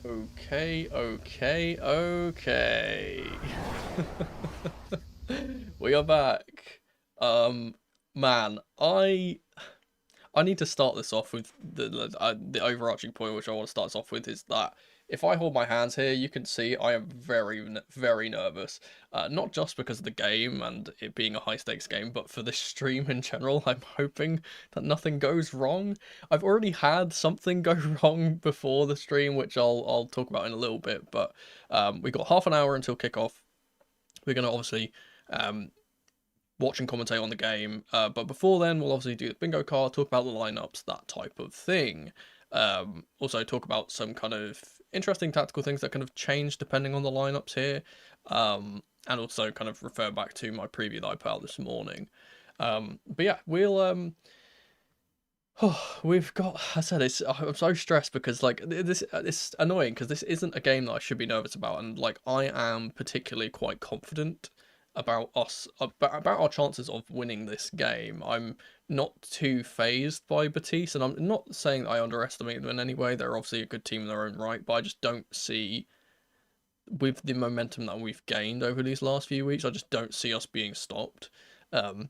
Okay. We are back. Man, I need to start this off with the overarching point which I want to start us off with is that if I hold my hands here, you can see I am very nervous. Not just because of the game and it being a high stakes game, but for this stream in general. I'm hoping that nothing goes wrong. I've already had something go wrong before the stream, which I'll talk about in a little bit. But we got half an hour until kickoff. We're gonna obviously watch and commentate on the game. But before then, we'll obviously do the bingo card, talk about the lineups, that type of thing. Also talk about some kind of interesting tactical things that kind of change depending on the lineups here. And also kind of refer back to my preview that I put out this morning. But yeah, we'll we've got. I said I'm so stressed because like this. It's annoying because this isn't a game that I should be nervous about, and like I am particularly quite confident about about our chances of winning this game. I'm not too phased by Betis, and I'm not saying that I underestimate them in any way. They're obviously a good team in their own right, but I just don't see, with the momentum that we've gained over these last few weeks, I just don't see us being stopped. And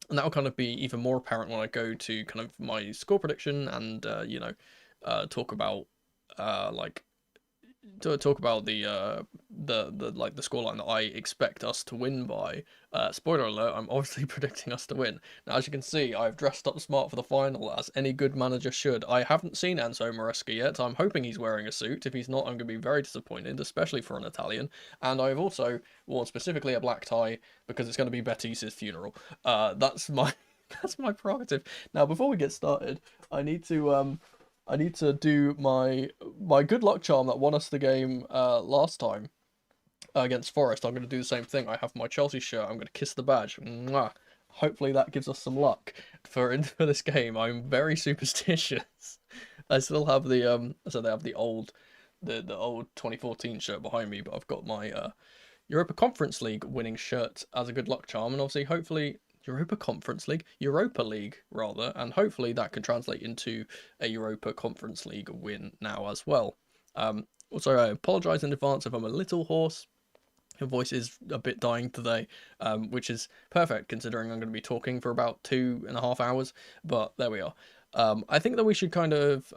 that'll kind of be even more apparent when I go to kind of my score prediction and talk about like to talk about the like the scoreline that I expect us to win by. Spoiler alert, I'm obviously predicting us to win. Now, as you can see, I've dressed up smart for the final, as any good manager should. I haven't seen Enzo Maresca yet. I'm hoping he's wearing a suit. If he's not, I'm going to be very disappointed, especially for an Italian. And I've also worn specifically a black tie because it's going to be Betis's funeral. That's my that's my prerogative. Now, before we get started, I need to do my good luck charm that won us the game last time against Forest. I'm going to do the same thing. I have my Chelsea shirt. I'm going to kiss the badge. Mwah. Hopefully that gives us some luck for this game. I'm very superstitious. I still have the so they have the old 2014 shirt behind me, but I've got my Europa Conference League winning shirt as a good luck charm, and obviously hopefully Europa League rather, and hopefully that can translate into a Europa Conference League win now as well. Also, I apologise in advance if I'm a little hoarse. Your voice is a bit dying today, which is perfect considering I'm going to be talking for about 2.5 hours. But there we are. I think that we should kind of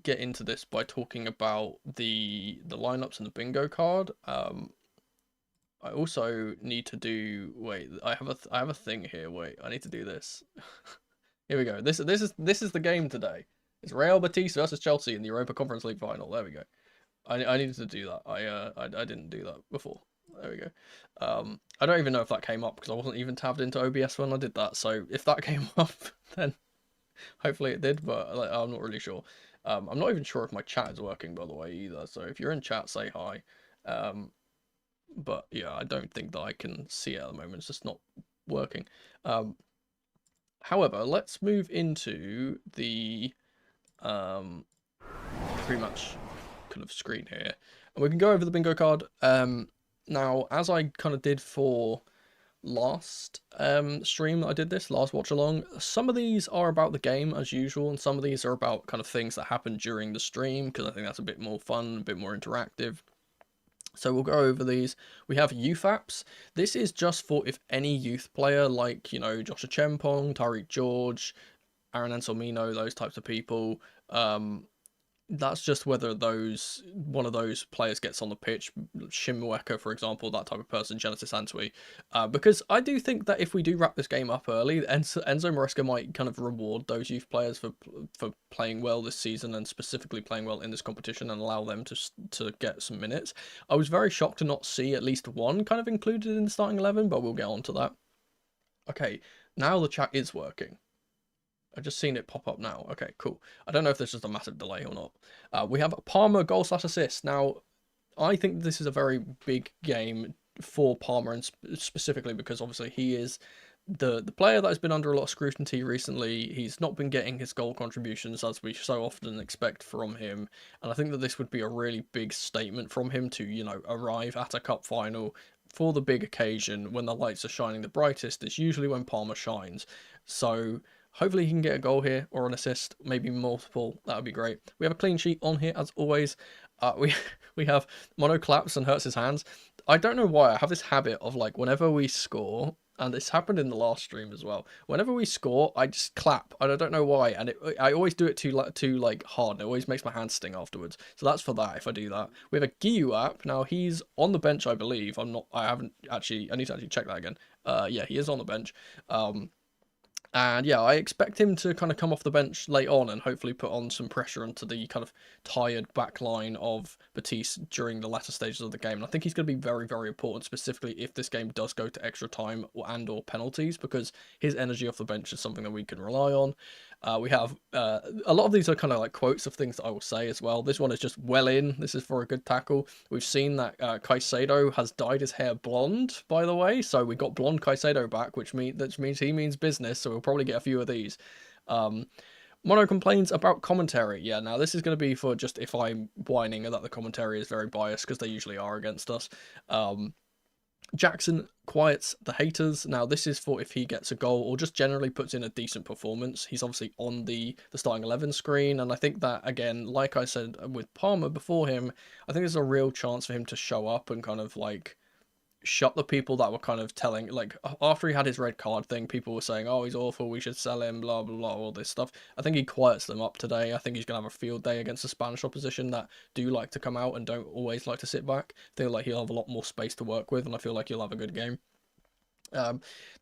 get into this by talking about the lineups and the bingo card. I also need to do. Wait, I have a thing here. Wait, I need to do this. Here we go. This is the game today. It's Real Betis versus Chelsea in the Europa Conference League final. There we go. I needed to do that. I didn't do that before. There we go. I don't even know if that came up because I wasn't even tabbed into OBS when I did that. So if that came up, then hopefully it did. But like, I'm not really sure. I'm not even sure if my chat is working, by the way, either. So if you're in chat, say hi. But yeah, I don't think that I can see it at the moment. It's just not working. However, let's move into the pre-match kind of screen here, and we can go over the bingo card. Now, as I kind of did for last stream that I did this last watch along, some of these are about the game as usual, and some of these are about kind of things that happen during the stream because I think that's a bit more fun, a bit more interactive. So we'll go over these. We have youth apps. This is just for if any youth player, like, you know, Joshua Chempong, Tariq George, Aaron Anselmino, those types of people, that's just whether one of those players gets on the pitch, Shimweka, for example, that type of person, Genesis Antwi. Because I do think that if we do wrap this game up early, Enzo Maresca might kind of reward those youth players for playing well this season and specifically playing well in this competition and allow them to get some minutes. I was very shocked to not see at least one kind of included in the starting 11, but we'll get on to that. Okay, now the chat is working. I've just seen it pop up now. Okay, cool. I don't know if there's just a massive delay or not. We have Palmer goal/assist. Now, I think this is a very big game for Palmer, and specifically because obviously he is the player that has been under a lot of scrutiny recently. He's not been getting his goal contributions as we so often expect from him, and I think that this would be a really big statement from him to, you know, arrive at a cup final for the big occasion when the lights are shining the brightest. It's usually when Palmer shines. So Hopefully he can get a goal here or an assist, maybe multiple. That would be great. We have a clean sheet on here as always. We we have Mono claps and hurts his hands. I don't know why I have this habit of like whenever we score, and this happened in the last stream as well. Whenever we score, I just clap, and I don't know why. And I always do it too hard, and it always makes my hands sting afterwards. So that's for that. If I do that, we have a Giyu app now. He's on the bench, I believe. I haven't actually. I need to actually check that again. Yeah, he is on the bench. And yeah, I expect him to kind of come off the bench late on and hopefully put on some pressure onto the kind of tired back line of Betis during the latter stages of the game. And I think he's going to be very, very important, specifically if this game does go to extra time or penalties, because his energy off the bench is something that we can rely on. We have a lot of these are kind of like quotes of things that I will say as well. This one is just well in. This is for a good tackle. We've seen that Caicedo has dyed his hair blonde, by the way. So we got blonde Caicedo back, which means he means business. So we'll probably get a few of these. Mono complains about commentary. Yeah, now this is going to be for just if I'm whining that the commentary is very biased, because they usually are against us. Jackson quiets the haters. Now this is for if he gets a goal or just generally puts in a decent performance. He's obviously on the starting 11 screen, and I think that, again, like I said with Palmer before him, I think there's a real chance for him to show up and kind of like shut the people that were kind of telling, like, after he had his red card thing, people were saying, oh, he's awful, we should sell him, blah blah blah, all this stuff. I think he quiets them up today. I think he's gonna have a field day against the Spanish opposition that do like to come out and don't always like to sit back. I feel like he'll have a lot more space to work with, and I feel like he'll have a good game.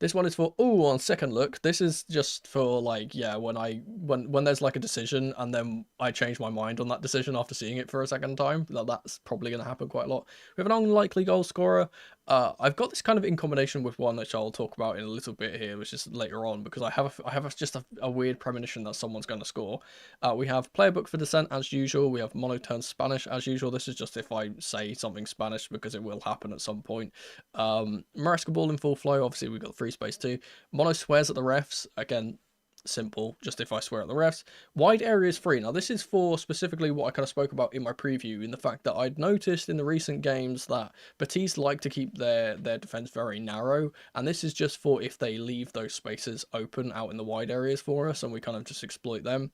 This one is for, on second look, this is just for like, yeah, when there's like a decision and then I change my mind on that decision after seeing it for a second time. That's probably going to happen quite a lot. We have an unlikely goal scorer. I've got this kind of in combination with one which I'll talk about in a little bit here, which is later on, because I have just a weird premonition that someone's going to score. We have player book for dissent as usual. We have mono turn Spanish as usual. This is just if I say something Spanish, because it will happen at some point. Maresca ball in full flow. Obviously we've got free space too. Mono swears at the refs. Again, simple, just if I swear at the refs. Wide areas free. Now this is for specifically what I kind of spoke about in my preview, in the fact that I'd noticed in the recent games that Betis like to keep their defense very narrow, and this is just for if they leave those spaces open out in the wide areas for us and we kind of just exploit them.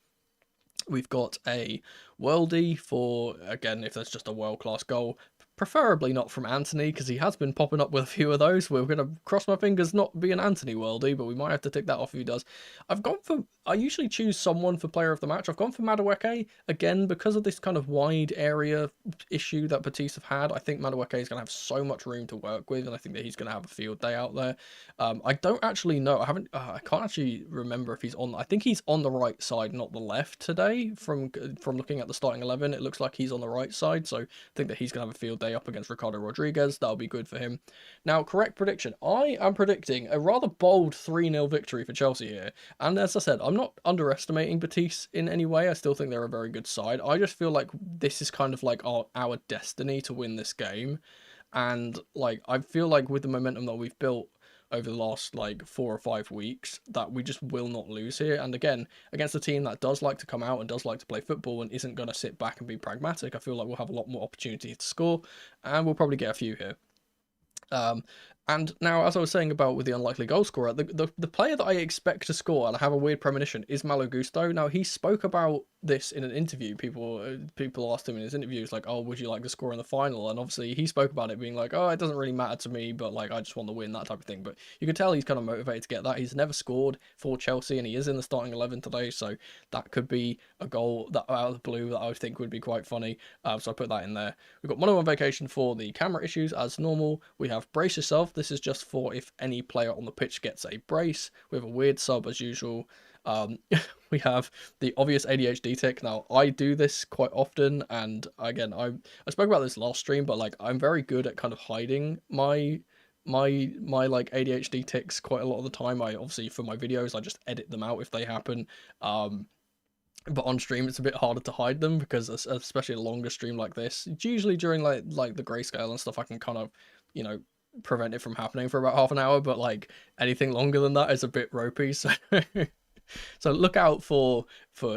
We've got a worldie for, again, if there's just a world-class goal, preferably not from Anthony, because he has been popping up with a few of those. We're going to cross my fingers not be an Anthony worldie, but we might have to tick that off if he does. I usually choose someone for player of the match. I've gone for Madueke, again, because of this kind of wide area issue that Betis have had. I think Madueke is going to have so much room to work with, and I think that he's going to have a field day out there. I don't actually know. I can't actually remember if he's on. I think he's on the right side, not the left today. From looking at the starting 11, it looks like he's on the right side, so I think that he's going to have a field day up against Ricardo Rodriguez. That'll be good for him. Now, correct prediction. I am predicting a rather bold 3-0 victory for Chelsea here. And as I said, I'm not underestimating Betis in any way. I still think they're a very good side. I just feel like this is kind of like our destiny to win this game. And like, I feel like with the momentum that we've built over the last like 4 or 5 weeks, that we just will not lose here. And again, against a team that does like to come out and does like to play football and isn't going to sit back and be pragmatic, I feel like we'll have a lot more opportunity to score, and we'll probably get a few here. And now, as I was saying about with the unlikely goal scorer, the player that I expect to score, and I have a weird premonition, is Malo Gusto. Now, he spoke about this in an interview. People asked him in his interviews, like, oh, would you like to score in the final? And obviously he spoke about it being like, oh, it doesn't really matter to me, but like, I just want to win, that type of thing. But you can tell he's kind of motivated to get that. He's never scored for Chelsea, and he is in the starting 11 today, so that could be a goal that out of the blue that I would think would be quite funny. So I put that in there. We've got Mono on vacation for the camera issues as normal. We have brace yourself. This is just for if any player on the pitch gets a brace. We have a weird sub as usual. We have the obvious ADHD tick. Now, I do this quite often, and again, I spoke about this last stream, but like, I'm very good at kind of hiding my like ADHD ticks quite a lot of the time. I obviously, for my videos, I just edit them out if they happen. But on stream, it's a bit harder to hide them, because especially a longer stream like this, it's usually during like the grayscale and stuff, I can kind of, you know, prevent it from happening for about half an hour, but like anything longer than that is a bit ropey. So So look out for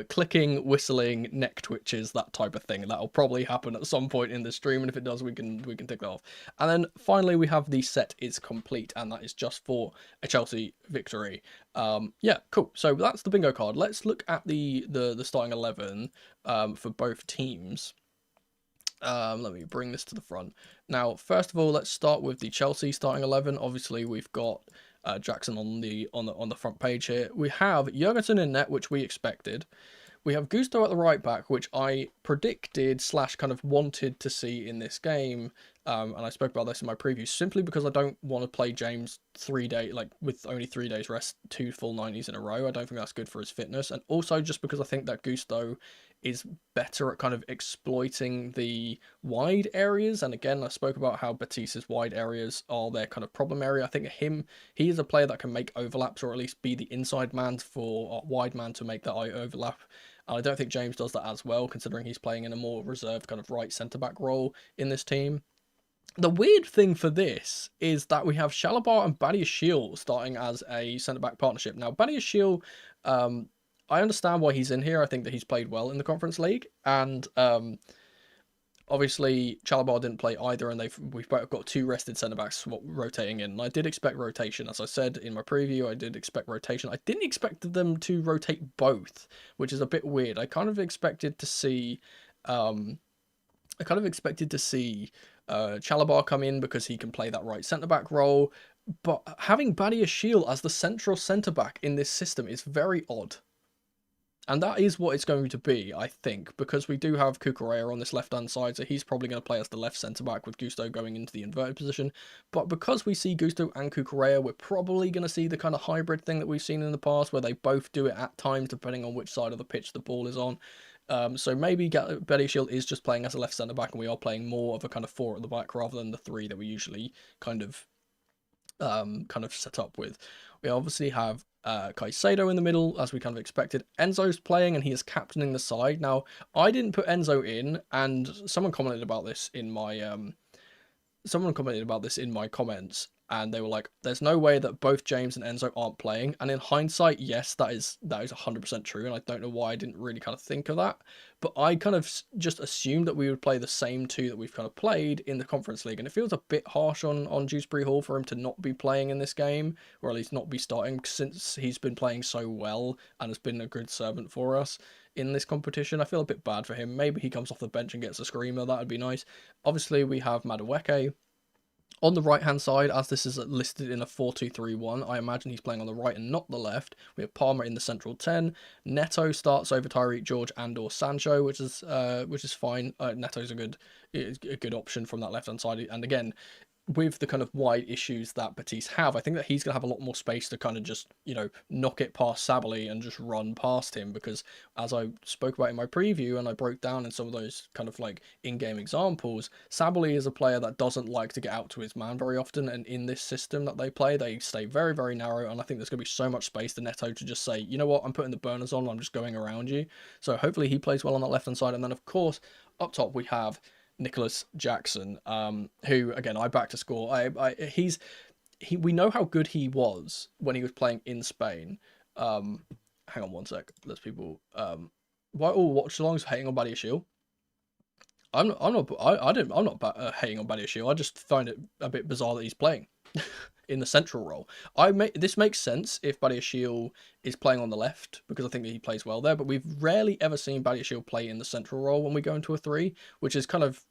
clicking, whistling, neck twitches, that type of thing. That'll probably happen at some point in the stream, and if it does, we can tick that off. And then finally, we have the set is complete, and that is just for a Chelsea victory. Yeah, cool. So that's the bingo card. Let's look at the starting 11 for both teams. Let me bring this to the front. Now, first of all, let's start with the Chelsea starting 11. Obviously, we've got Jackson on the front page here. We have Jurgensen in net, which we expected. We have Gusto at the right back, which I predicted / kind of wanted to see in this game. And I spoke about this in my preview, simply because I don't want to play James with only 3 days rest, 2 full 90s in a row. I don't think that's good for his fitness. And also just because I think that Gusto is better at kind of exploiting the wide areas. And again, I spoke about how Betis's wide areas are their kind of problem area. I think he is a player that can make overlaps, or at least be the inside man for a wide man to make that overlap. And I don't think James does that as well, considering he's playing in a more reserved kind of right centre-back role in this team. The weird thing for this is that we have Chalobah and Badiashile starting as a centre-back partnership. Now, Badiashile, I understand why he's in here. I think that he's played well in the Conference League, and obviously Chalobah didn't play either, and we've both got 2 rested centre-backs rotating in. And I did expect rotation, as I said in my preview. I did expect rotation. I didn't expect them to rotate both, which is a bit weird. I kind of expected to see Chalobah come in because he can play that right centre-back role, but having Badiashile as the central centre-back in this system is very odd. And that is what it's going to be, I think, because we do have Cucurella on this left-hand side, so he's probably going to play as the left centre-back with Gusto going into the inverted position. But because we see Gusto and Cucurella, we're probably going to see the kind of hybrid thing that we've seen in the past, where they both do it at times, depending on which side of the pitch the ball is on. So maybe Badiashile is just playing as a left centre-back, and we are playing more of a kind of 4 at the back rather than the 3 that we usually kind of set up with. We obviously have Caicedo in the middle, as we kind of expected. Enzo's playing, and he is captaining the side. Now, I didn't put Enzo in, and someone commented about this in my comments, and they were like, there's no way that both James and Enzo aren't playing. And in hindsight, yes, that is 100% true, and I don't know why I didn't really kind of think of that. But I kind of just assumed that we would play the same 2 that we've kind of played in the Conference League, and it feels a bit harsh on Dewsbury Hall for him to not be playing in this game, or at least not be starting, since he's been playing so well and has been a good servant for us in this competition. I feel a bit bad for him. Maybe he comes off the bench and gets a screamer. That would be nice. Obviously, we have Madueke on the right-hand side, as this is listed in a 4-2-3-1. I imagine he's playing on the right and not the left. We have Palmer in the central 10. Neto starts over Tyreek, George, and/or Sancho, which is fine. Neto's a good option from that left-hand side. And again, with the kind of wide issues that Betis have, I think that he's going to have a lot more space to kind of just, knock it past Sabali and just run past him, because as I spoke about in my preview and I broke down in some of those kind of like in-game examples, Sabali is a player that doesn't like to get out to his man very often, and in this system that they play, they stay very, very narrow, and I think there's going to be so much space to Neto to just say, you know what, I'm putting the burners on, I'm just going around you. So hopefully he plays well on that left-hand side. And then, of course, up top we have Nicholas Jackson, who again I back to score. We know how good he was when he was playing in Spain. Hang on one sec. There's people. Watchalongs hating on Badiashile. I'm not hating on Badiashile. I just find it a bit bizarre that he's playing in the central role. This makes sense if Badiashile is playing on the left, because I think that he plays well there. But we've rarely ever seen Badiashile play in the central role when we go into a 3, which is kind of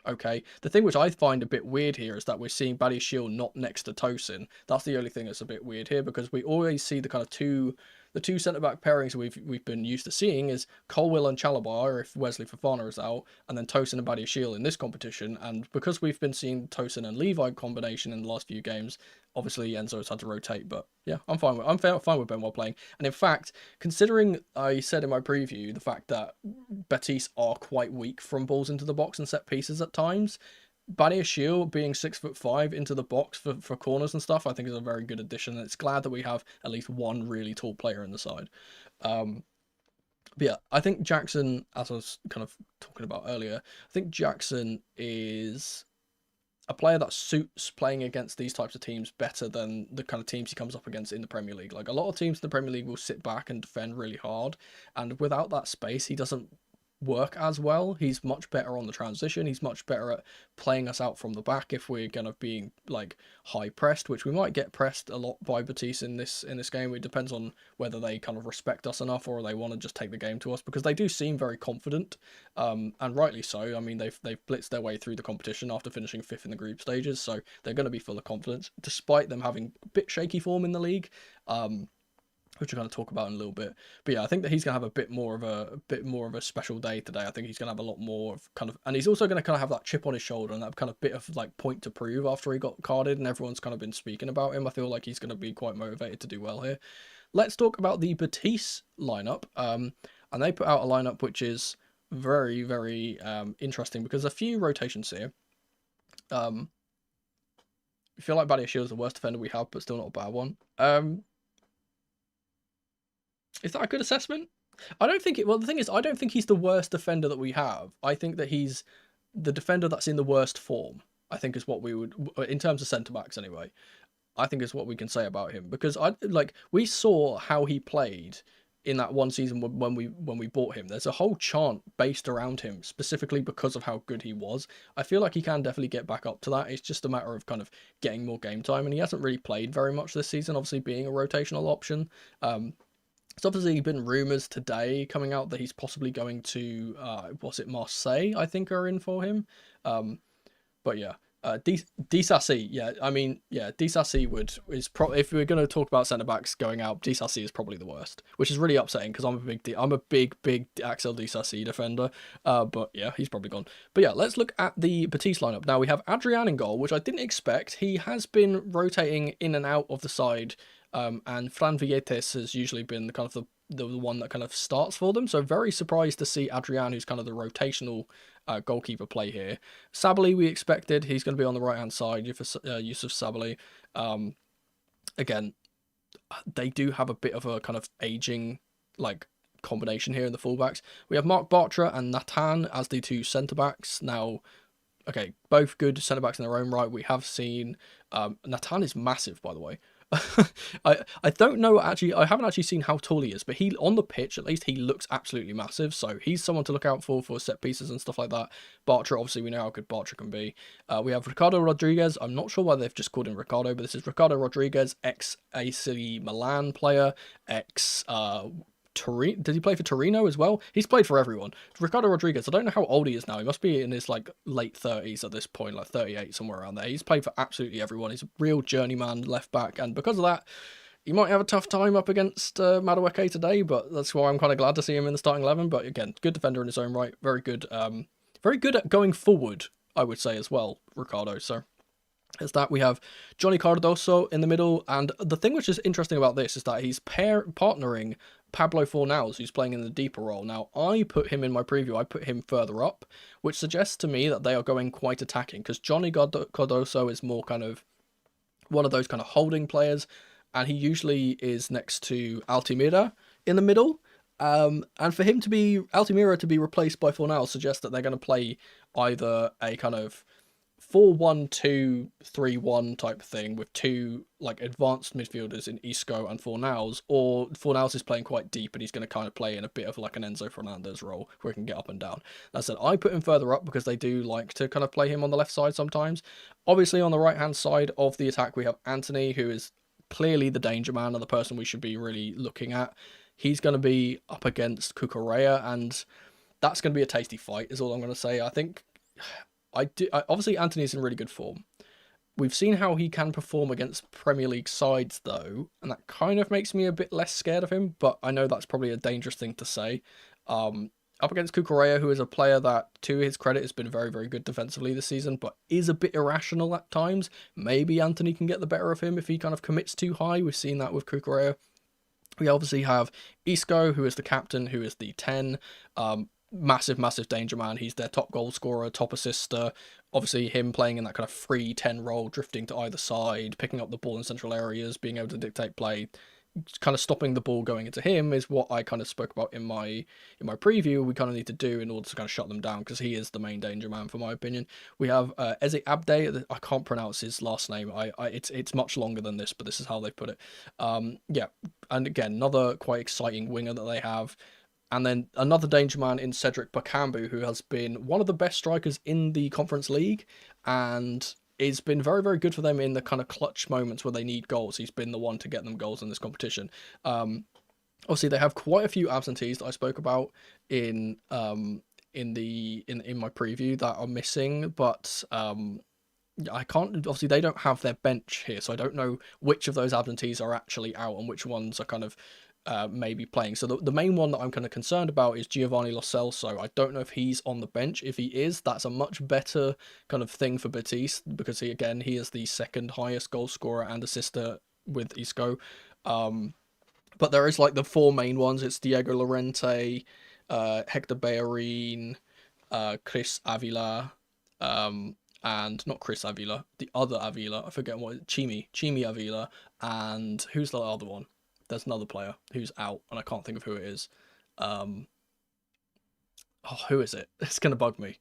okay. The thing which I find a bit weird here is that we're seeing Badiashile not next to Tosin. That's the only thing that's a bit weird here, because we always see the kind of two centre-back pairings we've been used to seeing is Colwill and Chalobah if Wesley Fofana is out, and then Tosin and Badiashile in this competition. And because we've been seeing Tosin and Levi combination in the last few games, obviously Enzo's had to rotate. But yeah, I'm fine with Benwell playing. And in fact, considering I said in my preview the fact that Betis are quite weak from balls into the box and set pieces at times, Badiashile being 6'5" into the box for corners and stuff, I think is a very good addition. And it's glad that we have at least one really tall player in the side. But yeah, I think Jackson, as I was kind of talking about earlier, I think Jackson is a player that suits playing against these types of teams better than the kind of teams he comes up against in the Premier League. Like, a lot of teams in the Premier League will sit back and defend really hard, and without that space, he doesn't work as well. He's much better on the transition. He's much better at playing us out from the back if we're gonna be like high pressed, which we might get pressed a lot by Betis in this game. It depends on whether they kind of respect us enough or they want to just take the game to us, because they do seem very confident, and rightly so. I mean, they've blitzed their way through the competition after finishing 5th in the group stages, so they're going to be full of confidence despite them having a bit shaky form in the league. Which we're going to talk about in a little bit. But yeah, I think that he's going to have a bit more of a special day today. I think he's going to have a lot more of kind of, and he's also going to kind of have that chip on his shoulder and that kind of bit of like point to prove after he got carded, and everyone's kind of been speaking about him. I feel like he's going to be quite motivated to do well here. Let's talk about the Betis lineup. And they put out a lineup which is very, very interesting, because a few rotations here. I feel like Badiashile is the worst defender we have, but still not a bad one. Is that a good assessment? I don't think it. Well, the thing is, I don't think he's the worst defender that we have. I think that he's the defender that's in the worst form. I think is what we would, in terms of centre backs anyway. I think is what we can say about him, because we saw how he played in that one season when we bought him. There's a whole chant based around him specifically because of how good he was. I feel like he can definitely get back up to that. It's just a matter of kind of getting more game time, and he hasn't really played very much this season. Obviously, being a rotational option. It's obviously been rumours today coming out that he's possibly going to, Marseille, I think, are in for him. But yeah, Disasi, yeah, I mean, yeah, Disasi if we're going to talk about centre-backs going out, Disasi is probably the worst, which is really upsetting, because I'm a big Axel Disasi defender, but yeah, he's probably gone. But yeah, let's look at the Betis lineup. Now, we have Adrian in goal, which I didn't expect. He has been rotating in and out of the side, and Fran Vietes has usually been the kind of the one that kind of starts for them. So very surprised to see Adrian, who's kind of the rotational goalkeeper, play here. Sabali, we expected. He's going to be on the right-hand side, Yusuf Sabali. Again, they do have a bit of a kind of aging like combination here in the fullbacks. We have Marc Bartra and Nathan as the two centre-backs. Now, okay, both good centre-backs in their own right. We have seen... Nathan is massive, by the way. I don't know, actually, I haven't actually seen how tall he is, but he, on the pitch at least, he looks absolutely massive, so he's someone to look out for set pieces and stuff like that. Bartra, obviously we know how good Bartra can be. We have Ricardo Rodriguez. I'm not sure why they've just called him Ricardo, but this is Ricardo Rodriguez, ex-AC Milan player, did he play for Torino as well? He's played for everyone. Ricardo Rodriguez, I don't know how old he is now. He must be in his like late 30s at this point, like 38, somewhere around there. He's played for absolutely everyone. He's a real journeyman left back, and because of that, he might have a tough time up against Madueke today, but that's why I'm kind of glad to see him in the starting 11. But again, good defender in his own right. Very good at going forward, I would say, as well, Ricardo. So is that we have Johnny Cardoso in the middle, and the thing which is interesting about this is that he's partnering Pablo Fornals, who's playing in the deeper role. Now, I put him in my preview, I put him further up, which suggests to me that they are going quite attacking, because Johnny Cardoso is more kind of one of those kind of holding players, and he usually is next to Altimira in the middle. And for him to be, Altimira to be replaced by Fornals suggests that they're going to play either a kind of 4-1-2-3-1 type thing with two like advanced midfielders in Isco and Fornals, or Fornals is playing quite deep and he's going to kind of play in a bit of like an Enzo Fernandez role where he can get up and down. That said, I put him further up because they do like to kind of play him on the left side sometimes. Obviously, on the right hand side of the attack, we have Anthony, who is clearly the danger man and the person we should be really looking at. He's going to be up against Cucurella, and that's going to be a tasty fight, is all I'm going to say. I think obviously Anthony's in really good form. We've seen how he can perform against Premier League sides, though, and that kind of makes me a bit less scared of him, but I know that's probably a dangerous thing to say. Up against Cucurella, who is a player that, to his credit, has been very, very good defensively this season, but is a bit irrational at times. Maybe Anthony can get the better of him if he kind of commits too high. We've seen that with Cucurella. We obviously have Isco, who is the captain, who is the 10. Massive danger man. He's their top goal scorer, top assister. Obviously, him playing in that kind of free 10 role, drifting to either side, picking up the ball in central areas, being able to dictate play. kind of stopping the ball going into him is what I kind of spoke about in my preview. We kind of need to do in order to kind of shut them down, because he is the main danger man, for my opinion. We have Eze Abde. I can't pronounce his last name. It's much longer than this, but this is how they put it. Yeah, and again, another quite exciting winger that they have. And then another danger man in Cedric Bakambu, who has been one of the best strikers in the Conference League, and it's been very, very good for them in the kind of clutch moments where they need goals. He's been the one to get them goals in this competition. Obviously, they have quite a few absentees that I spoke about in my preview that are missing, but I can't. Obviously, they don't have their bench here, so I don't know which of those absentees are actually out and which ones are kind of maybe playing. So the main one that I'm kind of concerned about is Giovanni Lo Celso. I don't know if he's on the bench. If he is, that's a much better kind of thing for Betis, because he is the second highest goal scorer and assister with Isco. But there is like the four main ones. It's Diego Llorente, Hector Bellerin, Chris Avila, and not Chris Avila, the other Avila. I forget what, Chimi Avila, and who's the other one? There's another player who's out, and I can't think of who it is. Who is it? It's gonna bug me.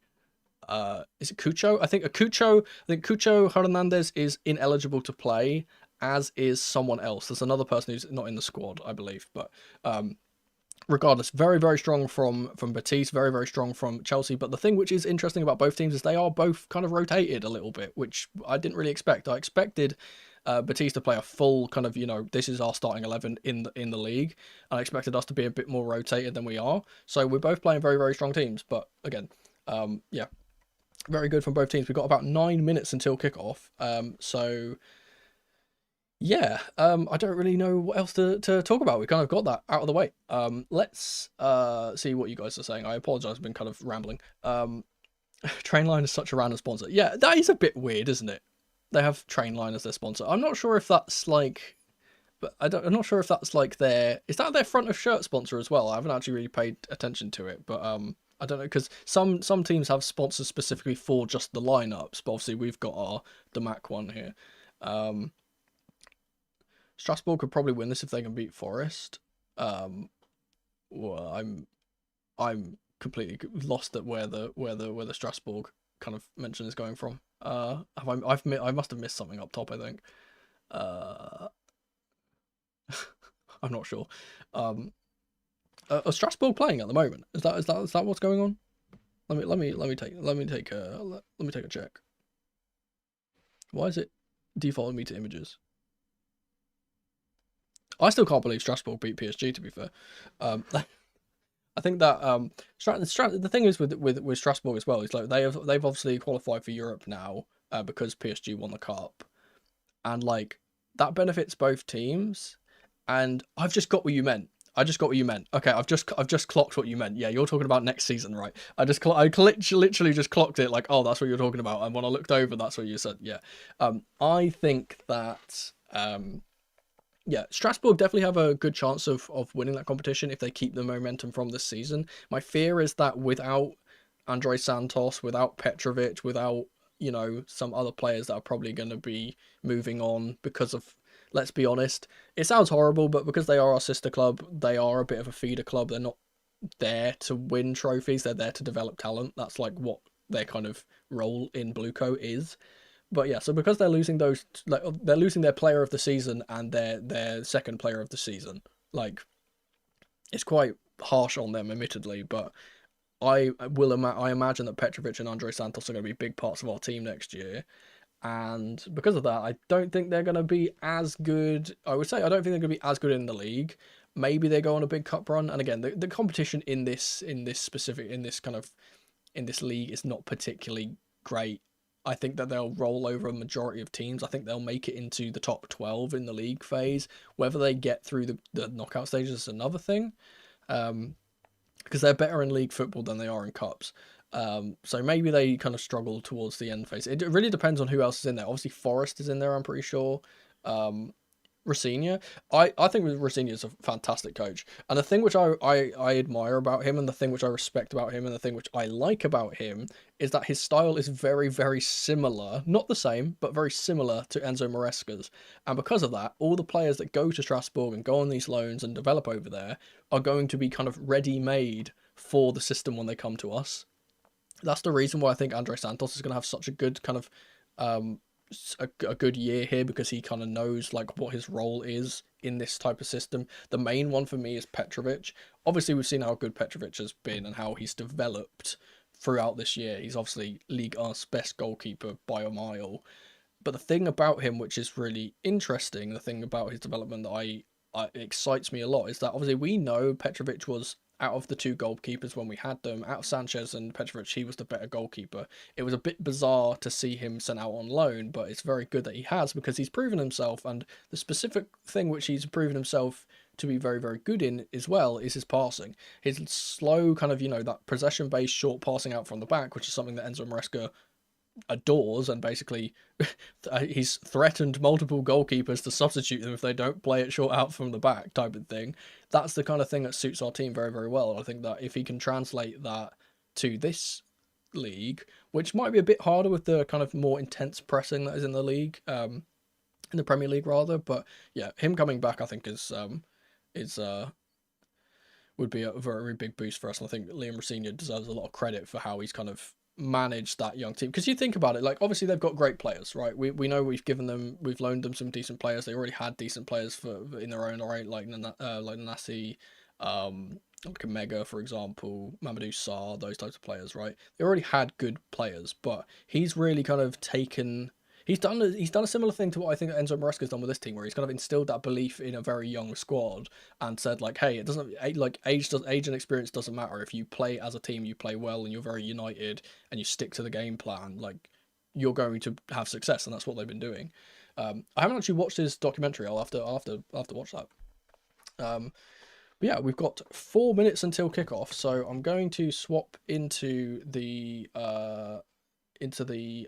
Is it Cucho? I think Cucho Hernandez is ineligible to play, as is someone else. There's another person who's not in the squad, I believe. But regardless, very, very strong from Betis, very, very strong from Chelsea. But the thing which is interesting about both teams is they are both kind of rotated a little bit, which I didn't really expect. I expected Betis to play a full kind of, this is our starting 11 in the league. I expected us to be a bit more rotated than we are. So we're both playing very, very strong teams. But again, yeah, very good from both teams. We've got about 9 minutes until kickoff. So yeah, I don't really know what else to talk about. We kind of got that out of the way. Let's see what you guys are saying. I apologize, I've been kind of rambling. Trainline is such a random sponsor. Yeah, that is a bit weird, isn't it? They have Trainline as their sponsor. I'm not sure if that's like, but I'm not sure if that's like is that their front of shirt sponsor as well? I haven't actually really paid attention to it, but I don't know, because some teams have sponsors specifically for just the lineups, but obviously we've got the Mac one here. Strasbourg could probably win this if they can beat Forest. Well, I'm completely lost at where the Strasbourg kind of mention is going from. I must have missed something up top, I think. I'm not sure. Are Strasbourg playing at the moment? Is that what's going on? Let me take a check. Why is it defaulting me to images? I still can't believe Strasbourg beat PSG, to be fair. I think that the thing is with Strasbourg as well is like they've obviously qualified for Europe now because PSG won the cup, and like that benefits both teams. And I've just got what you meant. Okay, I've just clocked what you meant. Yeah, you're talking about next season, right? I literally just clocked it. Like, oh, that's what you're talking about. And when I looked over, that's what you said. Yeah. I think that yeah, Strasbourg definitely have a good chance of winning that competition if they keep the momentum from this season. My fear is that without Andrei Santos, without Petrovic, without, some other players that are probably going to be moving on because of, let's be honest, it sounds horrible, but because they are our sister club, they are a bit of a feeder club. They're not there to win trophies. They're there to develop talent. That's like what their kind of role in Blueco is. But yeah, so because they're losing they're losing their player of the season and their second player of the season, like, it's quite harsh on them, admittedly. But I imagine that Petrovic and Andrei Santos are going to be big parts of our team next year, and because of that, I don't think they're going to be as good. I would say I don't think they're going to be as good in the league. Maybe they go on a big cup run, and again, the competition in this league is not particularly great. I think that they'll roll over a majority of teams. I think they'll make it into the top 12 in the league phase. Whether they get through the knockout stages is another thing, because they're better in league football than they are in cups. So maybe they kind of struggle towards the end phase. It really depends on who else is in there. Obviously, Forest is in there, I'm pretty sure. Rosenior, I think Rosenior is a fantastic coach, and the thing which I admire about him, and the thing which I respect about him, and the thing which I like about him is that his style is very, very similar, not the same, but very similar to Enzo Maresca's, and because of that, all the players that go to Strasbourg and go on these loans and develop over there are going to be kind of ready-made for the system when they come to us. That's the reason why I think Andre Santos is going to have such a good kind of a good year here, because he kind of knows like what his role is in this type of system. The main one for me is Petrovic. Obviously, we've seen how good Petrovic has been and how he's developed throughout this year. He's obviously Ligue 1's best goalkeeper by a mile. But the thing about him, which is really interesting, the thing about his development that I excites me a lot, is that obviously we know Petrovic was, out of the two goalkeepers when we had them, out of Sanchez and Petrovic, he was the better goalkeeper. It was a bit bizarre to see him sent out on loan, but it's very good that he has, because he's proven himself, and the specific thing which he's proven himself to be very, very good in as well is his passing. His slow kind of, that possession-based short passing out from the back, which is something that Enzo Maresca adores, and basically he's threatened multiple goalkeepers to substitute them if they don't play it short out from the back type of thing. That's the kind of thing that suits our team very, very well. And I think that if he can translate that to this league, which might be a bit harder with the kind of more intense pressing that is in the league, in the Premier League rather, but yeah, him coming back I think would be a very big boost for us. And I think Liam Rosenior deserves a lot of credit for how he's kind of managed that young team, because you think about it, like obviously they've got great players, right? We know we've loaned them some decent players. They already had decent players in their own right, like Nanasi, like Mega, for example, Mamadou Sarr, those types of players, right? They already had good players, but he's really kind of he's done a similar thing to what I think Enzo Maresca's done with this team, where he's kind of instilled that belief in a very young squad and said like, hey, it doesn't, like age and experience doesn't matter. If you play as a team, you play well, and you're very united, and you stick to the game plan, like you're going to have success, and that's what they've been doing. I haven't actually watched his documentary. I'll have to watch that. But yeah, we've got 4 minutes until kickoff, so I'm going to swap into the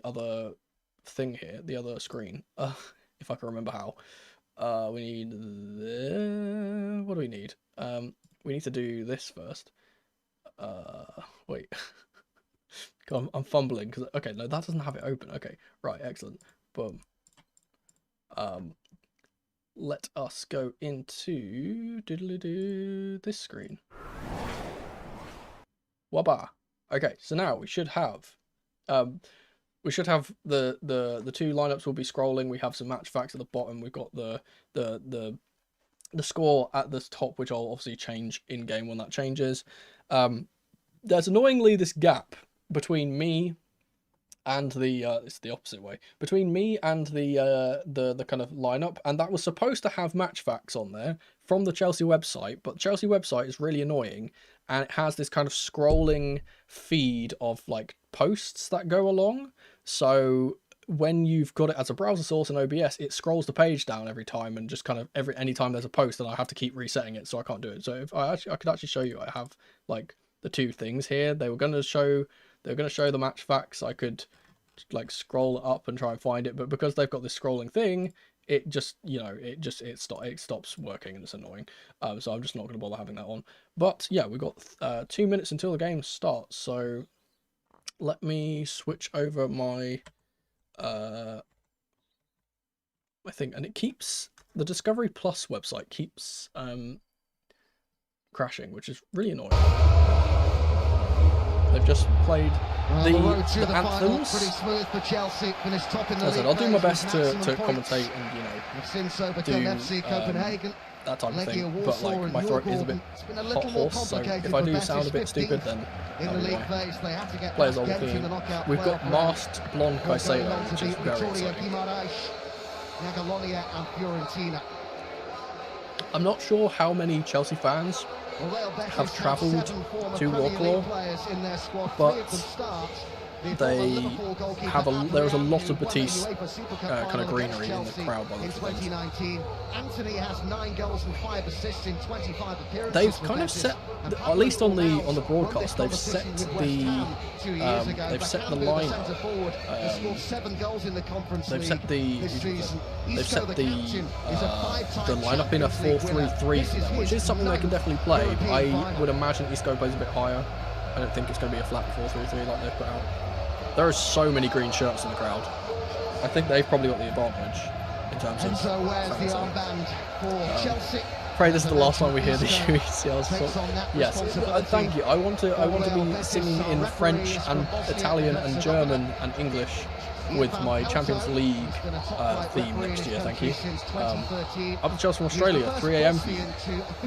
other thing here, the other screen, if I can remember how. We need what do we need? We need to do this first. Wait. God, I'm fumbling because okay, no, that doesn't have it open. Okay, right, excellent. Boom. Let us go into this screen. Waba. Okay, so now we should have the two lineups will be scrolling. We have some match facts at the bottom. We've got the score at the top, which I'll obviously change in game when that changes. There's annoyingly this gap between me and it's the opposite way, between me and the kind of lineup, and that was supposed to have match facts on there from the Chelsea website, but the Chelsea website is really annoying, and it has this kind of scrolling feed of like posts that go along. So when you've got it as a browser source in OBS, it scrolls the page down every time, and just kind of anytime there's a post, and I have to keep resetting it, so I can't do it. So if I could actually show you, I have like the two things here. They were going to show the match facts. I could scroll it up and try and find it, but because they've got this scrolling thing, it just it stops working, and it's annoying. So I'm just not going to bother having that on. But yeah, we've got 2 minutes until the game starts, so let me switch over my I think, and it keeps, the Discovery Plus website keeps crashing, which is really annoying. They've just played the anthems. Pretty smooth for Chelsea. Finished top in the league. I'll do my best to commentate and do that type of thing. But like my throat is a bit hot horse, so if I do sound a bit stupid, then players are walking. We've got masked blonde Caicedo, which is very exciting. I'm not sure how many Chelsea fans have travelled to Walklaw, but they have there is a lot of Betis kind of greenery in the crowd by the looks of things. Anthony has 9 goals and 5 assists in 25 appearances. They've kind of set, at least on the broadcast, they've set the lineup. They've set the lineup in a 4-3-3 for them, which is something they can definitely play. I would imagine Isco plays a bit higher. I don't think it's going to be a flat 4-3-3 like they've put out. There are so many green shirts in the crowd. I think they've probably got the advantage in terms of Chelsea. Pray this is the last time we hear the UECL's talk. Yes, thank you. I want to be singing in French and Italian and German and English with my Champions League theme next year. Thank you. Up to Chelsea from Australia, 3 AM for you.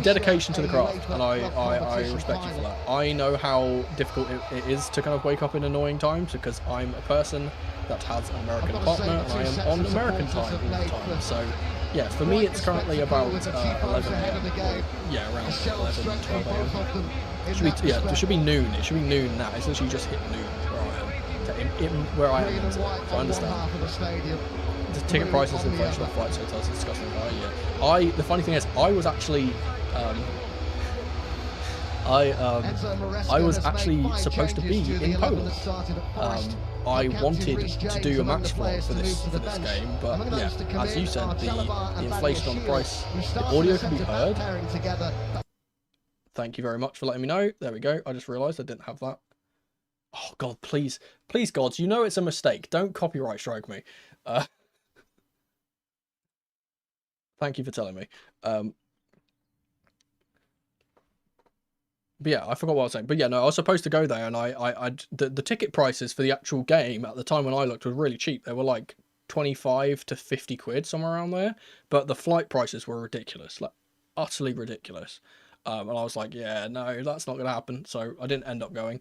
Dedication to the craft, and I respect you for that. I know how difficult it is to kind of wake up in annoying times because I'm a person that has an American partner and I am on American time all the time. So yeah, for me it's currently about 11 AM. Yeah, around 11, 12 AM. It should be noon. It should be noon now. It's literally just hit noon where I am. So I understand. The ticket prices, inflation of flights, hotels, is disgusting. Yeah. The funny thing is, I was actually I was actually supposed to be in Poland. I wanted to do a match vlog for this game, but yeah, as you said, the inflation on the price, the audio can be heard. Thank you very much for letting me know. There we go. I just realised I didn't have that. Oh God, please, God, you know it's a mistake. Don't copyright strike me. Thank you for telling me. But yeah, I forgot what I was saying. But yeah, no, I was supposed to go there, and the ticket prices for the actual game at the time when I looked were really cheap. They were like 25 to 50 quid, somewhere around there. But the flight prices were ridiculous, like utterly ridiculous. And I was like, yeah, no, that's not going to happen. So I didn't end up going.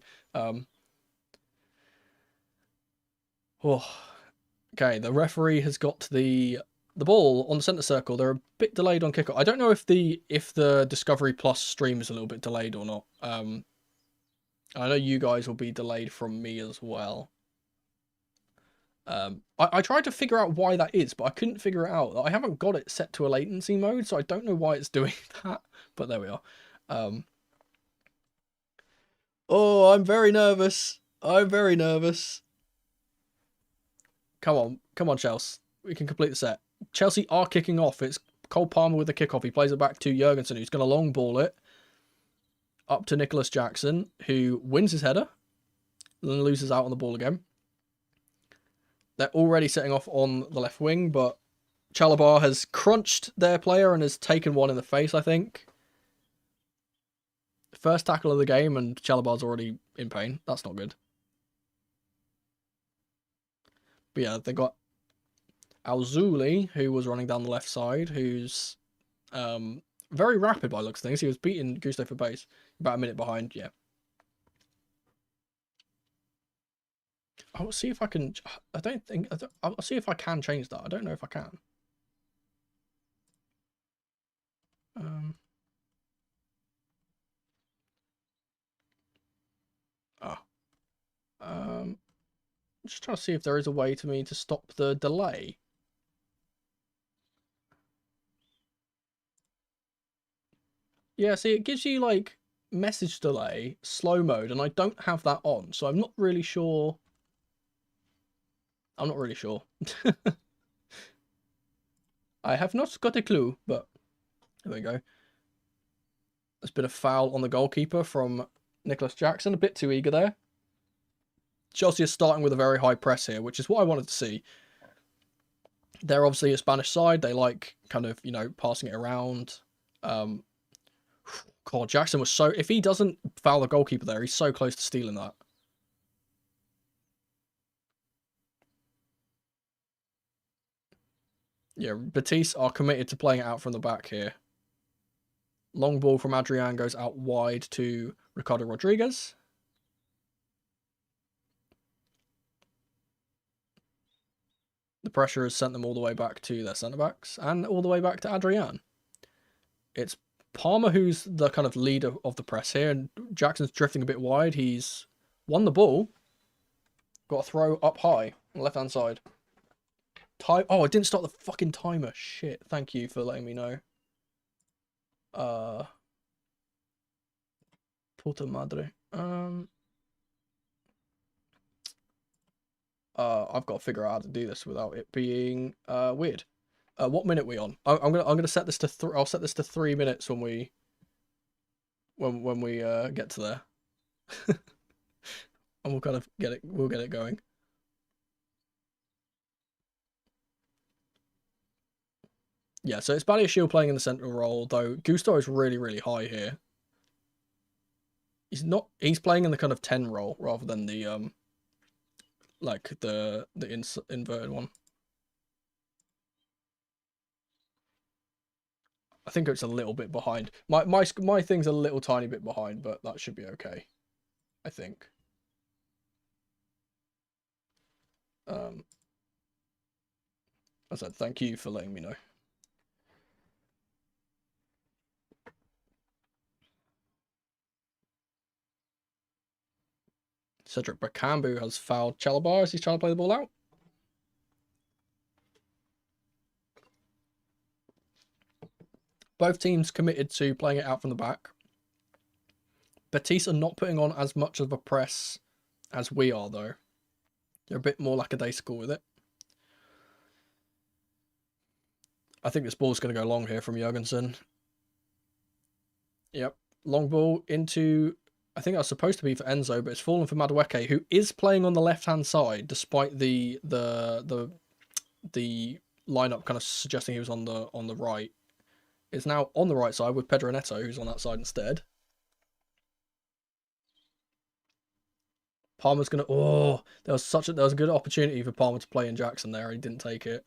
Okay, the referee has got the ball on the centre circle. They're a bit delayed on kickoff. I don't know if the Discovery Plus stream is a little bit delayed or not. I know you guys will be delayed from me as well. I tried to figure out why that is, but I couldn't figure it out. I haven't got it set to a latency mode, so I don't know why it's doing that. But there we are. Oh, I'm very nervous. I'm very nervous. Come on, Chelsea. We can complete the set. Chelsea are kicking off. It's Cole Palmer with the kickoff. He plays it back to Jurgensen, who's going to long ball it up to Nicholas Jackson, who wins his header, then loses out on the ball again. They're already setting off on the left wing, but Chalobah has crunched their player and has taken one in the face, I think. First tackle of the game, and Chalobah's already in pain. That's not good. But yeah, they got Alzuli, who was running down the left side, who's very rapid by the looks of things. He was beating Gusto for base, about a minute behind, yeah. I'll see if I can, I'll see if I can change that. I don't know if I can. Just trying to see if there is a way to me to stop the delay. Yeah, see, it gives you like message delay, slow mode, and I don't have that on, so I'm not really sure. I have not got a clue, but there we go. There's been a foul on the goalkeeper from Nicholas Jackson, a bit too eager there. Chelsea is starting with a very high press here, which is what I wanted to see. They're obviously a Spanish side. They like kind of, you know, passing it around. God, Jackson was so... If he doesn't foul the goalkeeper there, he's so close to stealing that. Yeah, Betis are committed to playing it out from the back here. Long ball from Adrian goes out wide to Ricardo Rodriguez. The pressure has sent them all the way back to their centre-backs and all the way back to Adrian. It's Palmer who's the kind of leader of the press here, and Jackson's drifting a bit wide. He's won the ball. Got to throw up high on the left-hand side. Time. Oh, I didn't start the fucking timer. Shit. Thank you for letting me know. Puta madre. I've got to figure out how to do this without it being weird. What minute are we on? I'm gonna set this to I'll set this to 3 minutes when we get to there. And we'll kind of get it going. Yeah, so it's Badiashile playing in the central role, though Gusto is really, really high here. He's playing in the kind of 10 role rather than the like the inverted one. I think it's a little bit behind. My thing's a little tiny bit behind, but that should be okay. I think. I said thank you for letting me know. Cedric Bakambu has fouled Chalabar as he's trying to play the ball out. Both teams committed to playing it out from the back. Betis are not putting on as much of a press as we are, though. They're a bit more lackadaisical with it. I think this ball's going to go long here from Jurgensen. Yep. Long ball into... I think that was supposed to be for Enzo, but it's fallen for Madueke, who is playing on the left-hand side, despite the lineup kind of suggesting he was on the right. It's now on the right side with Pedro Neto, who's on that side instead. Palmer's gonna. Oh, there was a good opportunity for Palmer to play in Jackson there. He didn't take it.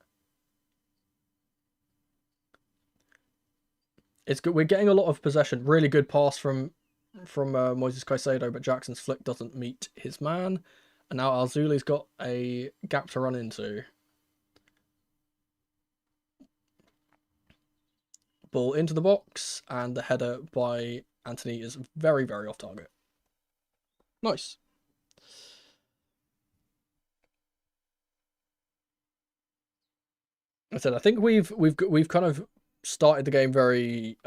It's good. We're getting a lot of possession. Really good pass from Moises Caicedo, but Jackson's flick doesn't meet his man, and now Alzuli's got a gap to run into. Ball into the box, and the header by Anthony is very, very off target. Nice. I said I think we've kind of started the game very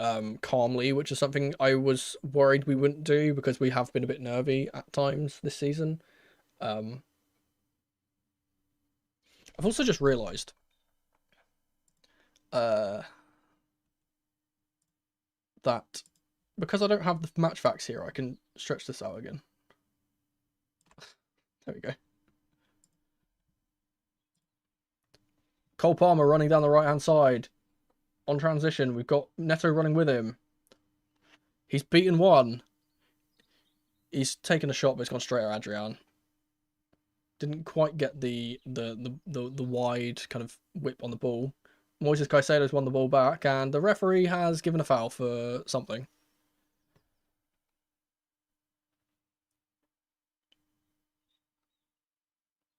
calmly, which is something I was worried we wouldn't do because we have been a bit nervy at times this season. I've also just realised that because I don't have the match facts here, I can stretch this out again. There we go. Cole Palmer running down the right-hand side. On transition, we've got Neto running with him. He's beaten one. He's taken a shot, but it's gone straight at Adrian. Didn't quite get the wide kind of whip on the ball. Moises Caicedo's won the ball back, and the referee has given a foul for something.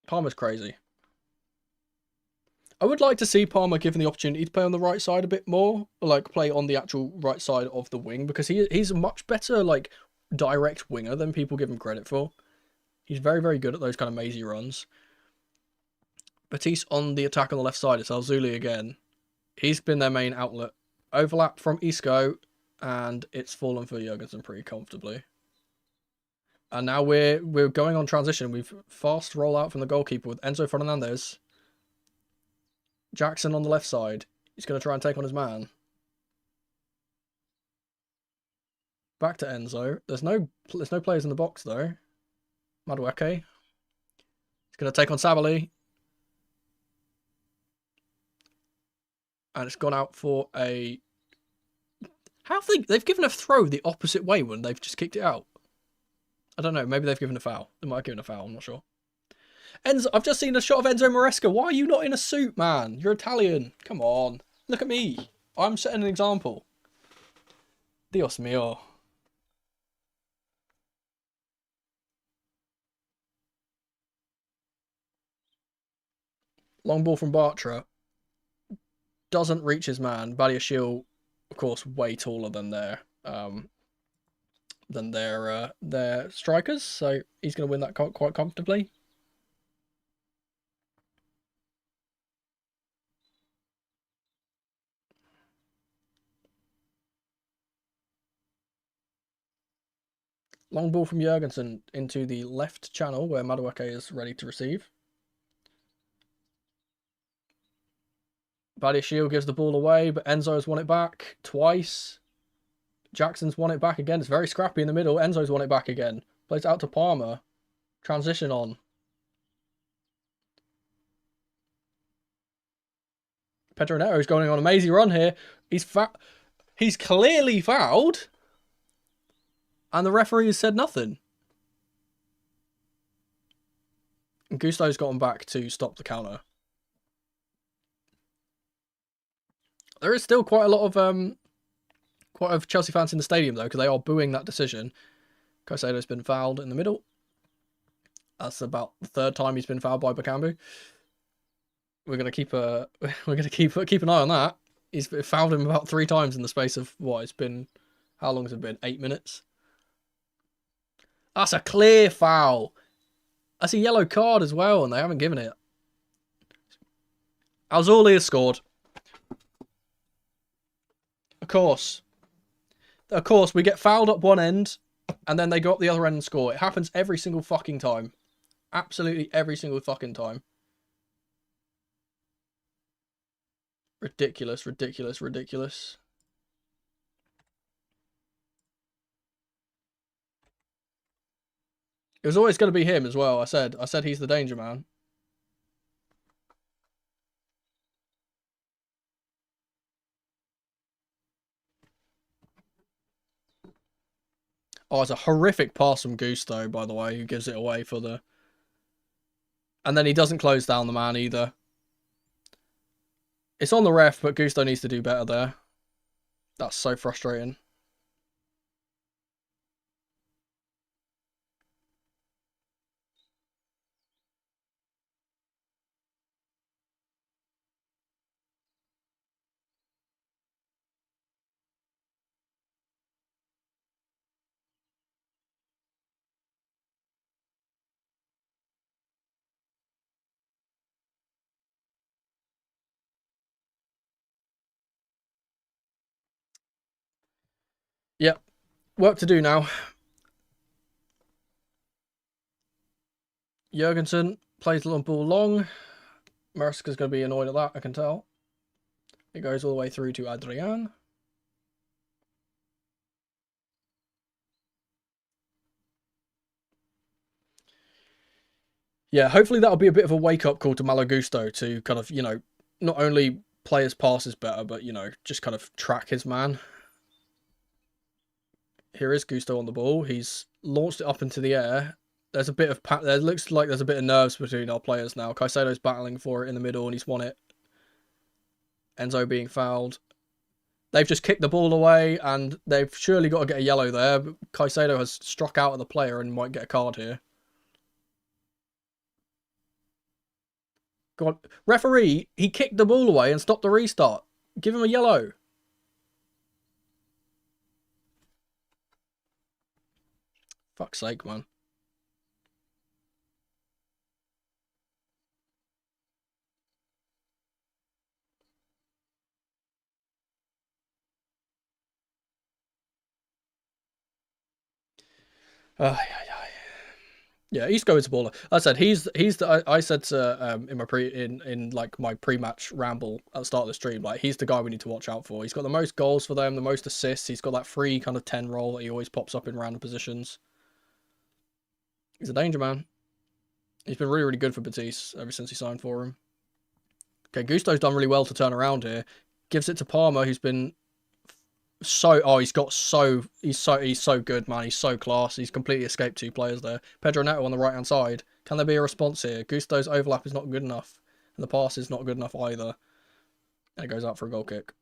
Palmer's crazy. I would like to see Palmer given the opportunity to play on the right side a bit more, like play on the actual right side of the wing, because he's a much better like direct winger than people give him credit for. He's very, very good at those kind of mazy runs. Betis on the attack on the left side. It's Alzuli again. He's been their main outlet. Overlap from Isco, and it's fallen for Jurgensen pretty comfortably. And now we're going on transition. We've fast roll out from the goalkeeper with Enzo Fernandez. Jackson on the left side. He's going to try and take on his man. Back to Enzo. There's no players in the box though. Madueke. He's going to take on Sabali. And it's gone out for a... How have they've given a throw the opposite way when they've just kicked it out? I don't know. Maybe they've given a foul. They might have given a foul. I'm not sure. Enzo, I've just seen a shot of Enzo Maresca. Why are you not in a suit, man? You're Italian. Come on. Look at me. I'm setting an example. Dios mío. Long ball from Bartra. Doesn't reach his man. Badiashile, of course, way taller than their strikers, so he's going to win that quite comfortably. Long ball from Jurgensen into the left channel where Madueke is ready to receive. Badiashile gives the ball away, but Enzo's won it back twice. Jackson's won it back again. It's very scrappy in the middle. Enzo's won it back again. Plays it out to Palmer. Transition on. Pedro Neto's going on an amazing run here. He's clearly fouled. And the referee has said nothing. And Gusto's gotten back to stop the counter. There is still quite a lot of Chelsea fans in the stadium though, because they are booing that decision. Caicedo's been fouled in the middle. That's about the third time he's been fouled by Bakambu. We're gonna keep an eye on that. He's fouled him about 3 times in the space of what? It's been, how long has it been? 8 minutes. That's a clear foul. That's a yellow card as well, and they haven't given it. Alzuli has scored. Of course, we get fouled up one end, and then they go up the other end and score. It happens every single fucking time. Absolutely every single fucking time. Ridiculous, ridiculous, ridiculous. It was always going to be him as well. I said he's the danger man. Oh, it's a horrific pass from Gusto, by the way, who gives it away for the... And then he doesn't close down the man either. It's on the ref, but Gusto needs to do better there. That's so frustrating. Yep. Work to do now. Jurgensen plays the long ball long. Maresca's going to be annoyed at that, I can tell. It goes all the way through to Adrian. Yeah, hopefully that'll be a bit of a wake-up call to Malo Gusto to kind of, you know, not only play his passes better, but, you know, just kind of track his man. Here is Gusto on the ball. He's launched it up into the air. There's a bit of... There looks like there's a bit of nerves between our players now. Caicedo's battling for it in the middle, and he's won it. Enzo being fouled. They've just kicked the ball away, and they've surely got to get a yellow there. But Caicedo has struck out at the player and might get a card here. God, referee, he kicked the ball away and stopped the restart. Give him a yellow. Fuck's sake, man. Yeah, Isco is a baller. I said I said to in my pre-match ramble at the start of the stream, like, he's the guy we need to watch out for. He's got the most goals for them, the most assists. He's got that free kind of 10 role that he always pops up in random positions. He's a danger man. He's been really, really good for Betis ever since he signed for him. Okay, Gusto's done really well to turn around here. Gives it to Palmer, who's been he's so good, man. He's so class. He's completely escaped 2 players there. Pedro Neto on the right hand side. Can there be a response here? Gusto's overlap is not good enough, and the pass is not good enough either. And it goes out for a goal kick.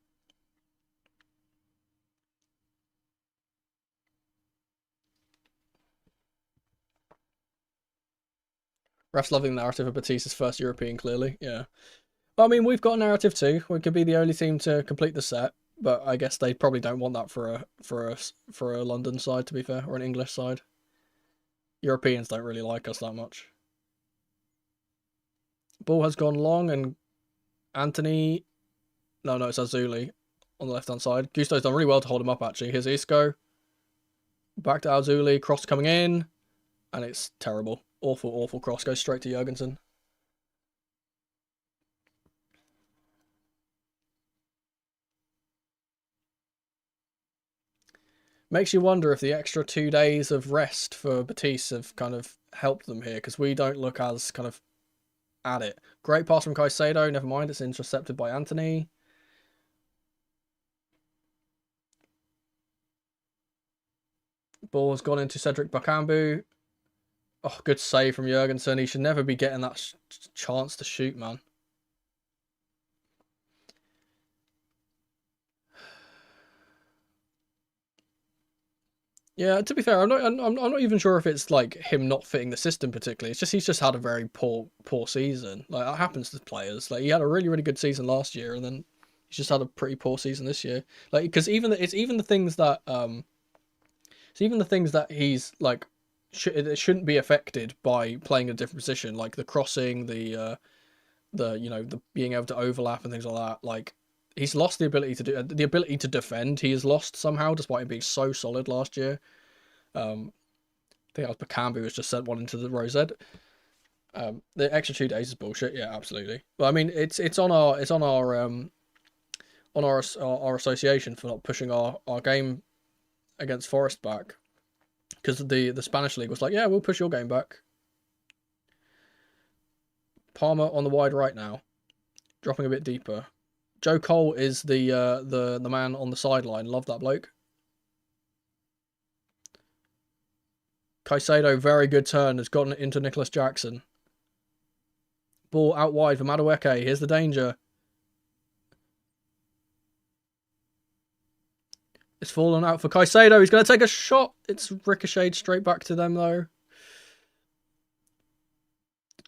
Ref's loving the narrative of Betis' first European, clearly. Yeah. Well, I mean, we've got a narrative too. We could be the only team to complete the set. But I guess they probably don't want that for a London side, to be fair, or an English side. Europeans don't really like us that much. Ball has gone long, and Anthony... No, it's Azuli on the left-hand side. Gusto's done really well to hold him up, actually. Here's Isco. Back to Alzuli, cross coming in, and it's terrible. Awful, awful cross. Goes straight to Jurgensen. Makes you wonder if the extra 2 days of rest for Betis have kind of helped them here, because we don't look as kind of at it. Great pass from Caicedo. Never mind, it's intercepted by Anthony. Ball has gone into Cedric Bakambu. Oh, good save from Jurgensen. He should never be getting that chance to shoot, man. Yeah, to be fair, I'm not even sure if it's like him not fitting the system particularly. It's just he's just had a very poor season. Like that happens to players. Like he had a really good season last year, and then he's just had a pretty poor season this year. Like because it's even the things that he's like it shouldn't be affected by playing a different position, like the crossing, the being able to overlap and things like that. Like he's lost the ability to defend. He has lost somehow, despite him being so solid last year. I think that was Bakambu who's just sent one into the rosette. The extra 2 days is bullshit. Yeah, absolutely. But I mean, it's on our association for not pushing our game against Forest back, because the Spanish league was like, yeah, we'll push your game back. Palmer on the wide right now, dropping a bit deeper. Joe Cole is the man on the sideline. Love that bloke. Caicedo, very good turn, has gotten into Nicholas Jackson. Ball out wide for Madueke. Here's the danger. It's fallen out for Caicedo. He's going to take a shot. It's ricocheted straight back to them, though.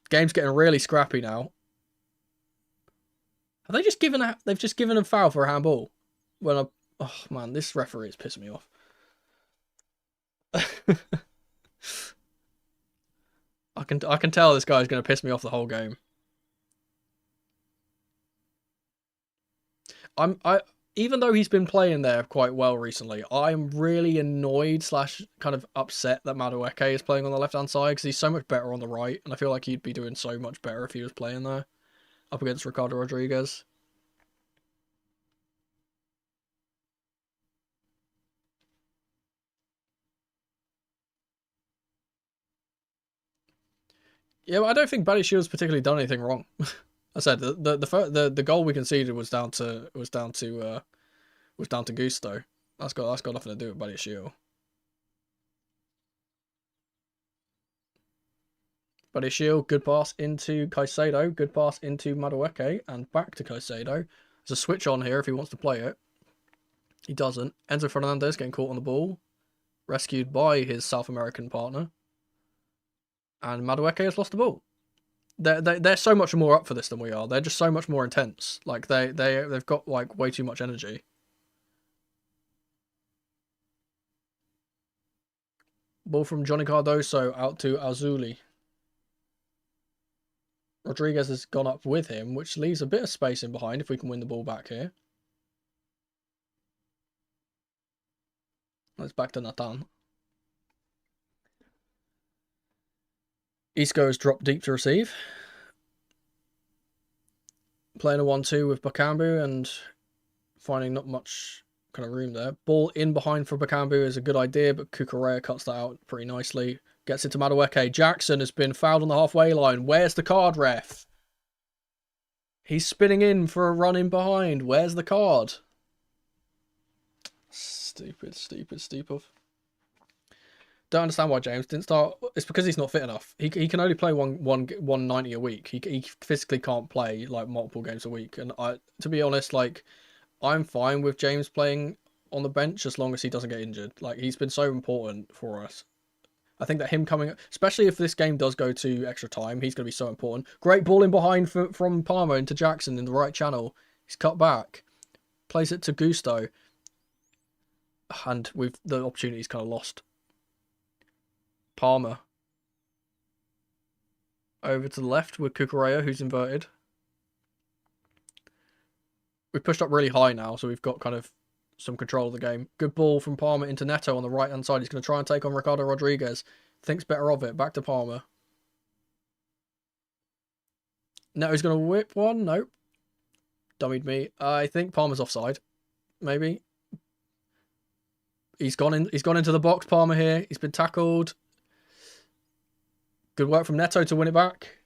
Game's getting really scrappy now. Have they just given they've just given a foul for a handball? Oh man, this referee is pissing me off. I can tell this guy's going to piss me off the whole game. Even though he's been playing there quite well recently, I'm really annoyed / kind of upset that Madueke is playing on the left-hand side, because he's so much better on the right, and I feel like he'd be doing so much better if he was playing there up against Ricardo Rodriguez. Yeah, but I don't think Badiashiel's particularly done anything wrong. I said the goal we conceded was down to Gusto. That's got nothing to do with Badiashiel. Badiashiel, good pass into Caicedo, good pass into Madueke, and back to Caicedo. There's a switch on here if he wants to play it. He doesn't. Enzo Fernandez getting caught on the ball, rescued by his South American partner, and Madueke has lost the ball. They're so much more up for this than we are. They're just so much more intense. Like they've got like way too much energy. Ball from Johnny Cardoso out to Alzuli. Rodriguez has gone up with him, which leaves a bit of space in behind if we can win the ball back here. It's back to Nathan. Isco has dropped deep to receive. Playing a 1-2 with Bakambu and finding not much kind of room there. Ball in behind for Bakambu is a good idea, but Cucurella cuts that out pretty nicely. Gets it to Madueke. Jackson has been fouled on the halfway line. Where's the card, ref? He's spinning in for a run in behind. Where's the card? Stupid. Don't understand why James didn't start. It's because he's not fit enough. He can only play 190 a week. He physically can't play like multiple games a week. And to be honest, like I'm fine with James playing on the bench as long as he doesn't get injured. Like he's been so important for us. I think that him coming, especially if this game does go to extra time, he's going to be so important. Great ball in behind from Palmer into Jackson in the right channel. He's cut back, plays it to Gusto, and the opportunity's kind of lost. Palmer over to the left with Cucurella, who's inverted. We've pushed up really high now, so we've got kind of some control of the game. Good ball from Palmer into Neto on the right-hand side. He's going to try and take on Ricardo Rodriguez. Thinks better of it. Back to Palmer. Neto's going to whip one. Nope. Dummied me. I think Palmer's offside. Maybe. He's gone into the box, Palmer here. He's been tackled. Good work from Neto to win it back.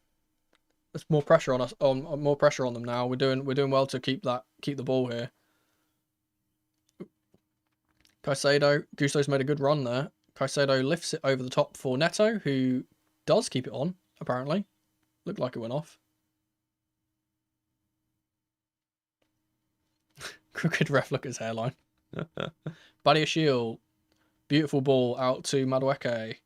There's more pressure on us. More pressure on them now. We're doing well to keep the ball here. Caicedo. Gusto's made a good run there. Caicedo lifts it over the top for Neto, who does keep it on, apparently. Looked like it went off. Crooked ref, look at his hairline. Badiashile. Beautiful ball out to Madueke.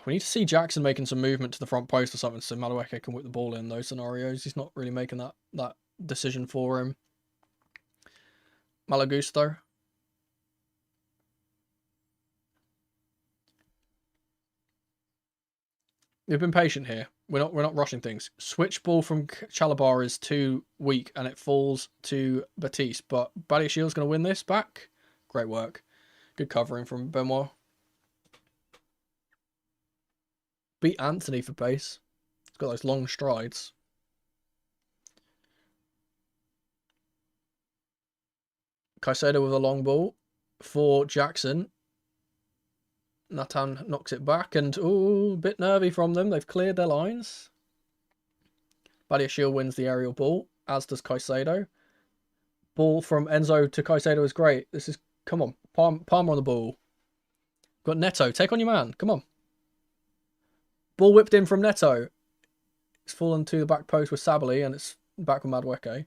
We need to see Jackson making some movement to the front post or something so Madueke can whip the ball in those scenarios. He's not really making that decision for him. Malagusto. We've been patient here. We're not rushing things. Switch ball from Chalobah is too weak and it falls to Betis, but Badiashile's going to win this back. Great work. Good covering from Benoit. Beat Anthony for pace. He's got those long strides. Caicedo with a long ball for Jackson. Nathan knocks it back and, ooh, a bit nervy from them. They've cleared their lines. Badiashile wins the aerial ball, as does Caicedo. Ball from Enzo to Caicedo is great. This is, come on, Palmer on the ball. Got Neto, take on your man, come on. Ball whipped in from Neto. It's fallen to the back post with Sabali and it's back with Madueke.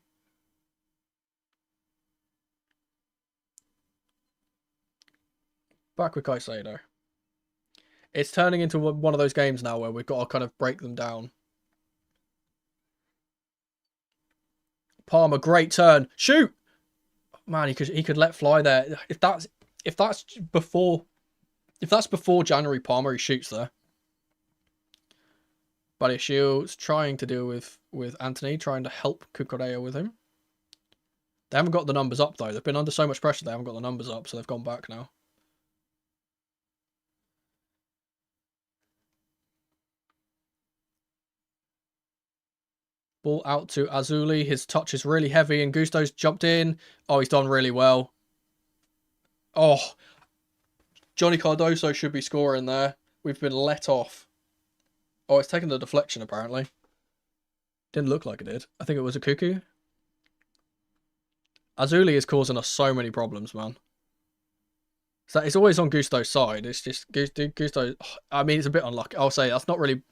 Back with Caicedo. It's turning into one of those games now where we've got to kind of break them down. Palmer, great turn. Shoot! Man, he could let fly there. If that's before January Palmer, he shoots there. Badiashile's trying to deal with Anthony, trying to help Cucurella with him. They haven't got the numbers up though. They've been under so much pressure they haven't got the numbers up, so they've gone back now. Ball out to Azuli. His touch is really heavy and Gusto's jumped in. Oh, he's done really well. Oh, Johnny Cardoso should be scoring there. We've been let off. Oh, it's taken the deflection apparently. Didn't look like it did. I think it was a cuckoo. Azuli is causing us so many problems, man. So it's always on Gusto's side. It's just Gusto. I mean, it's a bit unlucky. I'll say that's not really.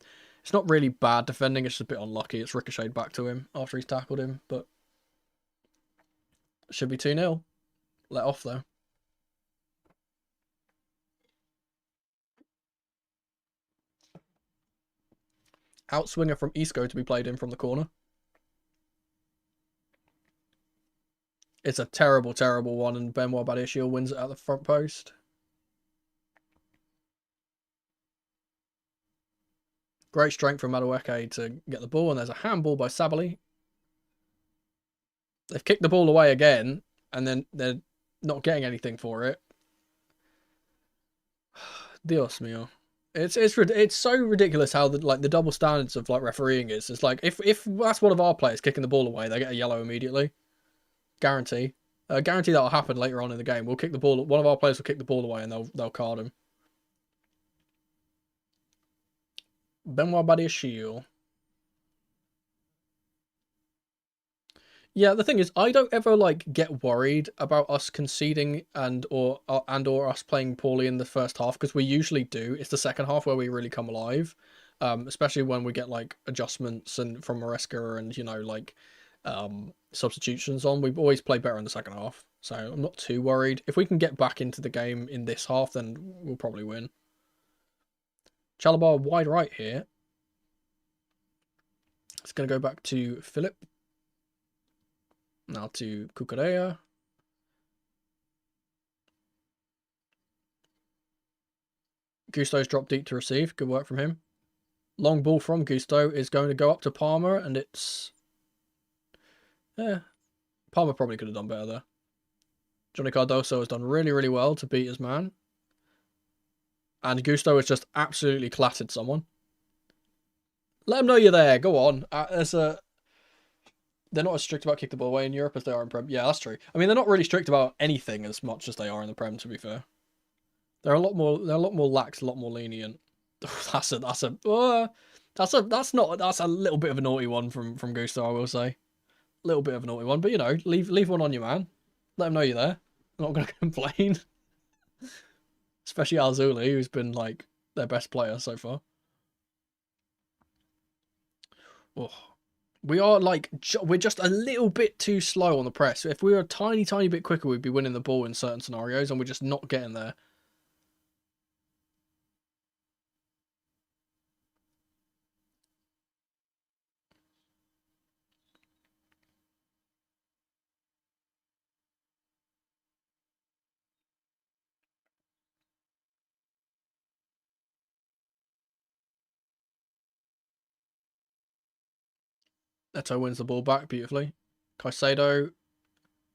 It's not really bad defending. It's just a bit unlucky. It's ricocheted back to him after he's tackled him, but it should be 2-0. Let off though. Outswinger from Isco to be played in from the corner. It's a terrible, terrible one, and Benoit Badiashile wins it at the front post. Great strength from Madueke to get the ball, and there's a handball by Sabali. They've kicked the ball away again, and then they're not getting anything for it. Dios mío. It's so ridiculous how the double standards of refereeing is. It's like if that's one of our players kicking the ball away, they get a yellow immediately. Guarantee. Guarantee that'll happen later on in the game. We'll kick the ball. One of our players will kick the ball away, and they'll card him. Benoit Badiashile. Yeah, the thing is, I don't ever get worried about us conceding and or us playing poorly in the first half, because we usually do. It's the second half where we really come alive, especially when we get adjustments and from Maresca and substitutions on. We've always played better in the second half, so I'm not too worried. If we can get back into the game in this half, then we'll probably win. Chalobah wide right here. It's going to go back to Philip. Now to Cucurella. Gusto's dropped deep to receive. Good work from him. Long ball from Gusto is going to go up to Palmer, and it's Palmer probably could have done better there. Johnny Cardoso has done really, really well to beat his man. And Gusto has just absolutely clattered someone. Let them know you're there. Go on. They're not as strict about kick the ball away in Europe as they are in Prem. Yeah, that's true. I mean, they're not really strict about anything as much as they are in the Prem, to be fair. They're a lot more lax, a lot more lenient. That's a little bit of a naughty one from Gusto, I will say. A little bit of a naughty one, but you know, leave one on you, man. Let them know you're there. I'm not gonna complain. Especially Alzuli, who's been like their best player so far. Oh. We're just a little bit too slow on the press. If we were a tiny bit quicker, we'd be winning the ball in certain scenarios, and we're just not getting there. Neto wins the ball back beautifully. Caicedo,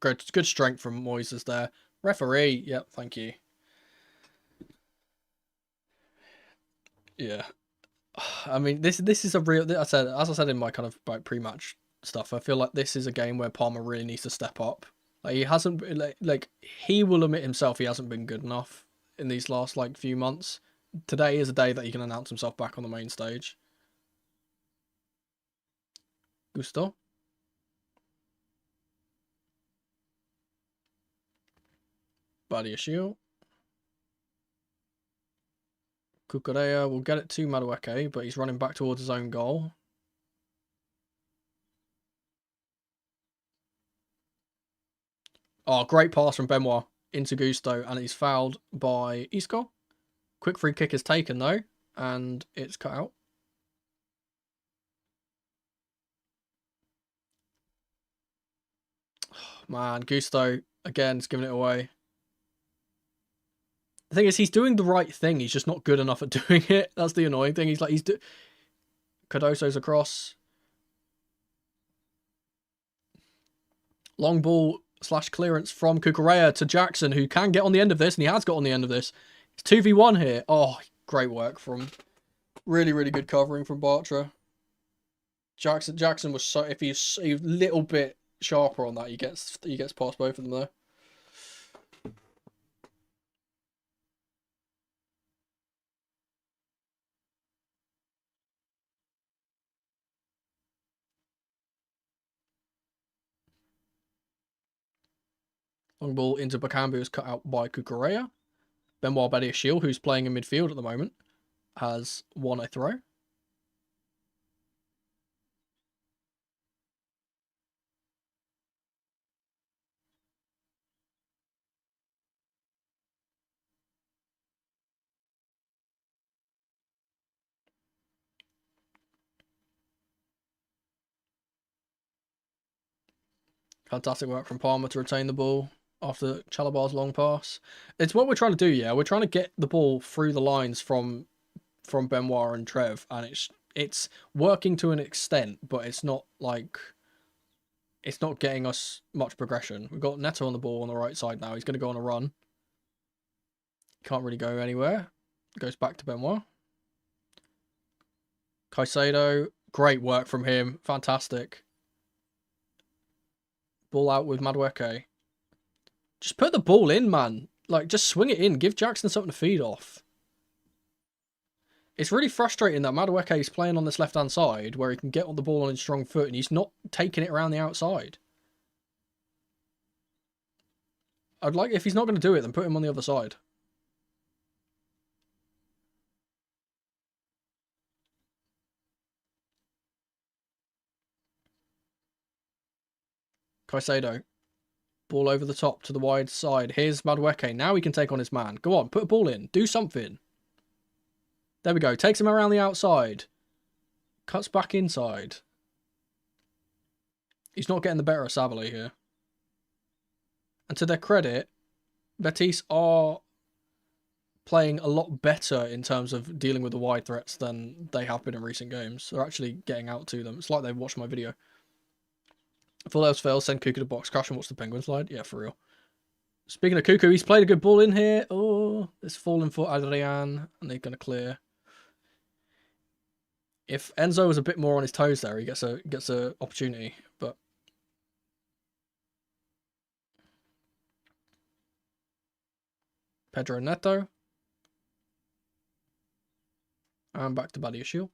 good strength from Moises there. Referee, yep, thank you. Yeah, I mean this is a real. As I said in my kind of like pre-match stuff, I feel like this is a game where Palmer really needs to step up. Like he hasn't like he will admit himself he hasn't been good enough in these last like few months. Today is a day that he can announce himself back on the main stage. Gusto. Badiashile. Cucurella will get it to Madueke, but he's running back towards his own goal. Oh, great pass from Benoit into Gusto, and he's fouled by Isco. Quick free kick is taken, though, and it's cut out. Oh, man, Gusto, again, is giving it away. The thing is, he's doing the right thing. He's just not good enough at doing it. That's the annoying thing. Cardoso's across. Long ball / clearance from Cucurella to Jackson, who can get on the end of this, and he has got on the end of this. It's 2v1 here. Oh, great work from... Really, really good covering from Bartra. Jackson was so... If he's a little bit sharper on that, he gets past both of them there. Long ball into Bakambu is cut out by Cucurella. Benoit Badiashile, who's playing in midfield at the moment, has won a throw. Fantastic work from Palmer to retain the ball after Chalabar's long pass. It's what we're trying to do, yeah. We're trying to get the ball through the lines from Benoit and Trev, and it's working to an extent, but it's not getting us much progression. We've got Neto on the ball on the right side now. He's going to go on a run. Can't really go anywhere. Goes back to Benoit. Caicedo, great work from him. Fantastic. Ball out with Madueke. Just put the ball in, man. Like, just swing it in. Give Jackson something to feed off. It's really frustrating that Madueke is playing on this left-hand side where he can get on the ball on his strong foot and he's not taking it around the outside. I'd like, if he's not going to do it, then put him on the other side. Caicedo. Ball over the top to the wide side. Here's Madueke. Now he can take on his man. Go on, put a ball in. Do something. There we go. Takes him around the outside. Cuts back inside. He's not getting the better of Sabali here. And to their credit, Betis are playing a lot better in terms of dealing with the wide threats than they have been in recent games. They're actually getting out to them. It's like they've watched my video. If all else fails, send Cuckoo to box, crash and watch the Penguin slide. Yeah, for real. Speaking of Cuckoo, he's played a good ball in here. Oh, it's falling for Adrian, and they're going to clear. If Enzo was a bit more on his toes there, he gets a opportunity. But Pedro Neto. And back to Badiashile.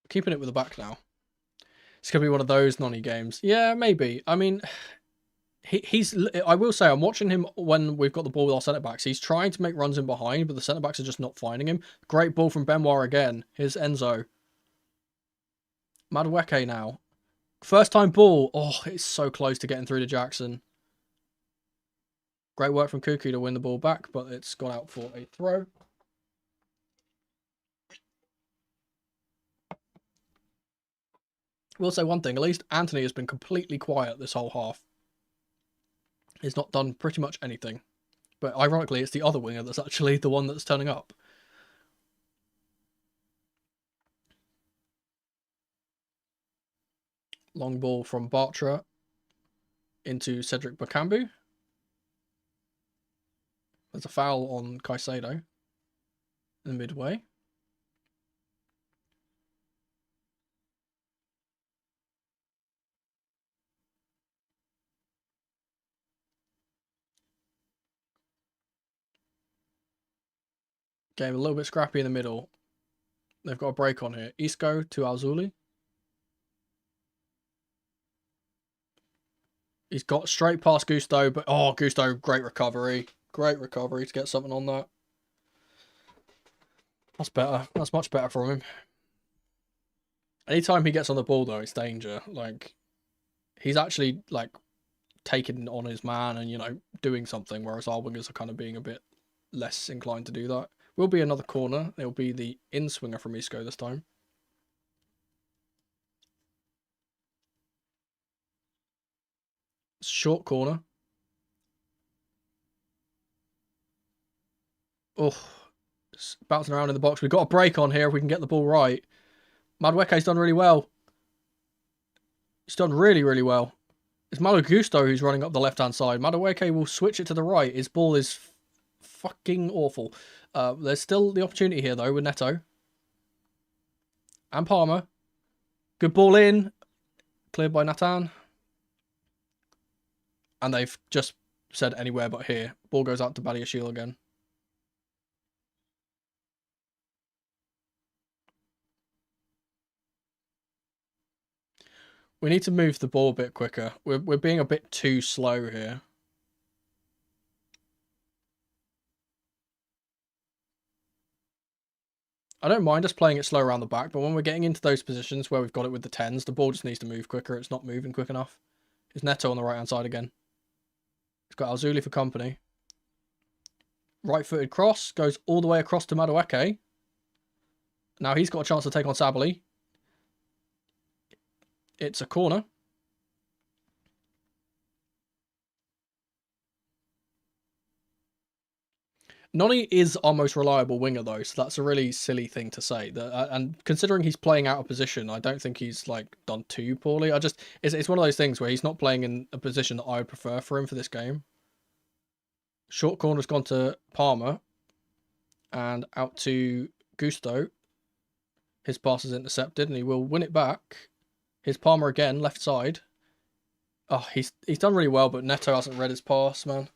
Keeping it with the back now. It's going to be one of those nonny games. Yeah, maybe. I mean, he's. I will say, I'm watching him when we've got the ball with our centre-backs. He's trying to make runs in behind, but the centre-backs are just not finding him. Great ball from Benoit again. Here's Enzo. Madueke now. First time ball. Oh, it's so close to getting through to Jackson. Great work from Cuckoo to win the ball back, but it's gone out for a throw. We'll say one thing, at least Anthony has been completely quiet this whole half. He's not done pretty much anything. But ironically, it's the other winger that's actually the one that's turning up. Long ball from Bartra into Cedric Bakambu. There's a foul on Caicedo in the midway. Game a little bit scrappy in the middle. They've got a break on here. Isco to Alzuli. He's got straight past Gusto, but oh, Gusto, great recovery. Great recovery to get something on that. That's better. That's much better from him. Anytime he gets on the ball, though, it's danger. Like, he's actually, like, taking on his man and, you know, doing something, whereas our wingers are kind of being a bit less inclined to do that. Will be another corner. It'll be the in-swinger from Isco this time. Short corner. Oh, it's bouncing around in the box. We've got a break on here if we can get the ball right. Madueke's done really well. He's done really, really well. It's Malo Gusto who's running up the left-hand side. Madueke will switch it to the right. His ball is fucking awful. There's still the opportunity here, though, with Neto. And Palmer. Good ball in. Cleared by Nathan. And they've just said anywhere but here. Ball goes out to Badiashile again. We need to move the ball a bit quicker. We're being a bit too slow here. I don't mind us playing it slow around the back, but when we're getting into those positions where we've got it with the 10s, the ball just needs to move quicker. It's not moving quick enough. It's Neto on the right-hand side again. He's got Alzuli for company. Right-footed cross. Goes all the way across to Madueke. Now he's got a chance to take on Sabali. It's a corner. Noni is our most reliable winger, though, so that's a really silly thing to say. And considering he's playing out of position, I don't think he's like done too poorly. It's one of those things where he's not playing in a position that I would prefer for him for this game. Short corner's gone to Palmer, and out to Gusto. His pass is intercepted, and he will win it back. Here's Palmer again, left side. Oh, he's done really well, but Neto hasn't read his pass, man.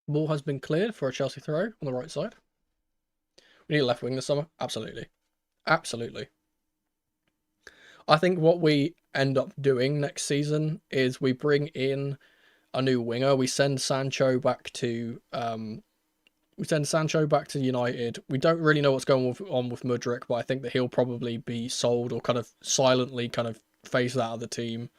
Ball has been cleared for a Chelsea throw on the right side. We need a left wing this summer. Absolutely. Absolutely. I think what we end up doing next season is we bring in a new winger. We send Sancho back to United. We don't really know what's going on with Mudryk, but I think that he'll probably be sold or kind of silently kind of phased out of the team.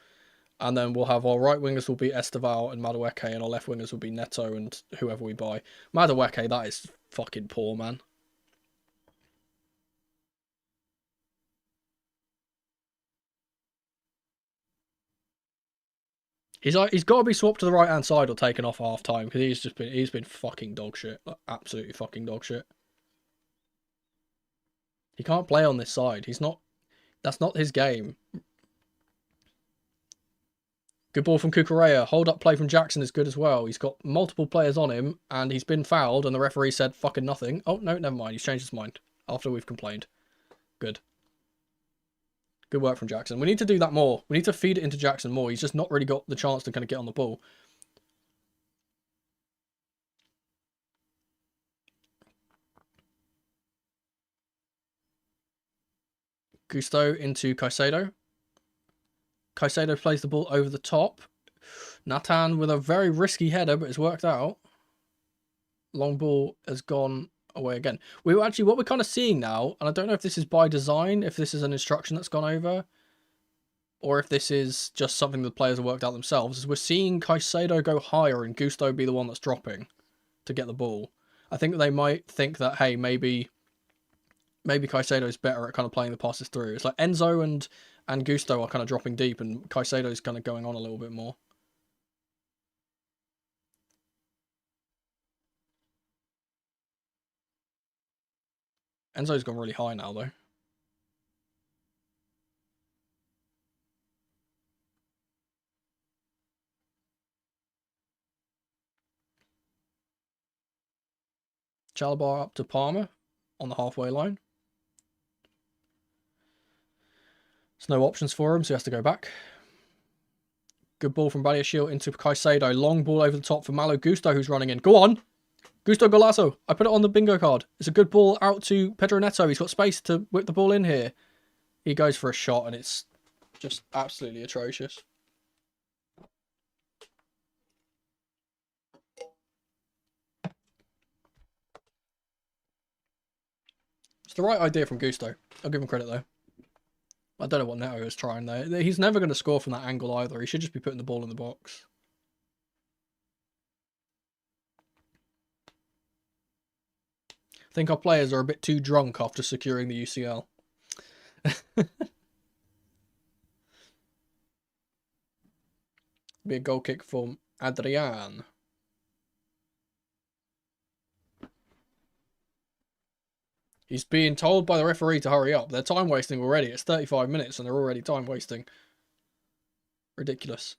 And then we'll have our right wingers will be Esteval and Madueke, and our left wingers will be Neto and whoever we buy. Madueke, that is fucking poor, man. He's got to be swapped to the right hand side or taken off at half time because he's been fucking dog shit, like absolutely fucking dog shit. He can't play on this side. That's not his game. Good ball from Cucurella. Hold up play from Jackson is good as well. He's got multiple players on him and he's been fouled and the referee said fucking nothing. Oh no, never mind. He's changed his mind after we've complained. Good. Good work from Jackson. We need to do that more. We need to feed it into Jackson more. He's just not really got the chance to kind of get on the ball. Gusto into Caicedo. Caicedo plays the ball over the top. Nathan with a very risky header, but it's worked out. Long ball has gone away again. What we're kind of seeing now, and I don't know if this is by design, if this is an instruction that's gone over, or if this is just something the players have worked out themselves, is we're seeing Caicedo go higher and Gusto be the one that's dropping to get the ball. I think that they might think that, hey, maybe Caicedo is better at kind of playing the passes through. It's like Enzo and Gusto are kind of dropping deep, and Caicedo's kind of going on a little bit more. Enzo's gone really high now, though. Chalobah up to Palmer on the halfway line. There's no options for him, so he has to go back. Good ball from Badiashile into Caicedo. Long ball over the top for Malo Gusto, who's running in. Go on! Gusto Golazo. I put it on the bingo card. It's a good ball out to Pedro Neto. He's got space to whip the ball in here. He goes for a shot, and it's just absolutely atrocious. It's the right idea from Gusto. I'll give him credit, though. I don't know what Neto is trying there. He's never going to score from that angle either. He should just be putting the ball in the box. I think our players are a bit too drunk after securing the UCL. Be a goal kick from Adrian. He's being told by the referee to hurry up. They're time wasting already. It's 35 minutes and they're already time wasting. Ridiculous.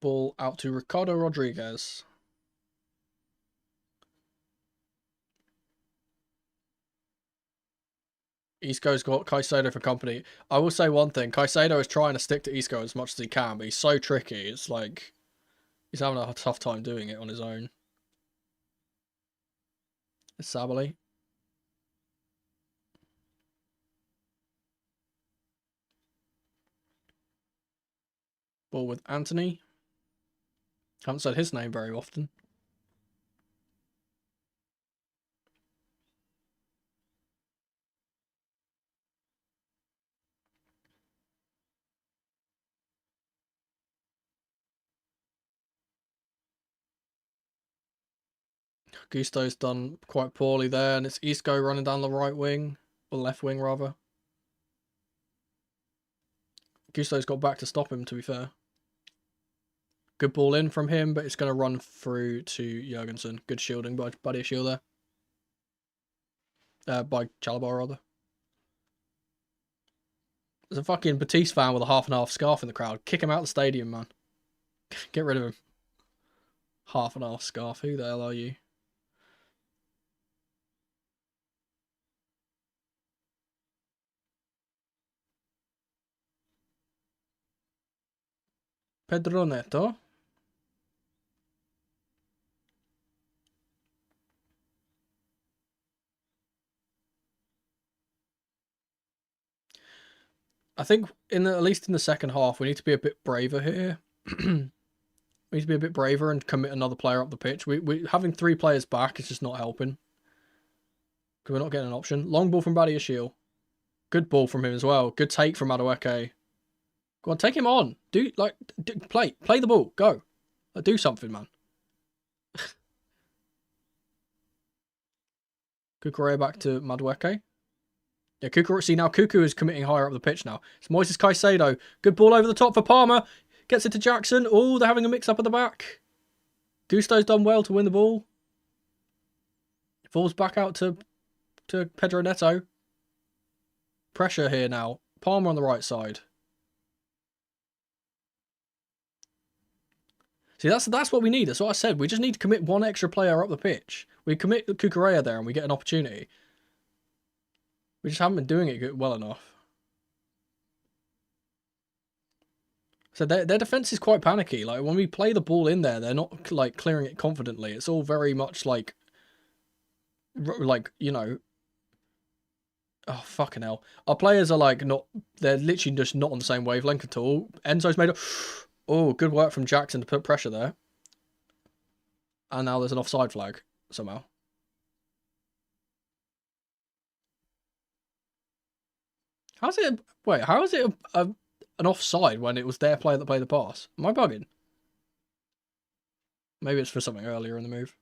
Ball out to Ricardo Rodriguez. Isco's got Caicedo for company. I will say one thing. Caicedo is trying to stick to Isco as much as he can, but he's so tricky. It's like he's having a tough time doing it on his own. It's Sabali. Ball with Anthony. Haven't said his name very often. Gusto's done quite poorly there, and it's Isco running down the right wing, or left wing rather. Gusto's got back to stop him, to be fair. Good ball in from him, but it's going to run through to Jurgensen. Good shielding by Badiashile there. By Chalobah, rather. There's a fucking Betis fan with a half and half scarf in the crowd. Kick him out of the stadium, man. Get rid of him. Half and half scarf. Who the hell are you? Pedro Neto. I think at least in the second half, we need to be a bit braver here. We need to be a bit braver and commit another player up the pitch. We having 3 players back is just not helping. Because we're not getting an option. Long ball from Badiashile. Good ball from him as well. Good take from Madueke. Go on, take him on. Play the ball. Go. Do something, man. Kukurea back to Madueke. Yeah, Cuckoo is committing higher up the pitch now. It's Moises Caicedo. Good ball over the top for Palmer. Gets it to Jackson. Oh, they're having a mix-up at the back. Gusto's done well to win the ball. Falls back out to Pedro Neto. Pressure here now. Palmer on the right side. See, that's what we need. That's what I said. We just need to commit one extra player up the pitch. We commit Cucurella there and we get an opportunity. We just haven't been doing it well enough. So their defense is quite panicky. Like when we play the ball in there, they're not like clearing it confidently. It's all very much like you know. Oh fucking hell! Our players are like not. They're literally just not on the same wavelength at all. Enzo's made up. Oh, good work from Jackson to put pressure there. And now there's an offside flag somehow. How's it? Wait, how is it an offside when it was their player that played the pass? Am I bugging? Maybe it's for something earlier in the move.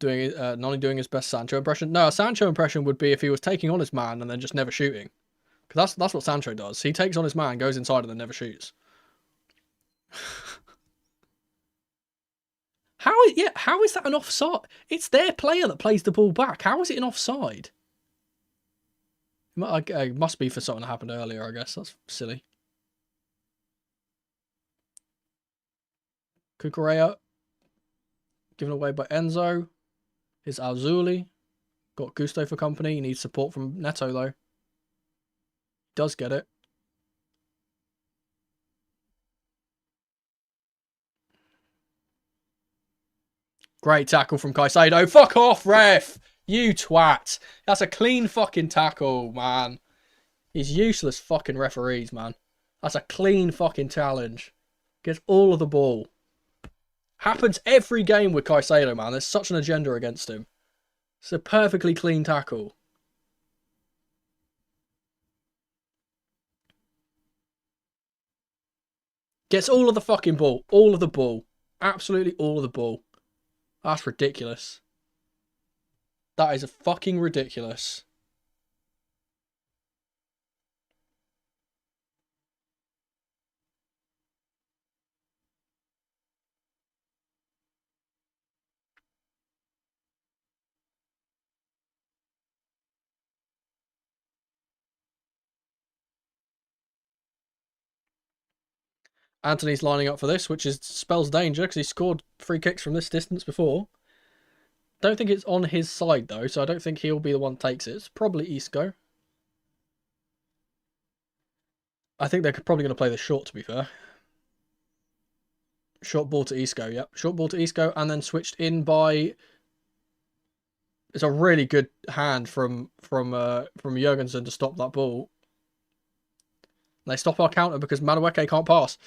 Nani doing his best Sancho impression. No, a Sancho impression would be if he was taking on his man and then just never shooting. Because that's what Sancho does. He takes on his man, goes inside, and then never shoots. How is that an offside? It's their player that plays the ball back. How is it an offside? It must be for something that happened earlier, I guess. That's silly. Cucurella given away by Enzo. Here's Alzuli. Got Gusto for company. He needs support from Neto, though. Does get it. Great tackle from Caicedo. Fuck off, ref! You twat. That's a clean fucking tackle, man. He's useless fucking referees, man. That's a clean fucking challenge. Gets all of the ball. Happens every game with Caicedo, man. There's such an agenda against him. It's a perfectly clean tackle. Gets all of the fucking ball. All of the ball. Absolutely all of the ball. That's ridiculous. That is a fucking ridiculous. Anthony's lining up for this, which spells danger because he scored free kicks from this distance before. Don't think it's on his side though, so I don't think he'll be the one that takes it. It's probably Isco. I think they're probably going to play the short, to be fair. Short ball to Isco, yep. Short ball to Isco, and then switched in by... It's a really good hand from Jurgensen to stop that ball. They stop our counter because Madueke can't pass.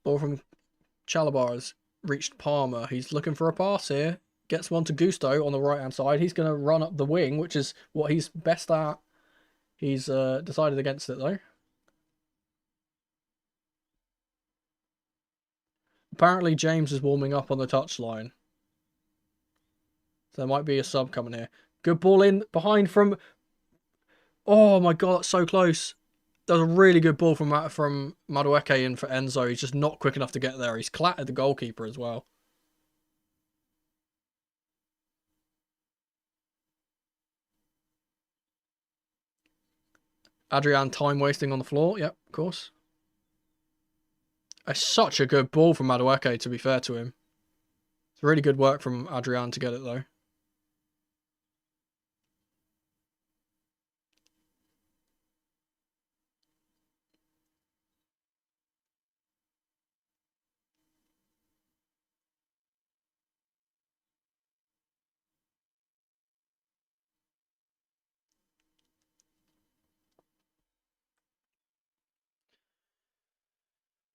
Ball from Chalabar has reached Palmer. He's looking for a pass here. Gets one to Gusto on the right-hand side. He's going to run up the wing, which is what he's best at. He's decided against it, though. Apparently, James is warming up on the touchline. So there might be a sub coming here. Good ball in behind from... Oh, my God, that's so close. That was a really good ball from Madueke in for Enzo. He's just not quick enough to get there. He's clattered the goalkeeper as well. Adrian time wasting on the floor. Yep, of course. It's such a good ball from Madueke, to be fair to him. It's really good work from Adrian to get it, though.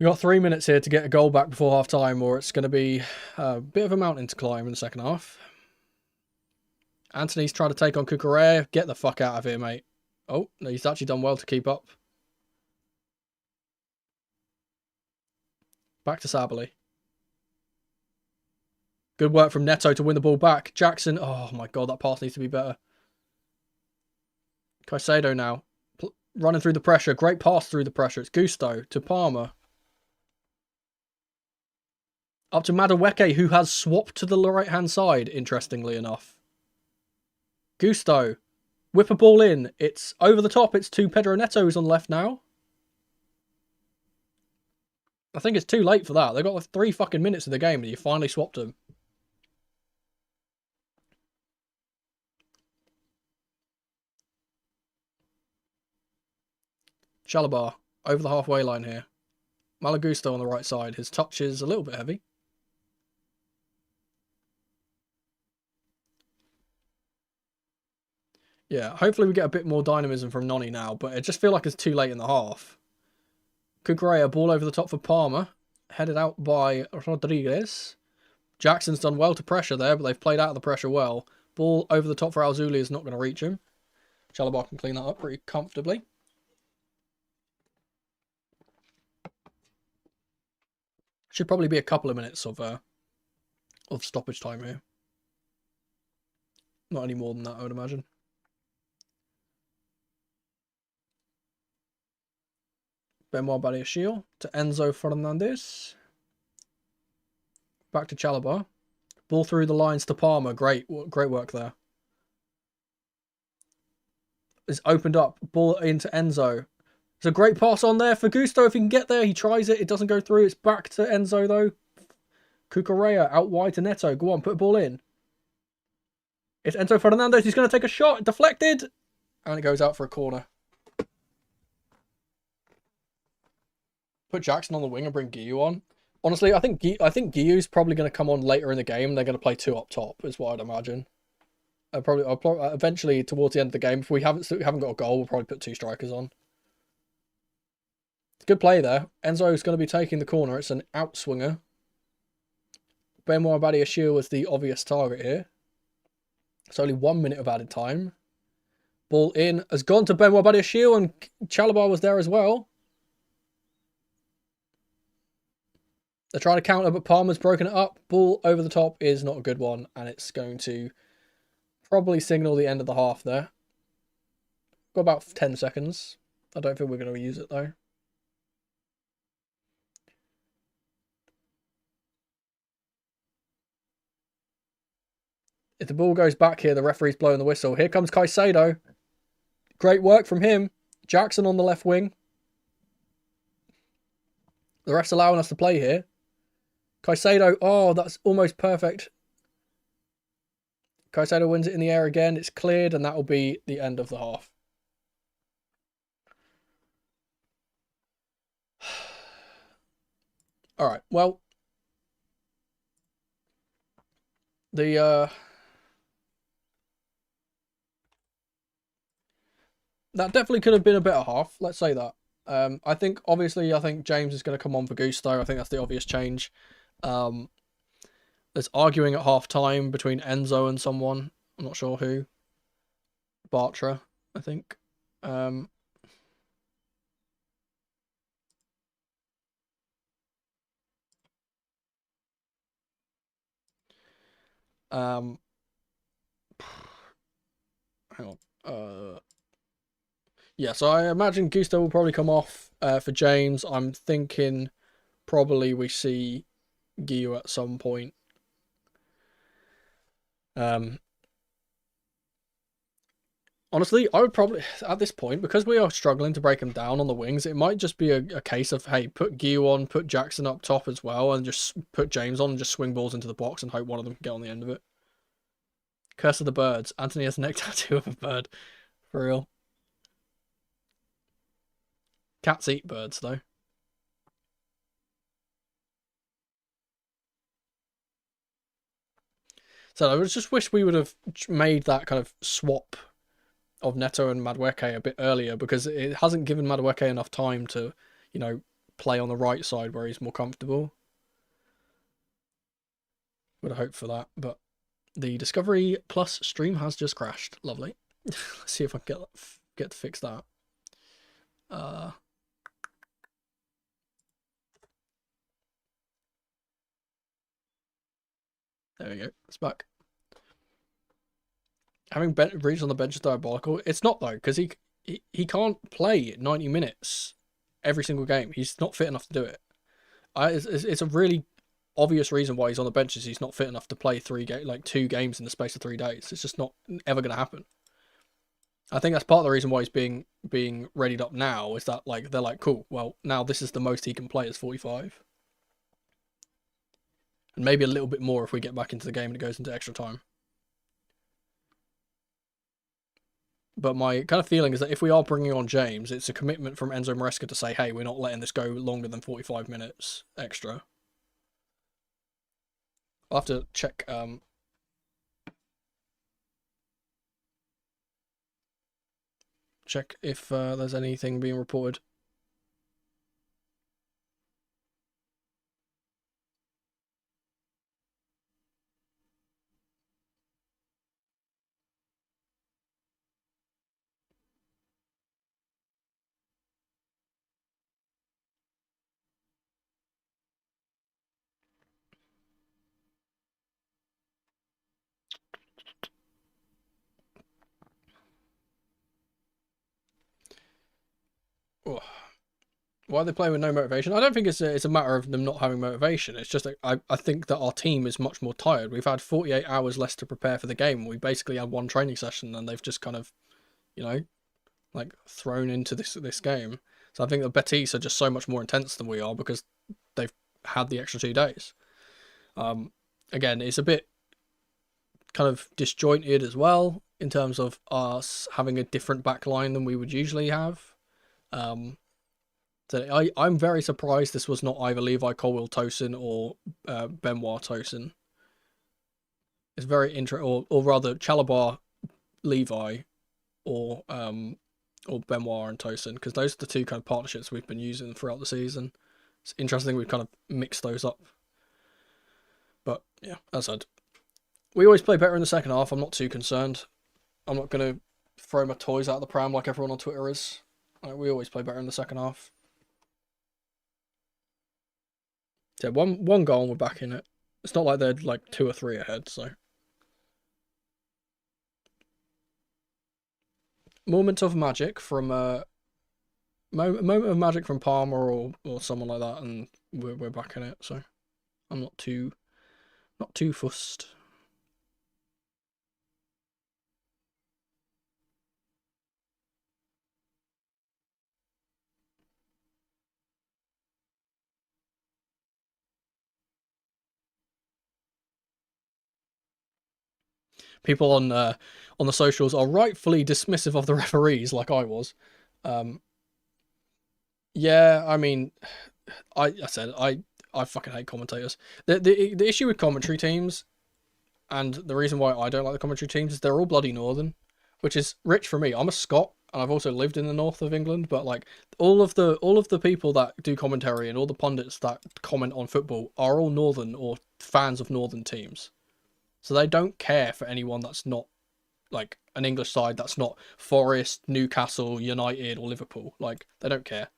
We've got 3 minutes here to get a goal back before half-time, or it's going to be a bit of a mountain to climb in the second half. Anthony's trying to take on Cucurella. Get the fuck out of here, mate. Oh, no, he's actually done well to keep up. Back to Sabali. Good work from Neto to win the ball back. Jackson. Oh, my God, that pass needs to be better. Caicedo now. Running through the pressure. Great pass through the pressure. It's Gusto to Palmer. Up to Madueke, who has swapped to the right-hand side, interestingly enough. Gusto. Whip a ball in. It's over the top. It's to Pedro Neto, who's on the left now. I think it's too late for that. They've got like 3 fucking minutes of the game and you finally swapped them. Chalobah over the halfway line here. Malagusto on the right side. His touch is a little bit heavy. Yeah, hopefully we get a bit more dynamism from Noni now, but it just feels like it's too late in the half. Cucurella, ball over the top for Palmer. Headed out by Rodriguez. Jackson's done well to pressure there, but they've played out of the pressure well. Ball over the top for Alzuli is not going to reach him. Chalobah can clean that up pretty comfortably. Should probably be a couple of minutes of stoppage time here. Not any more than that, I would imagine. Benoit Badiashile to Enzo Fernandez. Back to Chalobah. Ball through the lines to Palmer. Great work there. It's opened up. Ball into Enzo. It's a great pass on there for Gusto. If he can get there, he tries it. It doesn't go through. It's back to Enzo, though. Cucurella out wide to Neto. Go on, put a ball in. It's Enzo Fernandez. He's going to take a shot. Deflected. And it goes out for a corner. Put Jackson on the wing and bring Guiu on. Honestly, I think Guiu's probably going to come on later in the game. They're going to play 2 up top, is what I'd imagine. I'll probably eventually towards the end of the game, if we haven't got a goal, we'll probably put 2 strikers on. Good play there. Enzo's going to be taking the corner. It's an outswinger. Benoit Badiashile was the obvious target here. It's only 1 minute of added time. Ball in. Has gone to Benoit Badiashile and Chalobah was there as well. They're trying to counter, but Palmer's broken it up. Ball over the top is not a good one, and it's going to probably signal the end of the half there. Got about 10 seconds. I don't think we're going to use it, though. If the ball goes back here, the referee's blowing the whistle. Here comes Caicedo. Great work from him. Jackson on the left wing. The ref's allowing us to play here. Caicedo, oh, that's almost perfect. Caicedo wins it in the air again. It's cleared, and that will be the end of the half. All right, well, that definitely could have been a better half. Let's say that. I think James is going to come on for Gusto. I think that's the obvious change. There's arguing at half time between Enzo and someone. I'm not sure who. Bartra, I think. Hang on. Yeah, so I imagine Gusto will probably come off for James. I'm thinking probably we see Guiu at some point. Honestly, I would probably, at this point, because we are struggling to break them down on the wings, it might just be a case of, hey, put Gio on, put Jackson up top as well, and just put James on and just swing balls into the box and hope one of them can get on the end of it. Curse of the Birds. Anthony has a neck tattoo of a bird. For real. Cats eat birds, though. So I just wish we would have made that kind of swap of Neto and Madueke a bit earlier, because it hasn't given Madueke enough time to, you know, play on the right side where he's more comfortable. Would have hoped for that, but the Discovery Plus stream has just crashed. Lovely. Let's see if I can get to fix that. There we go. It's back. Having Reach on the bench is diabolical. It's not, though, because he can't play 90 minutes every single game. He's not fit enough to do it. It's a really obvious reason why he's on the bench, is he's not fit enough to play 2 games in the space of 3 days. It's just not ever going to happen. I think that's part of the reason why he's being readied up now, is that, like, they're like, cool, well, now this is the most he can play is 45. And maybe a little bit more if we get back into the game and it goes into extra time. But my kind of feeling is that if we are bringing on James, it's a commitment from Enzo Maresca to say, hey, we're not letting this go longer than 45 minutes extra. I'll have to check if there's anything being reported. Oh. Why are they playing with no motivation? I don't think it's a matter of them not having motivation. It's just I think that our team is much more tired. We've had 48 hours less to prepare for the game. We basically had one training session and they've just kind of, you know, like thrown into this game. So I think that Betis are just so much more intense than we are because they've had the extra 2 days. Again, it's a bit kind of disjointed as well in terms of us having a different back line than we would usually have. So I'm very surprised this was not either Levi Colwill Tosin or Benoit Tosin. It's very interesting, or rather Chalabar Levi or Benoit and Tosin, because those are the 2 kind of partnerships we've been using throughout the season. It's interesting we've kind of mixed those up. But yeah, as I said, we always play better in the second half. I'm not too concerned. I'm not going to throw my toys out of the pram like everyone on Twitter is. We always play better in the second half. Yeah, one goal and we're back in it. It's not like they're like 2 or 3 ahead, so. Moment of magic from moment of magic from Palmer or someone like that, and we're back in it. So I'm not too fussed. People on the socials are rightfully dismissive of the referees, like I was. Yeah, I mean, I said I fucking hate commentators. The issue with commentary teams, and the reason why I don't like the commentary teams, is they're all bloody northern, which is rich for me. I'm a Scot and I've also lived in the north of England, but like all of the people that do commentary and all the pundits that comment on football are all northern or fans of northern teams. So they don't care for anyone that's not like an English side, that's not Forest, Newcastle, United, or Liverpool. Like, they don't care.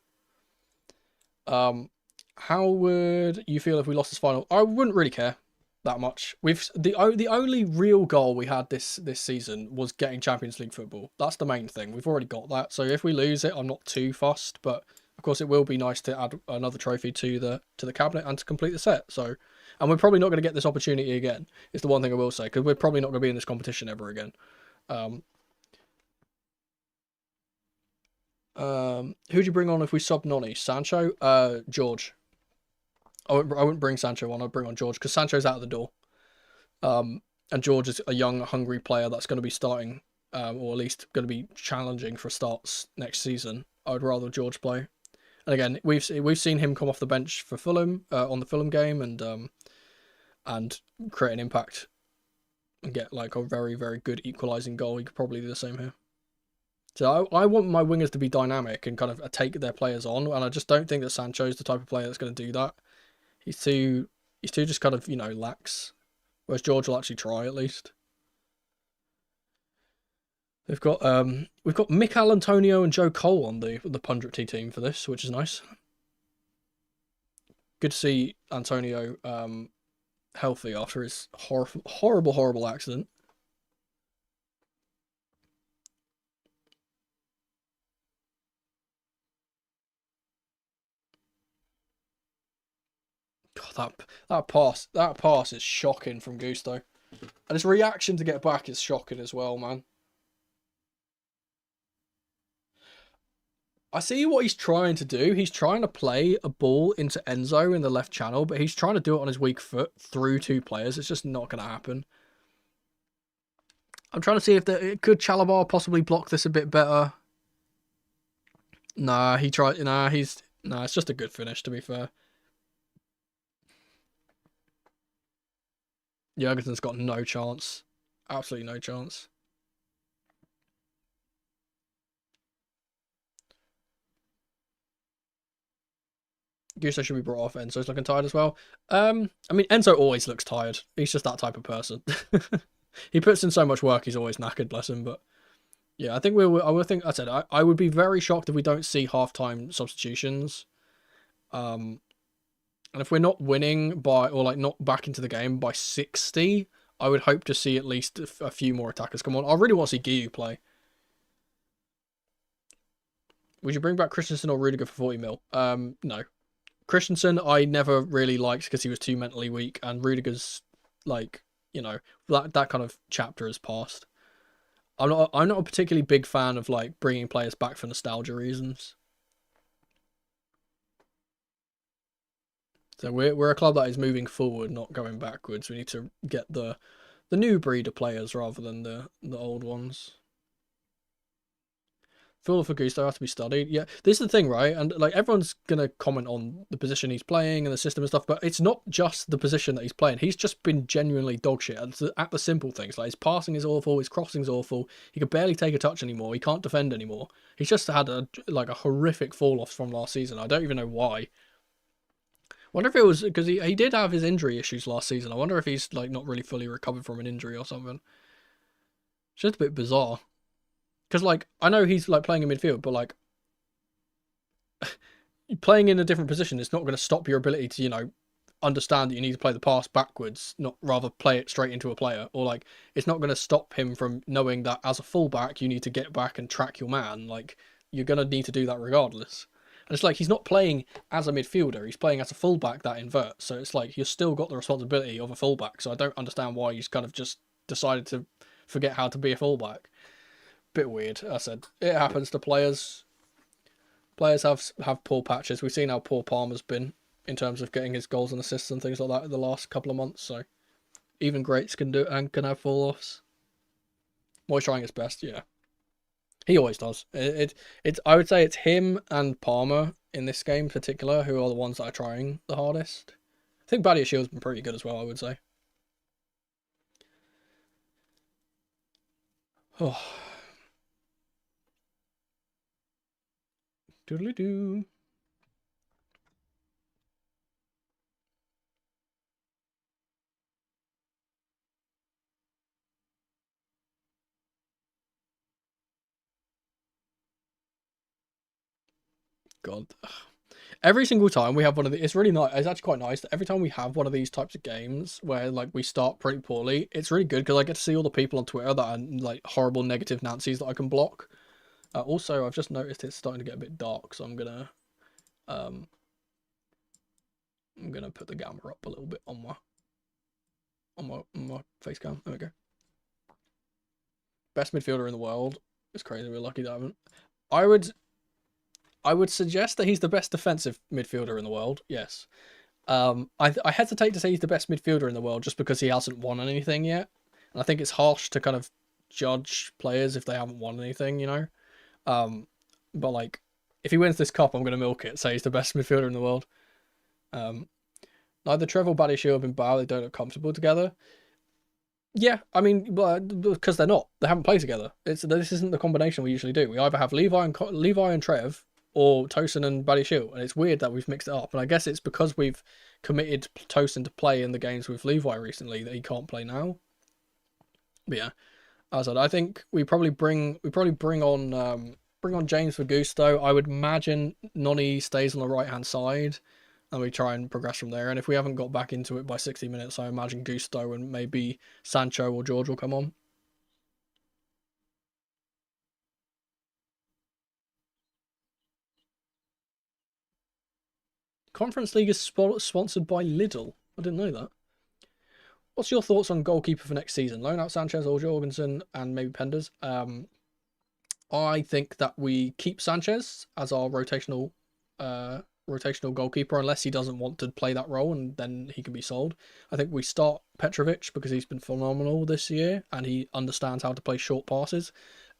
How would you feel if we lost this final? I wouldn't really care that much. The only real goal we had this season was getting Champions League football. That's the main thing. We've already got that. So if we lose it, I'm not too fussed. But of course, it will be nice to add another trophy to the cabinet and to complete the set. So. And we're probably not going to get this opportunity again, is the one thing I will say, because we're probably not going to be in this competition ever again. Who'd you bring on if we sub Noni? Sancho? George. I wouldn't bring Sancho on. I'd bring on George because Sancho's out of the door. And George is a young, hungry player that's going to be starting, or at least going to be challenging for starts next season. I would rather George play. And again, we've seen him come off the bench for Fulham on the Fulham game and create an impact and get like a very, very good equalising goal. He could probably do the same here. So I want my wingers to be dynamic and kind of take their players on, and I just don't think that Sancho's the type of player that's going to do that. He's too just kind of, lax. Whereas George will actually try at least. We've got Mikel Antonio and Joe Cole on the Punditry team for this, which is nice. Good to see Antonio healthy after his horrible accident. God, that pass is shocking from Gusto. And his reaction to get back is shocking as well, man. I see what he's trying to do. He's trying to play a ball into Enzo in the left channel, but he's trying to do it on his weak foot through two players. It's just not going to happen. I'm trying to see if could Chalobah possibly block this a bit better. Nah, he tried. Nah, it's just a good finish, to be fair. Jurgensen's got no chance. Absolutely no chance. Gusto should be brought off. Enzo's looking tired as well. I mean, Enzo always looks tired. He's just that type of person. He puts in so much work. He's always knackered, bless him. But yeah, I think I would be very shocked if we don't see halftime substitutions. And if we're not winning by, or like not back into the game by 60, I would hope to see at least a few more attackers come on. I really want to see Guiu play. Would you bring back Christensen or Rudiger for 40 mil? No. Christensen I never really liked because he was too mentally weak, and Rudiger's like, that kind of chapter has passed. I'm not a particularly big fan of like bringing players back for nostalgia reasons. So we're a club that is moving forward, not going backwards. We need to get the new breed of players rather than the old ones. Phil for Gusto has to be studied. Yeah, this is the thing, right? And like everyone's gonna comment on the position he's playing and the system and stuff, but it's not just the position that he's playing. He's just been genuinely dog shit at the simple things. Like his passing is awful, his crossing is awful. He could barely take a touch anymore. He can't defend anymore. He's just had a horrific fall off from last season. I don't even know why. Wonder if it was because he did have his injury issues last season. I wonder if he's like not really fully recovered from an injury or something. It's just a bit bizarre. Because, like, I know he's, like, playing in midfield, but, like, playing in a different position is not going to stop your ability to, understand that you need to play the pass backwards, not rather play it straight into a player. Or, like, it's not going to stop him from knowing that as a fullback, you need to get back and track your man. Like, you're going to need to do that regardless. And it's like, he's not playing as a midfielder, he's playing as a fullback that inverts. So it's like, you've still got the responsibility of a fullback. So I don't understand why he's kind of just decided to forget how to be a fullback. Bit weird. I said it happens to players. Players have poor patches. We've seen how poor Palmer's been in terms of getting his goals and assists and things like that in the last couple of months. So even greats can do it and can have fall offs. Moy's trying his best, yeah. He always does. I would say it's him and Palmer in this game in particular who are the ones that are trying the hardest. I think Badiashiel's been pretty good as well, I would say. Oh. Doodly-doo. God. Every single time we have one of the, it's really nice. It's actually quite nice that every time we have one of these types of games where like we start pretty poorly, it's really good because I get to see all the people on Twitter that are like horrible negative Nancy's that I can block. Also, I've just noticed it's starting to get a bit dark, so I'm gonna put the gamma up a little bit on my face cam. There we go. Best midfielder in the world. It's crazy. We're lucky that I haven't. I would suggest that he's the best defensive midfielder in the world. Yes. I hesitate to say he's the best midfielder in the world just because he hasn't won anything yet, and I think it's harsh to kind of judge players if they haven't won anything, you know. But like, if he wins this cup, I'm gonna milk it. Say he's the best midfielder in the world. Um, Neither Trevor or Badiashile and Bao, they don't look comfortable together. Yeah, I mean, because they're not. They haven't played together. This isn't the combination we usually do. We either have Levi and Trev, or Tosin and Badiashile, and it's weird that we've mixed it up. And I guess it's because we've committed Tosin to play in the games with Levi recently that he can't play now. But yeah, as I said, I think we probably bring on James for Gusto. I would imagine Noni stays on the right hand side, and we try and progress from there. And if we haven't got back into it by 60 minutes, I imagine Gusto and maybe Sancho or George will come on. Conference League is sponsored by Lidl. I didn't know that. What's your thoughts on goalkeeper for next season? Loan out Sanchez or Jorgensen and maybe Penders. I think that we keep Sanchez as our rotational goalkeeper unless he doesn't want to play that role, and then he can be sold. I think we start Petrovic because he's been phenomenal this year and he understands how to play short passes.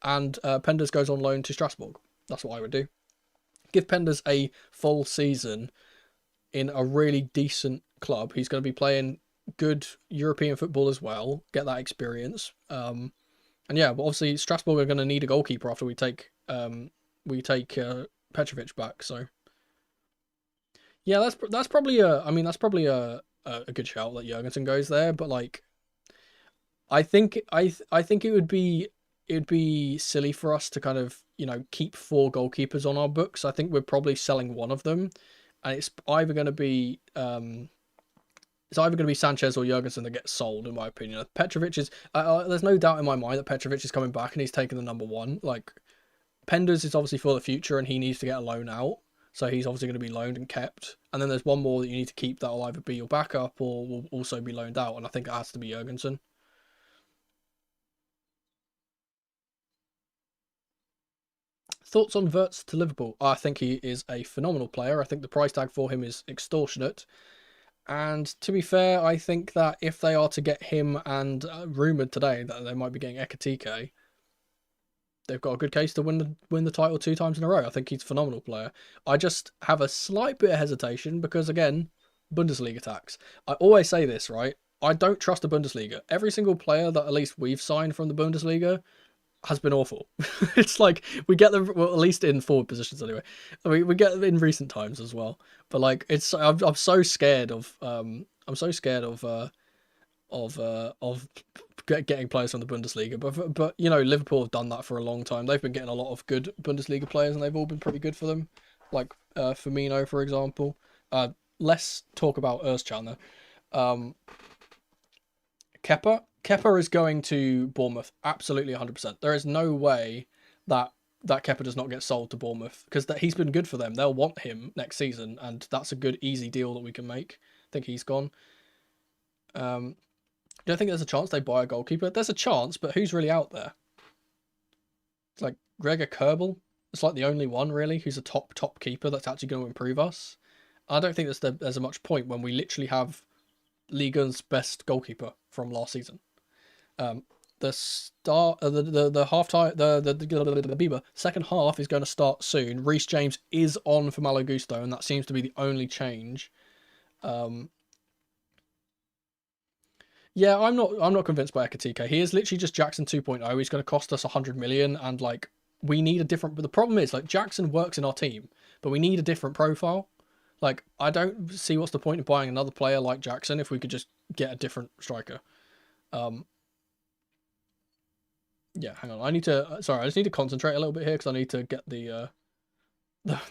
And Penders goes on loan to Strasbourg. That's what I would do. Give Penders a full season in a really decent club. He's going to be playing good European football as well. Get that experience. And yeah, but obviously Strasbourg are going to need a goalkeeper after we take Petrovic back. So yeah, that's probably a good shout that Jurgensen goes there. But like, I think it would be silly for us to kind of, you know, keep 4 goalkeepers on our books. I think we're probably selling one of them, and it's either going to be Sanchez or Jurgensen that gets sold, in my opinion. Petrovic is there's no doubt in my mind that Petrovic is coming back and he's taking the number 1. Like, Penders is obviously for the future and he needs to get a loan out, so he's obviously going to be loaned and kept. And then there's one more that you need to keep that will either be your backup or will also be loaned out, and I think it has to be Jurgensen. Thoughts on Wirtz to Liverpool? I think he is a phenomenal player. I think the price tag for him is extortionate. And to be fair, I think that if they are to get him, and rumoured today that they might be getting Ekatike, they've got a good case to win the title 2 times in a row. I think he's a phenomenal player. I just have a slight bit of hesitation because, again, Bundesliga tax. I always say this, right? I don't trust the Bundesliga. Every single player that at least we've signed from the Bundesliga has been awful. It's like we get them, well, at least in forward positions anyway. I mean, we get them in recent times as well. But like, I'm so scared of getting players from the Bundesliga. But you know, Liverpool have done that for a long time. They've been getting a lot of good Bundesliga players, and they've all been pretty good for them. Like Firmino, for example. Let's talk about Özcan though. Kepa is going to Bournemouth, absolutely 100%. There is no way that Kepa does not get sold to Bournemouth, because he's been good for them. They'll want him next season, and that's a good, easy deal that we can make. I think he's gone. Don't think there's a chance they buy a goalkeeper. There's a chance, but who's really out there? It's like Gregor Kerbel. It's like the only one, really, who's a top keeper that's actually going to improve us. I don't think there's a much point when we literally have Ligue 1's best goalkeeper from last season. The start, the half time, the second half is going to start soon. Reece James is on for Malo Gusto, and that seems to be the only change. Yeah, I'm not convinced by Ekatike. He is literally just Jackson 2.0. He's going to cost us 100 million, and like, we need a different. But the problem is, like, Jackson works in our team, but we need a different profile. Like, I don't see what's the point of buying another player like Jackson if we could just get a different striker. Yeah, hang on. I just need to concentrate a little bit here because I need to get the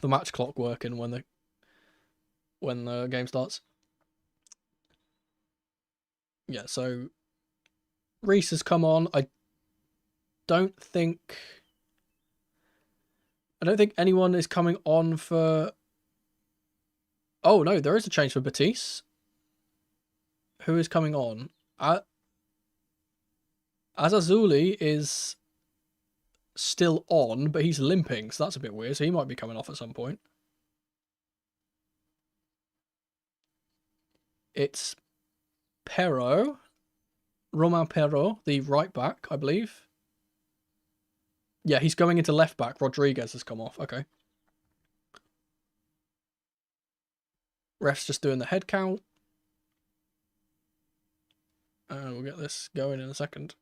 match clock working when the game starts. Yeah, so Reece has come on. I don't think anyone is coming on for. Oh no, there is a change for Betis. Who is coming on? Azazuli is still on, but he's limping, so that's a bit weird. So he might be coming off at some point. It's Perro, Romain Perro, the right back, I believe. Yeah, he's going into left back. Rodriguez has come off. Okay. Ref's just doing the head count. And we'll get this going in a second.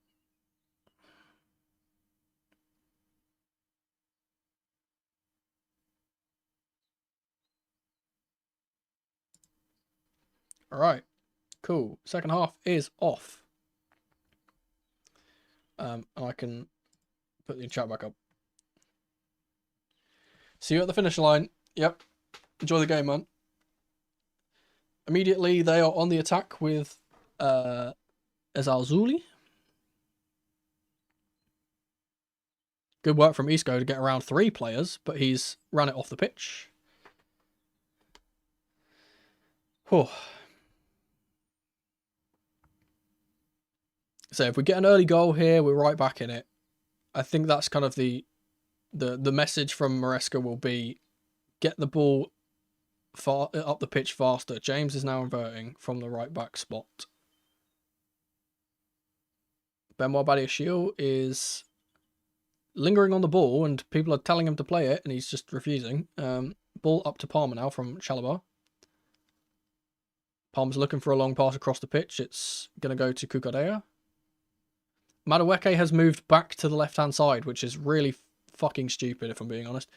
All right. Cool. Second half is off. I can put the chat back up. See you at the finish line. Yep. Enjoy the game, man. Immediately, they are on the attack with Ezalzouli. Good work from Isco to get around 3 players, but he's ran it off the pitch. Whew. So if we get an early goal here, we're right back in it. I think that's kind of the message from Maresca will be get the ball far up the pitch faster. James is now inverting from the right back spot. Benoit Badiashile is lingering on the ball and people are telling him to play it and he's just refusing. Ball up to Palmer now from Chalobah. Palmer's looking for a long pass across the pitch. It's going to go to Cucurella. Madueke has moved back to the left-hand side, which is really fucking stupid, if I'm being honest.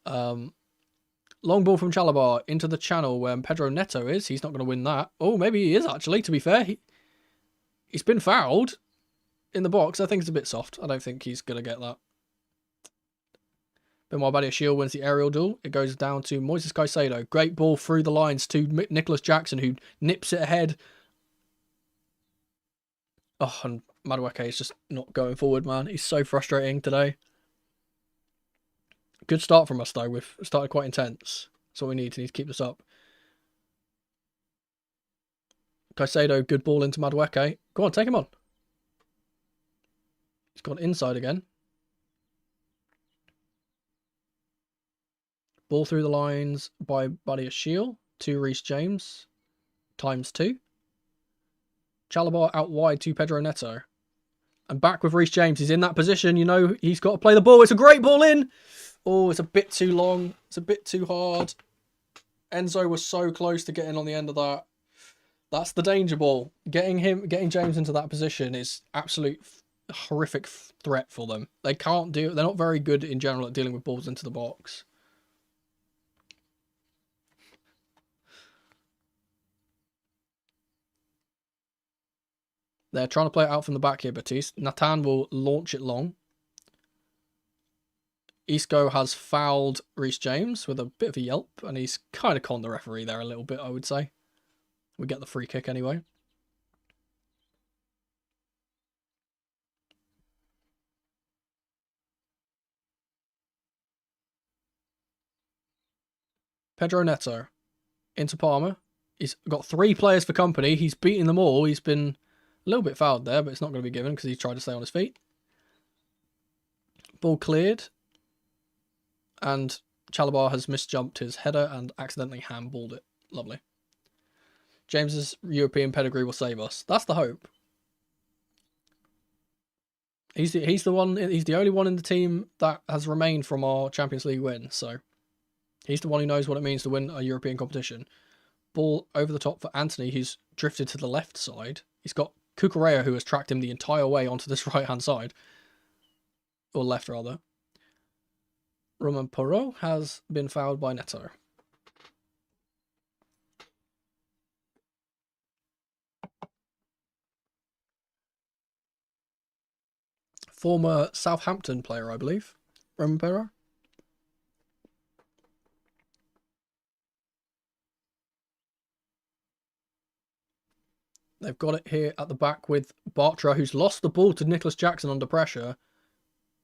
Long ball from Chalobah into the channel where Pedro Neto is. He's not going to win that. Oh, maybe he is, actually, to be fair. He's been fouled in the box. I think it's a bit soft. I don't think he's going to get that. Benoit Badiashile wins the aerial duel. It goes down to Moises Caicedo. Great ball through the lines to Nicholas Jackson, who nips it ahead. Oh, and Madueke is just not going forward, man. He's so frustrating today. Good start from us, though. We've started quite intense. That's what we need to keep this up. Caicedo, good ball into Madueke. Go on, take him on. He's gone inside again. Ball through the lines by Badiashile to Reece James. ×2. Chalobah out wide to Pedro Neto. And back with Reece James. He's in that position. You know, he's got to play the ball. It's a great ball in. Oh, it's a bit too long. It's a bit too hard. Enzo was so close to getting on the end of that. That's the danger ball. Getting James into that position is absolute horrific threat for them. They can't do it. They're not very good in general at dealing with balls into the box. They're trying to play it out from the back here, Betis. Nathan will launch it long. Isco has fouled Reece James with a bit of a yelp, and he's kind of conned the referee there a little bit, I would say. We get the free kick anyway. Pedro Neto into Palmer. He's got 3 players for company. He's beaten them all. He's been a little bit fouled there, but it's not going to be given because he tried to stay on his feet. Ball cleared. And Chalobah has misjumped his header and accidentally handballed it. Lovely. James's European pedigree will save us. That's the hope. He's the only one in the team that has remained from our Champions League win, so he's the one who knows what it means to win a European competition. Ball over the top for Anthony, who's drifted to the left side. He's got Cucurella, who has tracked him the entire way onto this right-hand side. Or left, rather. Romain Perrault has been fouled by Neto. Former Southampton player, I believe. Romain Perrault. They've got it here at the back with Bartra, who's lost the ball to Nicholas Jackson under pressure.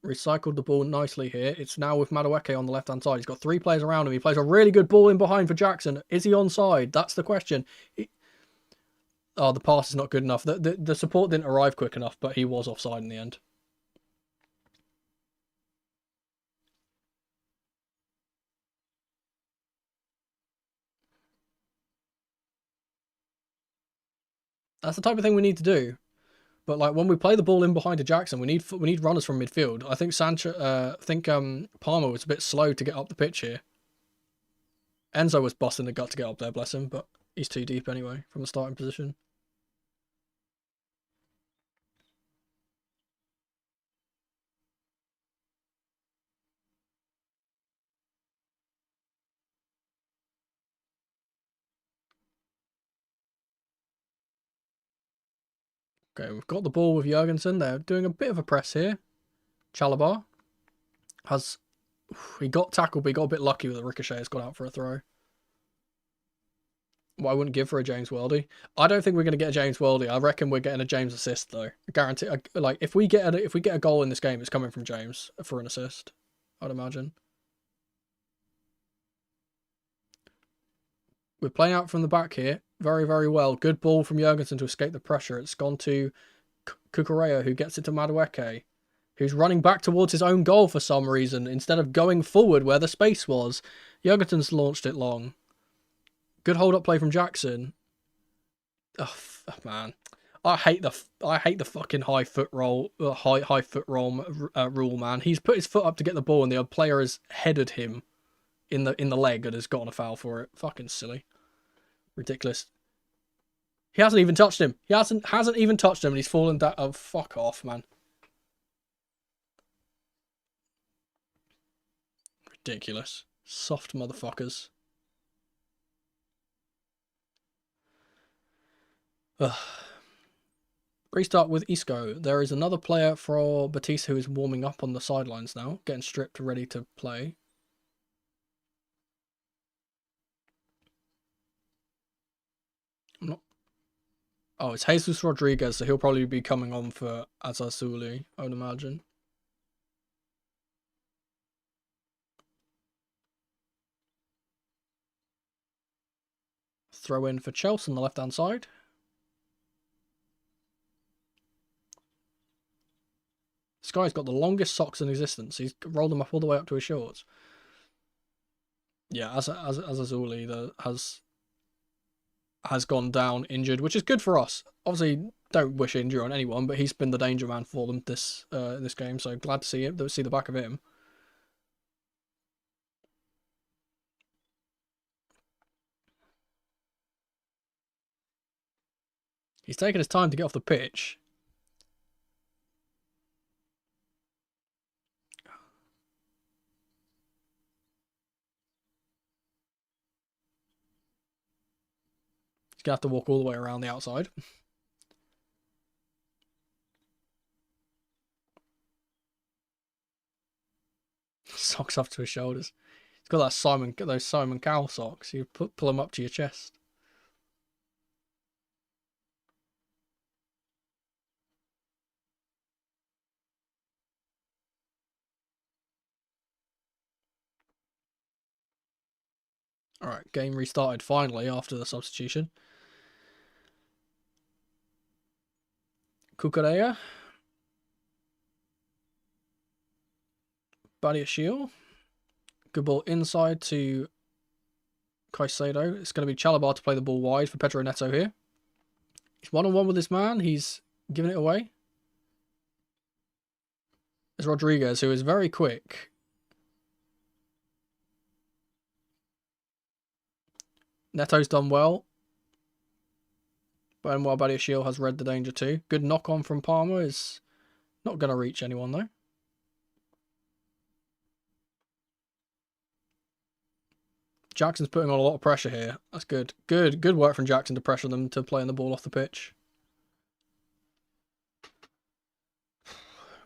Recycled the ball nicely here. It's now with Madueke on the left-hand side. He's got 3 players around him. He plays a really good ball in behind for Jackson. Is he onside? That's the question. Oh, the pass is not good enough. The support didn't arrive quick enough, but he was offside in the end. That's the type of thing we need to do. But like when we play the ball in behind to Jackson, we need runners from midfield. I think Palmer was a bit slow to get up the pitch here. Enzo was busting the gut to get up there, bless him, but he's too deep anyway from the starting position. Okay, we've got the ball with Jurgensen. They're doing a bit of a press here. Chalobah he got tackled, but he got a bit lucky with the ricochet. It's gone out for a throw. Well, I wouldn't give for a James Worldy. I don't think we're going to get a James Worldy. I reckon we're getting a James assist though. I guarantee. Like if we get a goal in this game, it's coming from James for an assist. I'd imagine. We're playing out from the back here. Very, very well. Good ball from Jurgensen to escape the pressure. It's gone to Cucurella, who gets it to Madueke, who's running back towards his own goal for some reason, instead of going forward where the space was. Jurgensen's launched it long. Good hold-up play from Jackson. Oh, man. I hate the fucking high foot roll rule, man. He's put his foot up to get the ball and the player has headed him in the leg and has gotten a foul for it. Fucking silly. Ridiculous. He hasn't even touched him. He hasn't even touched him and he's fallen down. Oh, fuck off, man. Ridiculous. Soft motherfuckers. Ugh. Restart with Isco. There is another player for Betis who is warming up on the sidelines now, getting stripped, ready to play. Oh, it's Jesus Rodriguez, so he'll probably be coming on for Azazuli, I would imagine. Throw in for Chelsea on the left-hand side. This guy's got the longest socks in existence. He's rolled them up all the way up to his shorts. Yeah, Azazuli has gone down injured, which is good for us. Obviously, don't wish injury on anyone, but he's been the danger man for them this game. So glad to see the back of him. He's taking his time to get off the pitch. He's gonna have to walk all the way around the outside. Socks up to his shoulders. He's got those Simon Cowell socks. You pull them up to your chest. Alright, game restarted finally after the substitution. Cucurella. Badiashile. Good ball inside to Caicedo. It's going to be Chalobah to play the ball wide for Pedro Neto here. He's one-on-one with this man. He's giving it away. There's Rodriguez, who is very quick. Neto's done well. Benoit Badiashile has read the danger too. Good knock-on from Palmer. Is not going to reach anyone though. Jackson's putting on a lot of pressure here. That's good. Good work from Jackson to pressure them to playing the ball off the pitch.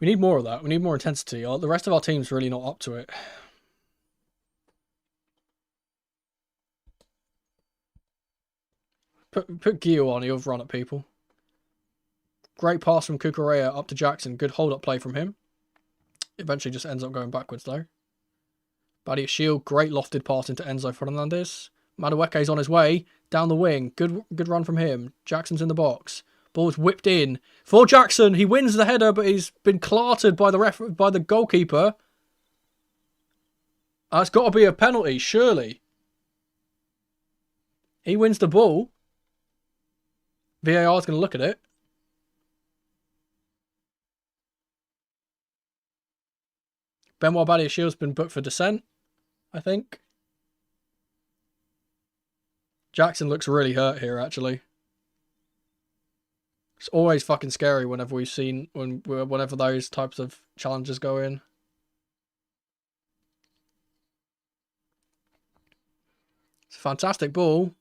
We need more of that. We need more intensity. The rest of our team's really not up to it. Put Gio on, he'll run at people. Great pass from Cucurella up to Jackson. Good hold-up play from him. Eventually just ends up going backwards though. Badiashile, great lofted pass into Enzo Fernandez. Madueke's on his way. Down the wing. Good run from him. Jackson's in the box. Ball's whipped in. For Jackson, he wins the header, but he's been clarted by the goalkeeper. It's got to be a penalty, surely. He wins the ball. VAR is going to look at it. Benoit Badiashile has been booked for dissent, I think. Jackson looks really hurt here, actually. It's always fucking scary whenever we've seen whenever those types of challenges go in. It's a fantastic ball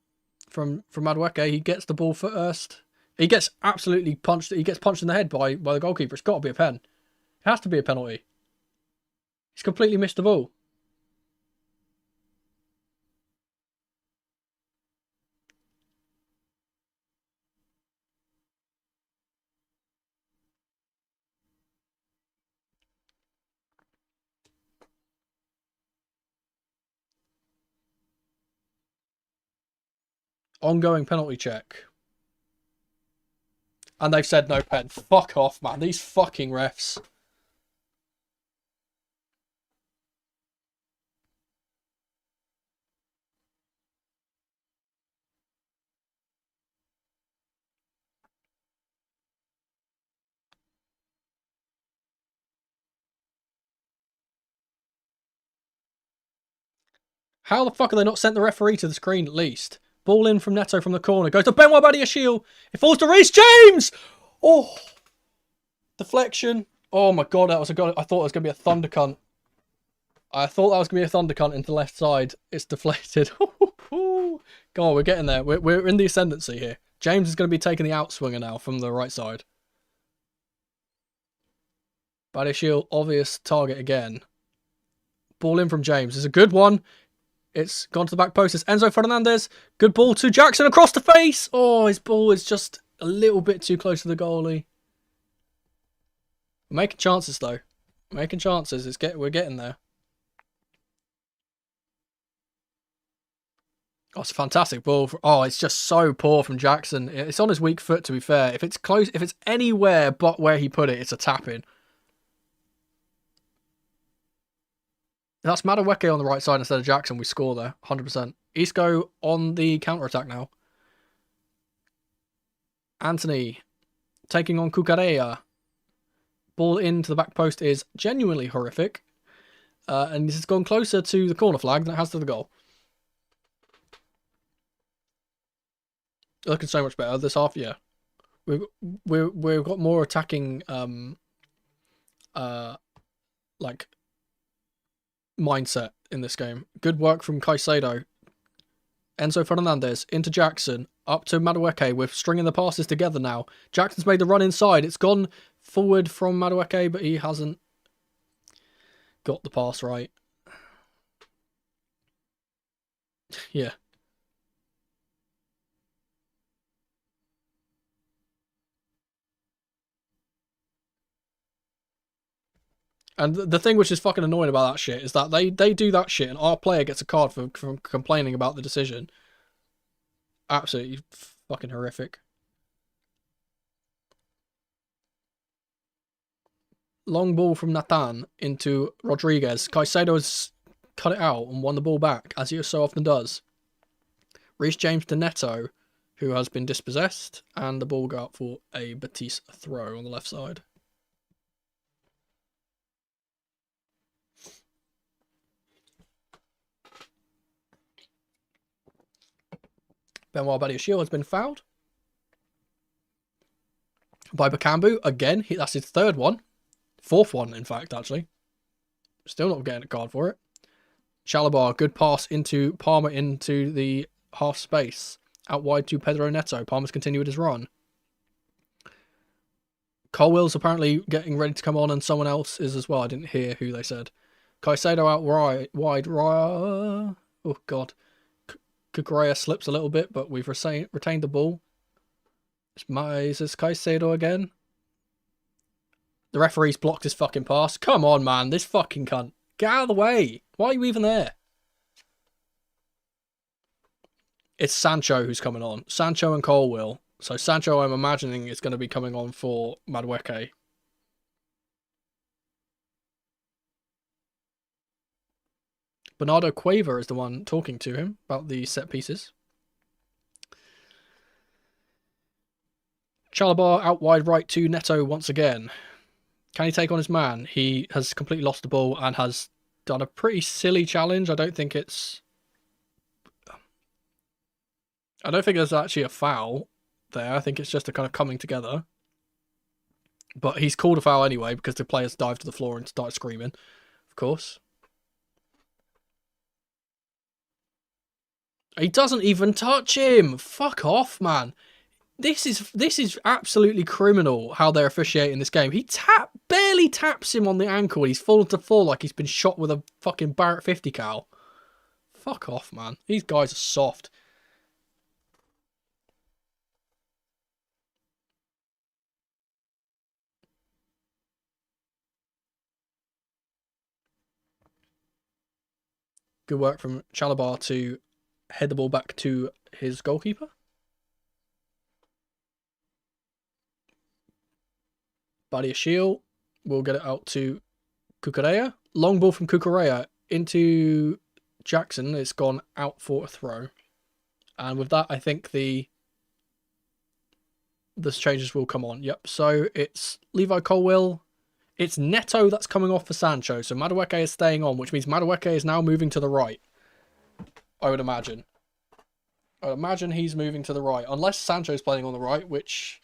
from Madueke. He gets the ball first. He gets absolutely punched. He gets punched in the head by the goalkeeper. It's got to be a pen. It has to be a penalty. He's completely missed the ball. Ongoing penalty check. And they've said no pen. Fuck off, man. These fucking refs. How the fuck have they not sent the referee to the screen at least? Ball in from Neto from the corner. Goes to Benoit Badiashile. It falls to Reece James! Oh! Deflection. Oh my god, that was a god. I thought it was going to be a thunder cunt. I thought that was going to be a thunder cunt into the left side. It's deflected. Go on, we're getting there. We're in the ascendancy here. James is going to be taking the outswinger now from the right side. Badiashile, obvious target again. Ball in from James. It's a good one. It's gone to the back post. It's Enzo Fernandez. Good ball to Jackson across the face. Oh, his ball is just a little bit too close to the goalie. We're making chances, though. We're making chances. We're getting there. Oh, it's a fantastic ball. Oh, it's just so poor from Jackson. It's on his weak foot, to be fair. If it's close, if it's anywhere but where he put it, it's a tap-in. That's Madueke on the right side instead of Jackson. We score there, 100%. Isco on the counter-attack now. Anthony taking on Cucurella. Ball into the back post is genuinely horrific. And this has gone closer to the corner flag than it has to the goal. Looking so much better this half, yeah. We've got more attacking like mindset in this game. Good work from Caicedo. Enzo Fernandez into Jackson, up to Madueke. We're stringing the passes together now. Jackson's made the run inside. It's gone forward from Madueke, but he hasn't got the pass right. Yeah. And the thing which is fucking annoying about that shit is that they do that shit and our player gets a card for complaining about the decision. Absolutely fucking horrific. Long ball from Nathan into Rodriguez. Caicedo has cut it out and won the ball back, as he so often does. Reece James to Neto, who has been dispossessed, and the ball go out for a Betis throw on the left side. Benoit Badiashile has been fouled by Bakambu. Again, that's his third one. Fourth one, in fact, actually. Still not getting a card for it. Chalabar, good pass into Palmer into the half space. Out wide to Pedro Neto. Palmer's continued his run. Colwell's apparently getting ready to come on and someone else is as well. I didn't hear who they said. Caicedo out wide. Oh, God. Cucurella slips a little bit, but we've retained the ball. Is this Caicedo again? The referee's blocked his fucking pass. Come on, man. This fucking cunt. Get out of the way. Why are you even there? It's Sancho who's coming on. Sancho and Colwell. So Sancho, I'm imagining, is going to be coming on for Madueke. Bernardo Cueva is the one talking to him about the set pieces. Chalobah out wide right to Neto once again. Can he take on his man? He has completely lost the ball and has done a pretty silly challenge. I don't think there's actually a foul there. I think it's just a kind of coming together. But he's called a foul anyway because the players dive to the floor and start screaming, of course. He doesn't even touch him. Fuck off, man. This is absolutely criminal how they're officiating this game. He barely taps him on the ankle and he's fallen to the floor like he's been shot with a fucking Barrett 50 cal. Fuck off, man. These guys are soft. Good work from Chalobah to head the ball back to his goalkeeper. Badiashile will get it out to Cucurella. Long ball from Cucurella into Jackson. It's gone out for a throw. And with that, I think the changes will come on. Yep, so it's Levi Colwill. It's Neto that's coming off for Sancho. So Madueke is staying on, which means Madueke is now moving to the right. I would imagine. I would imagine he's moving to the right. Unless Sancho's playing on the right, which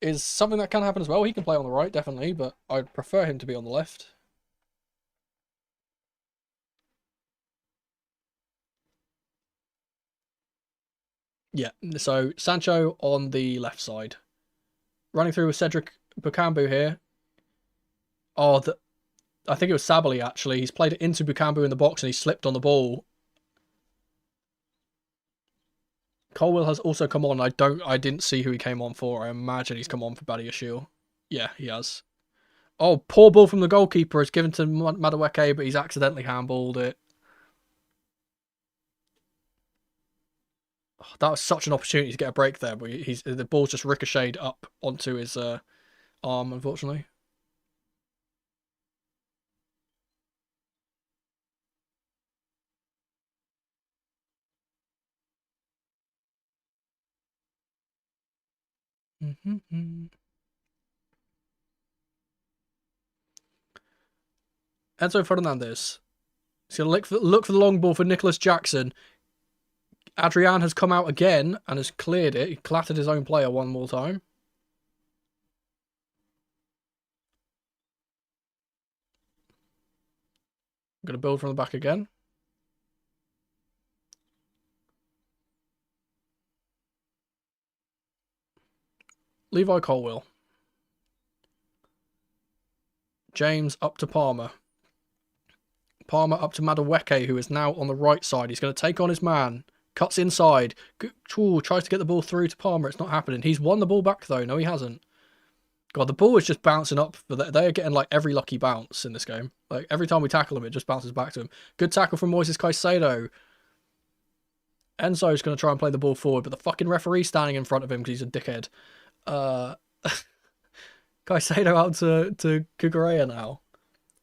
is something that can happen as well. He can play on the right, definitely, but I'd prefer him to be on the left. Yeah, so Sancho on the left side. Running through with Cedric Bukambu here. Oh, I think it was Sabali, actually. He's played it into Bukambu in the box and he slipped on the ball. Colwill has also come on. I didn't see who he came on for. I imagine he's come on for Badiashile. Yeah, he has. Oh, poor ball from the goalkeeper. It's given to Madueke, but he's accidentally handballed it. Oh, that was such an opportunity to get a break there, but the ball's just ricocheted up onto his arm, unfortunately. Enzo Fernandez. He's going to look for the long ball for Nicholas Jackson. Adrian has come out again and has cleared it. He clattered his own player one more time. I'm going to build from the back again. Levi Colwill. James up to Palmer. Palmer up to Madueke, who is now on the right side. He's going to take on his man. Cuts inside. Tries to get the ball through to Palmer. It's not happening. He's won the ball back, though. No, he hasn't. God, the ball is just bouncing up. They're getting like every lucky bounce in this game. Like every time we tackle him, it just bounces back to him. Good tackle from Moises Caicedo. Enzo's going to try and play the ball forward, but the fucking referee's standing in front of him because he's a dickhead. Caicedo out to Cucurella now.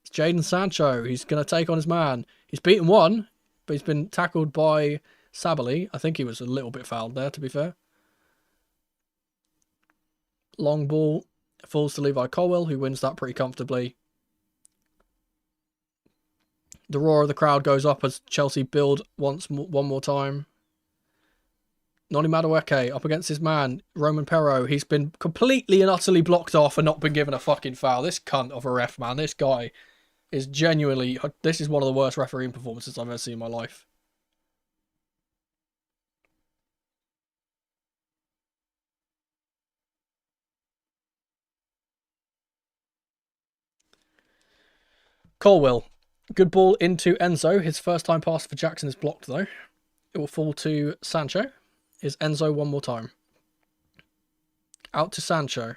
It's Jadon Sancho. He's going to take on his man. He's beaten one, but he's been tackled by Sabali. I think he was a little bit fouled there, to be fair. Long ball falls to Levi Colwill, who wins that pretty comfortably. The roar of the crowd goes up as Chelsea build one more time. Noni Madueke up against his man, Roman Perro. He's been completely and utterly blocked off and not been given a fucking foul. This cunt of a ref, man. This guy is genuinely... This is one of the worst refereeing performances I've ever seen in my life. Colwill. Good ball into Enzo. His first time pass for Jackson is blocked, though. It will fall to Sancho. Is Enzo one more time. Out to Sancho.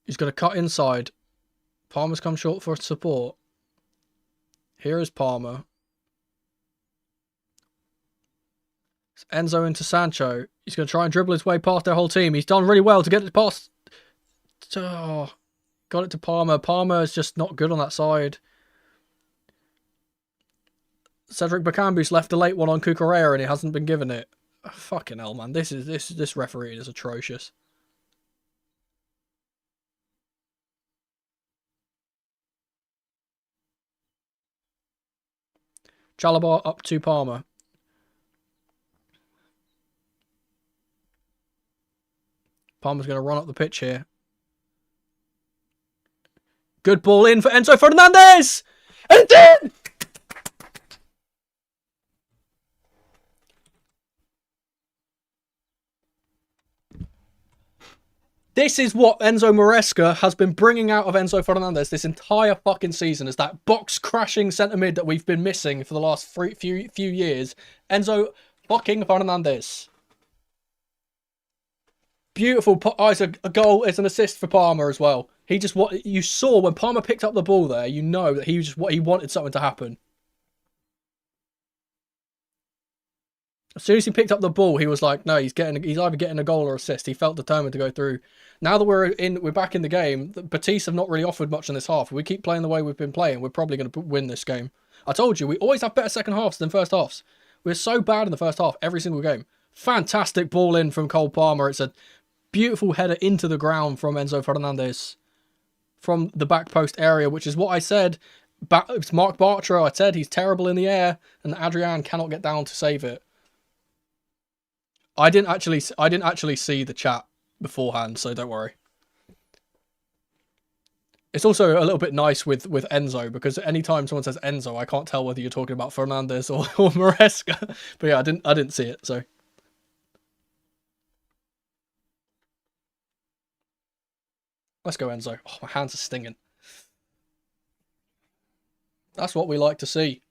He's going to cut inside. Palmer's come short for support. Here is Palmer. It's Enzo into Sancho. He's going to try and dribble his way past their whole team. He's done really well to get it past. Oh, got it to Palmer. Palmer is just not good on that side. Cedric Bakambu's left a late one on Cucurella and he hasn't been given it. Fucking hell, man. This referee is atrocious. Chalobah up to Palmer. Palmer's going to run up the pitch here. Good ball in for Enzo Fernandez! And it's in! This is what Enzo Maresca has been bringing out of Enzo Fernandez this entire fucking season, is that box-crashing centre mid that we've been missing for the last few years. Enzo fucking Fernandez. Beautiful. It's a goal. It's an assist for Palmer as well. He just, what you saw when Palmer picked up the ball there, you know that he wanted something to happen. As soon as he picked up the ball, he was like, no, he's either getting a goal or assist. He felt determined to go through. Now that we're back in the game, Betis have not really offered much in this half. If we keep playing the way we've been playing, we're probably going to win this game. I told you, we always have better second halves than first halves. We're so bad in the first half every single game. Fantastic ball in from Cole Palmer. It's a beautiful header into the ground from Enzo Fernandez from the back post area, which is what I said. It's Mark Bartra. I said he's terrible in the air, and Adrian cannot get down to save it. I didn't actually see the chat beforehand, so don't worry. It's also a little bit nice with Enzo, because anytime someone says Enzo, I can't tell whether you're talking about Fernandez or Maresca. But yeah, I didn't see it, so. Let's go, Enzo. Oh, my hands are stinging. That's what we like to see.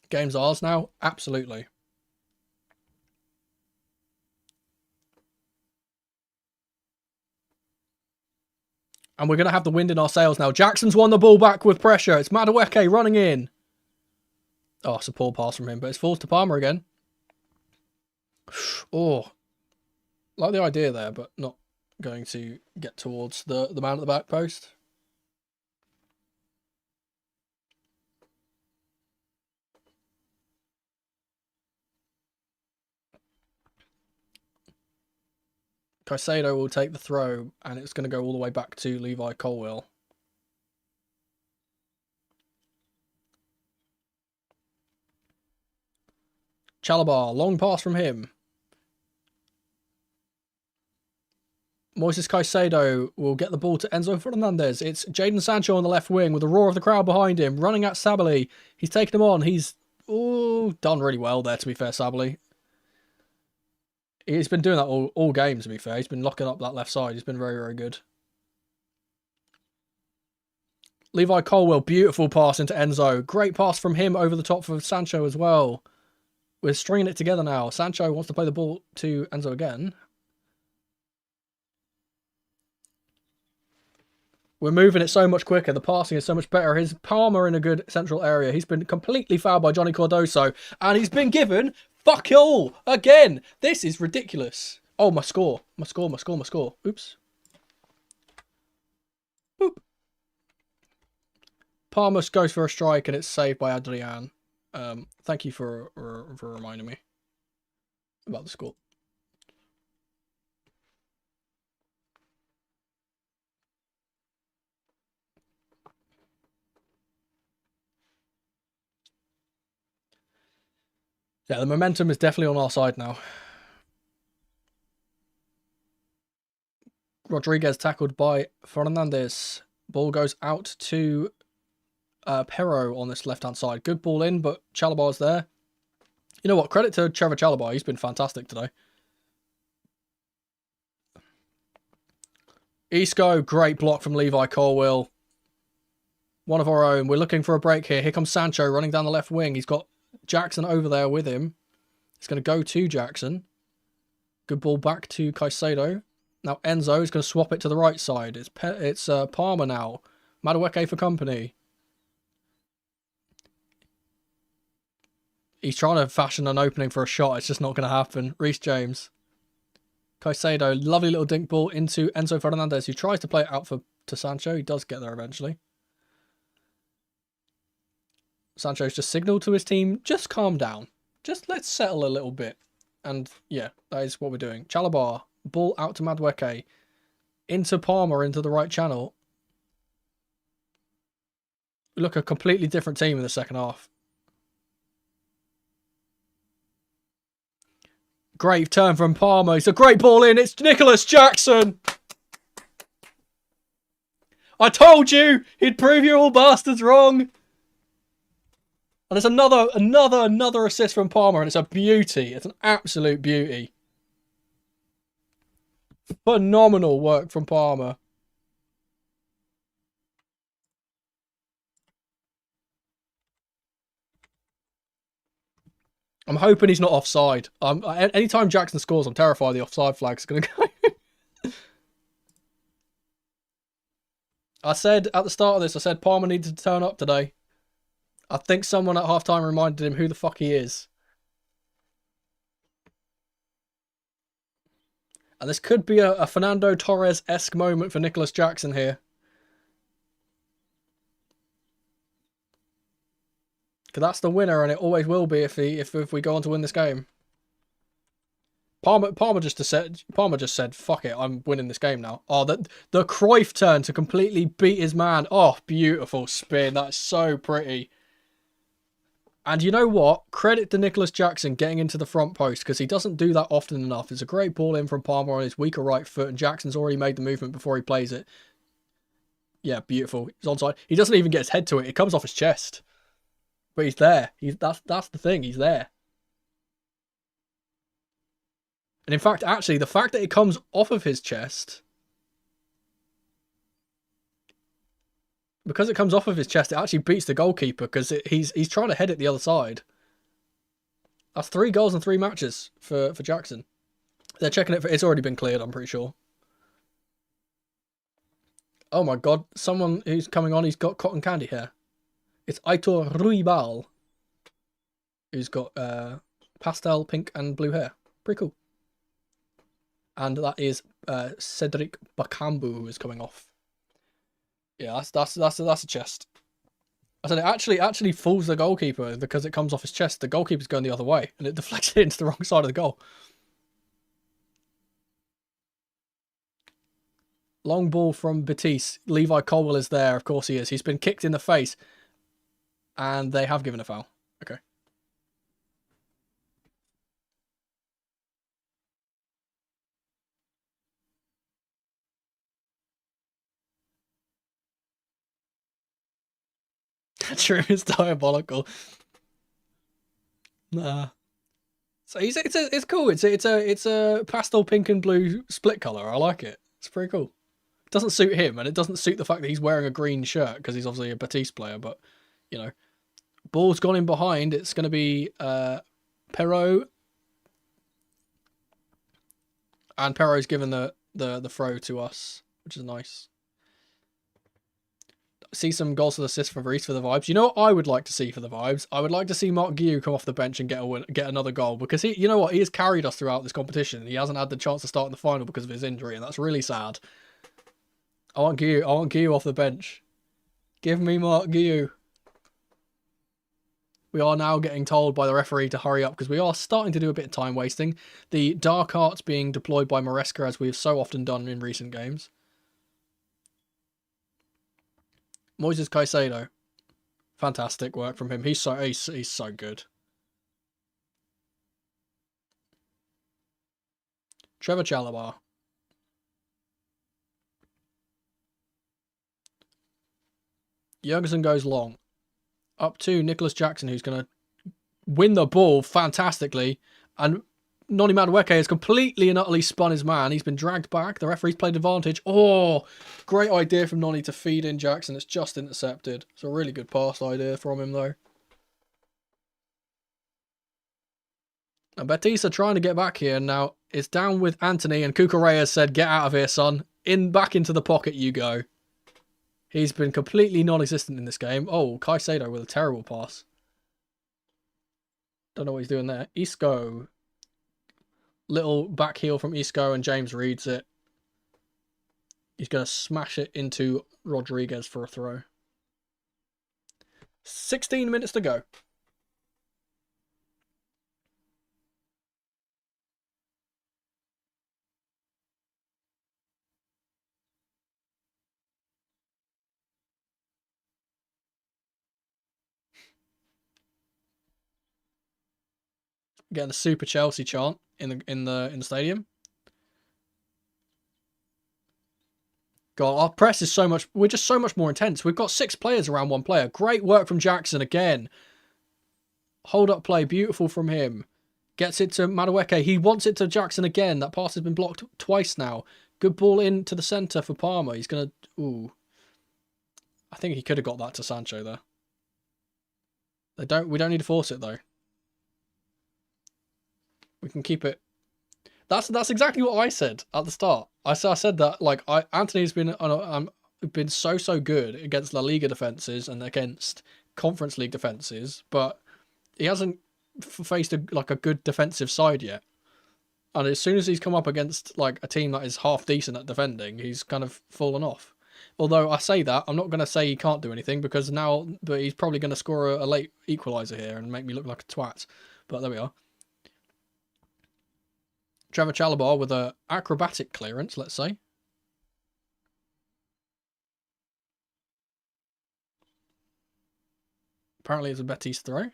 Game's ours now? Absolutely. And we're going to have the wind in our sails now. Jackson's won the ball back with pressure. It's Madueke running in. Oh, it's a poor pass from him, but it's falls to Palmer again. Oh, like the idea there, but not going to get towards the man at the back post. Caicedo will take the throw, and it's going to go all the way back to Levi Colwill. Chalobah, long pass from him. Moises Caicedo will get the ball to Enzo Fernandez. It's Jadon Sancho on the left wing with the roar of the crowd behind him, running at Sabali. He's taken him on. He's done really well there, to be fair, Sabali. He's been doing that all game, to be fair. He's been locking up that left side. He's been very, very good. Levi Colwill, beautiful pass into Enzo. Great pass from him over the top for Sancho as well. We're stringing it together now. Sancho wants to play the ball to Enzo again. We're moving it so much quicker. The passing is so much better. His Palmer in a good central area. He's been completely fouled by Johnny Cardoso. And he's been given fuck all again. This is ridiculous. Oh, my score. My score. Oops. Boop. Palmer goes for a strike and it's saved by Adrian. Thank you for reminding me about the score. Yeah, the momentum is definitely on our side now. Rodriguez tackled by Fernandez. Ball goes out to Perro on this left-hand side. Good ball in, but Chalobah's there. You know what? Credit to Trevor Chalobah. He's been fantastic today. Isco, great block from Levi Colwill. One of our own. We're looking for a break here. Here comes Sancho running down the left wing. He's got Jackson over there with him. He's going to go to Jackson. Good ball back to Caicedo. Now Enzo is going to swap it to the right side. It's Palmer now. Madueke for company. He's trying to fashion an opening for a shot. It's just not going to happen. Reece James. Caicedo, lovely little dink ball into Enzo Fernandez, who tries to play it out for to Sancho. He does get there eventually. Sancho's just signaled to his team, just calm down. Just let's settle a little bit. And yeah, that is what we're doing. Chalobah, ball out to Madueke. Into Palmer, into the right channel. Look, a completely different team in the second half. Great turn from Palmer. It's a great ball in. It's Nicholas Jackson. I told you he'd prove you all bastards wrong. And there's another assist from Palmer, and it's a beauty. It's an absolute beauty. Phenomenal work from Palmer. I'm hoping he's not offside. Anytime Jackson scores, I'm terrified the offside flag's going to go. I said at the start of this, I said Palmer needed to turn up today. I think someone at halftime reminded him who the fuck he is. And this could be a Fernando Torres-esque moment for Nicholas Jackson here. Because that's the winner, and it always will be if we go on to win this game. Palmer just said, fuck it, I'm winning this game now. Oh, the Cruyff turn to completely beat his man. Oh, beautiful spin. That's so pretty. And you know what? Credit to Nicholas Jackson getting into the front post, because he doesn't do that often enough. It's a great ball in from Palmer on his weaker right foot, and Jackson's already made the movement before he plays it. Yeah, beautiful. He's onside. He doesn't even get his head to it. It comes off his chest. But he's there. That's the thing. He's there. And in fact, actually, the fact that it comes off of his chest, because it comes off of his chest, it actually beats the goalkeeper, because he's trying to head it the other side. That's 3 goals in 3 matches for Jackson. They're checking it. It's already been cleared, I'm pretty sure. Oh my god, someone who's coming on, he's got cotton candy hair. It's Aitor Ruibal, who's got pastel pink and blue hair. Pretty cool. And that is Cedric Bakambu, who is coming off. Yeah, that's a chest. I said it actually fools the goalkeeper because it comes off his chest. The goalkeeper's going the other way, and it deflects it into the wrong side of the goal. Long ball from Betis. Levi Colwell is there. Of course he is. He's been kicked in the face. And they have given a foul. Okay. True, it's diabolical. Nah. So it's cool. It's a pastel pink and blue split color. I like it. It's pretty cool. It doesn't suit him, and it doesn't suit the fact that he's wearing a green shirt because he's obviously a Betis player. But you know, ball's gone in behind. It's going to be Perraud, and Perraud's given the throw to us, which is nice. See some goals and assists from Reece for the vibes. You know what I would like to see for the vibes? I would like to see Mark Guiu come off the bench and get another goal, because you know what, he has carried us throughout this competition. He hasn't had the chance to start in the final because of his injury, and that's really sad. I want Guiu off the bench. Give me Mark Guiu. We are now getting told by the referee to hurry up because we are starting to do a bit of time wasting. The dark arts being deployed by Maresca, as we have so often done in recent games. Moises Caicedo. Fantastic work from him. He's so good. Trevor Chalobah. Jurgensen goes long. Up to Nicholas Jackson, who's going to win the ball fantastically. And Noni Madueke has completely and utterly spun his man. He's been dragged back. The referee's played advantage. Oh, great idea from Noni to feed in Jackson. It's just intercepted. It's a really good pass idea from him, though. And Betis are trying to get back here. Now, it's down with Anthony, and Cucurella said, get out of here, son. Back into the pocket you go. He's been completely non-existent in this game. Oh, Caicedo with a terrible pass. Don't know what he's doing there. Isco. Little back heel from Isco, and James reads it. He's going to smash it into Rodriguez for a throw. 16 minutes to go. Getting a super Chelsea chant in the stadium. God, our press is so much. We're just so much more intense. We've got 6 players around 1 player. Great work from Jackson again. Hold up play, beautiful from him. Gets it to Madueke. He wants it to Jackson again. That pass has been blocked twice now. Good ball into the centre for Palmer. He's gonna. Ooh. I think he could have got that to Sancho there. We don't need to force it though. We can keep it. That's exactly what I said at the start. I said that like Anthony's been so good against La Liga defenses and against Conference League defenses, but he hasn't faced a good defensive side yet. And as soon as he's come up against like a team that is half decent at defending, he's kind of fallen off. Although I say that, I'm not going to say he can't do anything because but he's probably going to score a late equaliser here and make me look like a twat. But there we are. Trevor Chalobah with an acrobatic clearance, let's say. Apparently it's a Betis throw.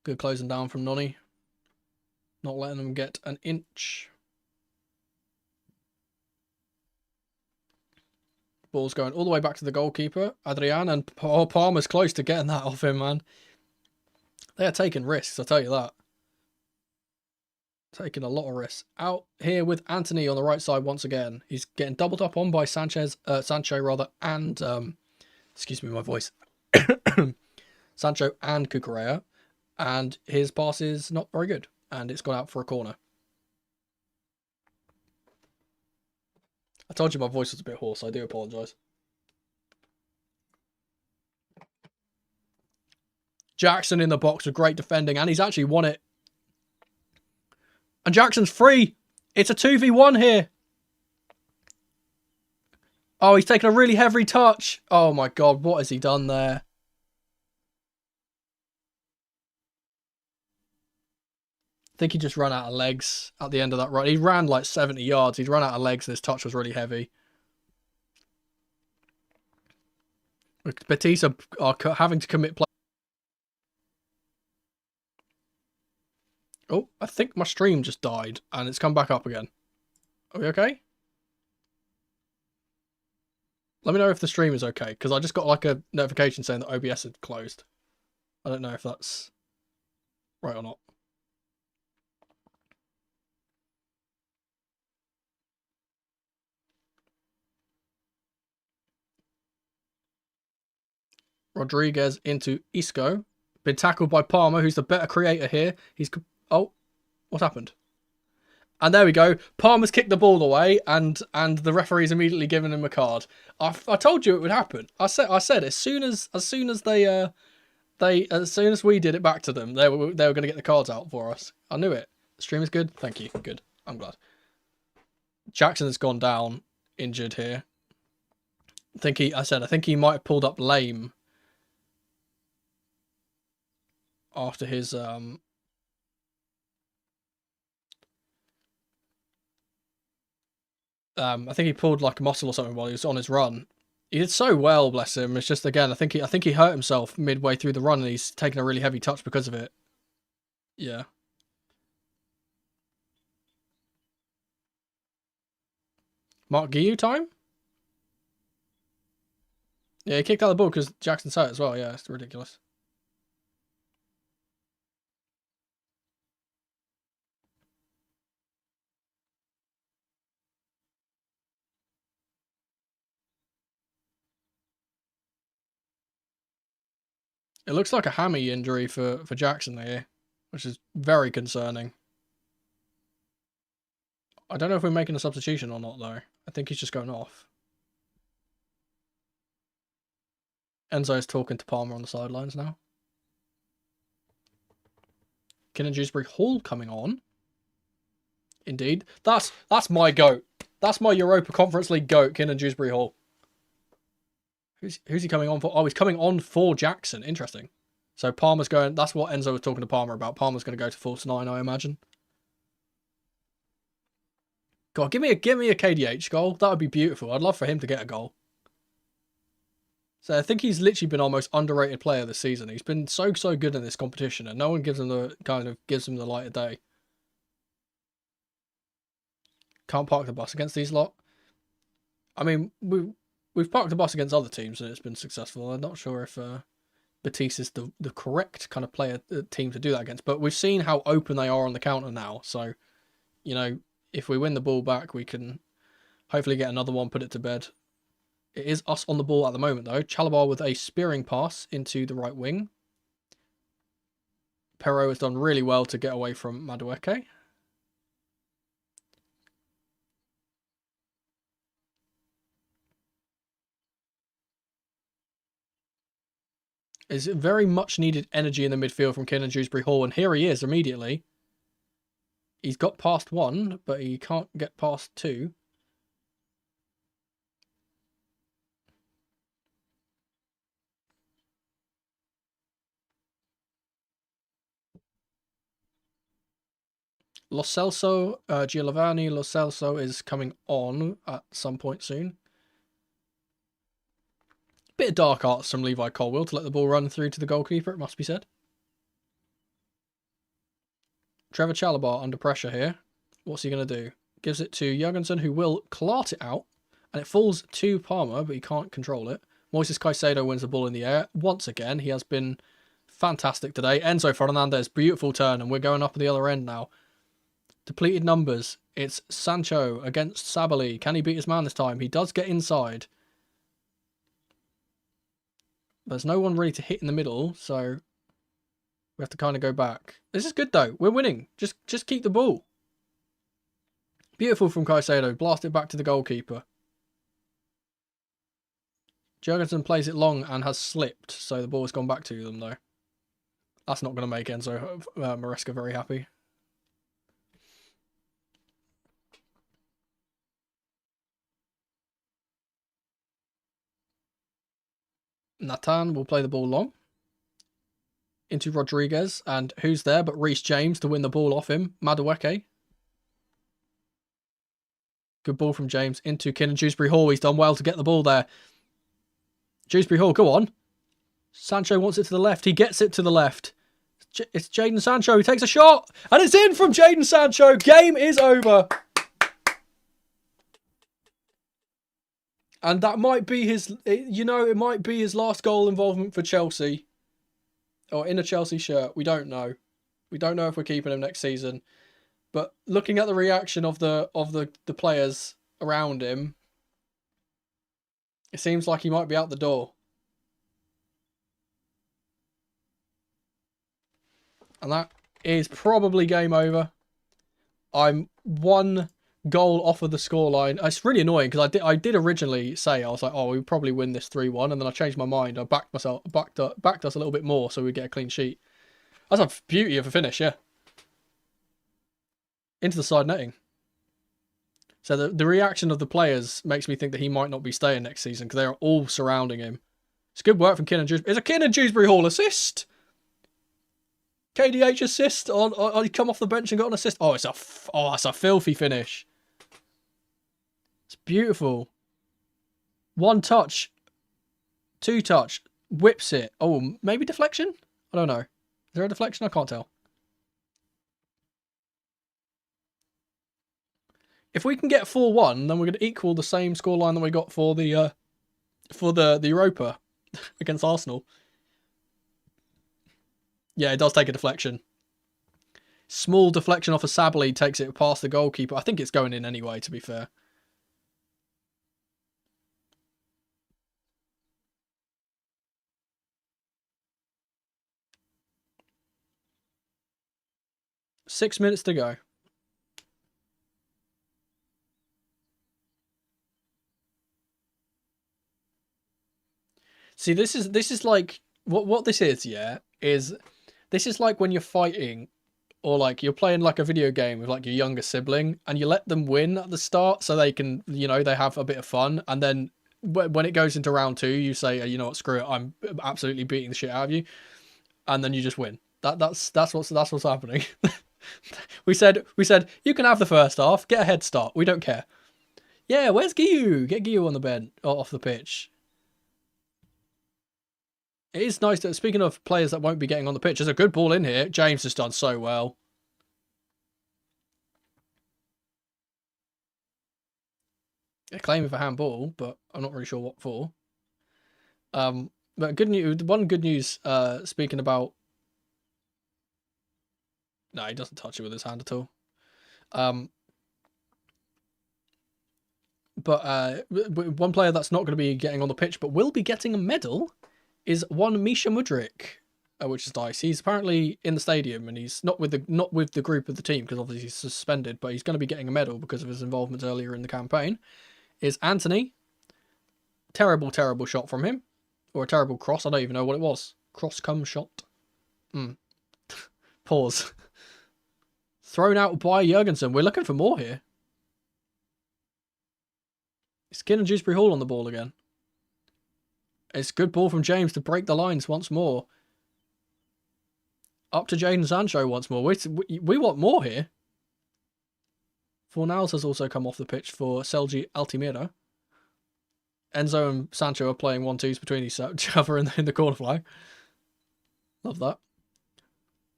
Good closing down from Noni. Not letting them get an inch. Ball's going all the way back to the goalkeeper, Adrian, and Palmer's close to getting that off him, man. They are taking risks, I'll tell you that. Taking a lot of risks. Out here with Anthony on the right side once again. He's getting doubled up on by Sancho, and excuse me, my voice. Sancho and Cucurella, and his pass is not very good, and it's gone out for a corner. I told you my voice was a bit hoarse. I do apologise. Jackson in the box with great defending, and he's actually won it. And Jackson's free. It's a 2v1 here. Oh, he's taken a really heavy touch. Oh my God, what has he done there? I think he just ran out of legs at the end of that run. He ran like 70 yards. He'd run out of legs and his touch was really heavy. Betis are having to commit play. Oh, I think my stream just died and it's come back up again. Are we okay? Let me know if the stream is okay, because I just got like a notification saying that OBS had closed. I don't know if that's right or not. Rodriguez into Isco. Been tackled by Palmer, who's the better creator here. Oh, what happened? And there we go. Palmer's kicked the ball away, and the referee's immediately given him a card. I told you it would happen. I said as soon as we did it back to them, they were going to get the cards out for us. I knew it. The stream is good. Thank you. Good. I'm glad. Jackson has gone down injured here. I think he might have pulled up lame after his I think he pulled like a muscle or something while he was on his run. He did so well, bless him. It's just, again, I think he hurt himself midway through the run and he's taken a really heavy touch because of it. Yeah. Mark Guiu time? Yeah, he kicked out the ball because Jackson's hurt as well. Yeah, it's ridiculous. It looks like a hammy injury for Jackson here, which is very concerning. I don't know if we're making a substitution or not, though. I think he's just going off. Enzo's talking to Palmer on the sidelines now. Kinnan Dewsbury Hall coming on. Indeed. That's my GOAT. That's my Europa Conference League GOAT, Kinnan Dewsbury Hall. Who's he coming on for? Oh, he's coming on for Jackson. Interesting. So Palmer's going... That's what Enzo was talking to Palmer about. Palmer's going to go to false 9, I imagine. God, give me a KDH goal. That would be beautiful. I'd love for him to get a goal. So I think he's literally been our most underrated player this season. He's been so good in this competition, and no one gives him the light of day. Can't park the bus against these lot. I mean, we've parked the bus against other teams and it's been successful. I'm not sure if Betis is the correct kind of team to do that against, but we've seen how open they are on the counter now. So, you know, if we win the ball back, we can hopefully get another one, put it to bed. It is us on the ball at the moment, though. Chalobah with a spearing pass into the right wing. Perrault has done really well to get away from Madueke. Is very much needed energy in the midfield from Kinnan Dewsbury Hall, and here he is immediately. He's got past 1, but he can't get past 2. Giovanni Lo Celso is coming on at some point soon. Bit of dark arts from Levi Colwill to let the ball run through to the goalkeeper, it must be said. Trevor Chalobah under pressure here. What's he going to do? Gives it to Jurgensen, who will clart it out. And it falls to Palmer, but he can't control it. Moises Caicedo wins the ball in the air. Once again, he has been fantastic today. Enzo Fernandez, beautiful turn, and we're going up at the other end now. Depleted numbers. It's Sancho against Sabali. Can he beat his man this time? He does get inside. There's no one really to hit in the middle, so we have to kind of go back. This is good, though. We're winning. Just keep the ball. Beautiful from Caicedo. Blast it back to the goalkeeper. Jurgensen plays it long and has slipped, so the ball has gone back to them, though. That's not going to make Enzo Maresca very happy. Nathan will play the ball long into Rodriguez, and who's there but Reece James to win the ball off him? Madueke. Good ball from James into Kinnan Dewsbury Hall. He's done well to get the ball there. Dewsbury Hall, go on. Sancho wants it to the left. He gets it to the left. It's Jadon Sancho. He takes a shot, and it's in from Jadon Sancho. Game is over. And that might be his, you know, it might be his last goal involvement for Chelsea. Or in a Chelsea shirt. We don't know. We don't know if we're keeping him next season. But looking at the reaction of the players around him, it seems like he might be out the door. And that is probably game over. I'm 1 goal off of the scoreline. It's really annoying because I did originally say, I was like, oh, we probably win this 3-1, and then I changed my mind. I backed us a little bit more so we get a clean sheet. That's a beauty of a finish, yeah. Into the side netting. So the reaction of the players makes me think that he might not be staying next season because they are all surrounding him. It's good work from Kinnan Dewsbury. It's a Kinnan Dewsbury Hall assist. KDH assist on he come off the bench and got an assist. Oh, it's a filthy finish. It's beautiful. 1 touch. 2 touch. Whips it. Oh, maybe deflection? I don't know. Is there a deflection? I can't tell. If we can get 4-1, then we're going to equal the same scoreline that we got for the Europa against Arsenal. Yeah, it does take a deflection. Small deflection off of Sabali takes it past the goalkeeper. I think it's going in anyway, to be fair. Six minutes to go. See, this is like what this is. Yeah, is this is like when you're fighting, or like you're playing like a video game with like your younger sibling, and you let them win at the start so they can, they have a bit of fun, and then when it goes into round two, you say, you know what, screw it, I'm absolutely beating the shit out of you, and then you just win. That's what's happening. we said you can have the first half, get a head start, we don't care. Yeah, where's Giyu? Get Giyu on the bench or off the pitch. It is nice that, speaking of players that won't be getting on the pitch, there's a good ball in here. James has done so well. They're claiming for handball, but I'm not really sure what for. But good news. One good news. Speaking about, no, he doesn't touch it with his hand at all. But one player that's not going to be getting on the pitch, but will be getting a medal, is one Misha Mudryk, which is nice. He's apparently in the stadium, and he's not with the group of the team because obviously he's suspended, but he's going to be getting a medal because of his involvement earlier in the campaign. Is Anthony. Terrible shot from him. Or a terrible cross. I don't even know what it was. Cross come shot. Pause. Thrown out by Jurgensen. We're looking for more here. Skin and Dewsbury Hall on the ball again. It's a good ball from James to break the lines once more. Up to Jadon Sancho once more. We want more here. Fornals has also come off the pitch for Selji Altimira. Enzo and Sancho are playing 1-2s between each other in the corner flag. Love that.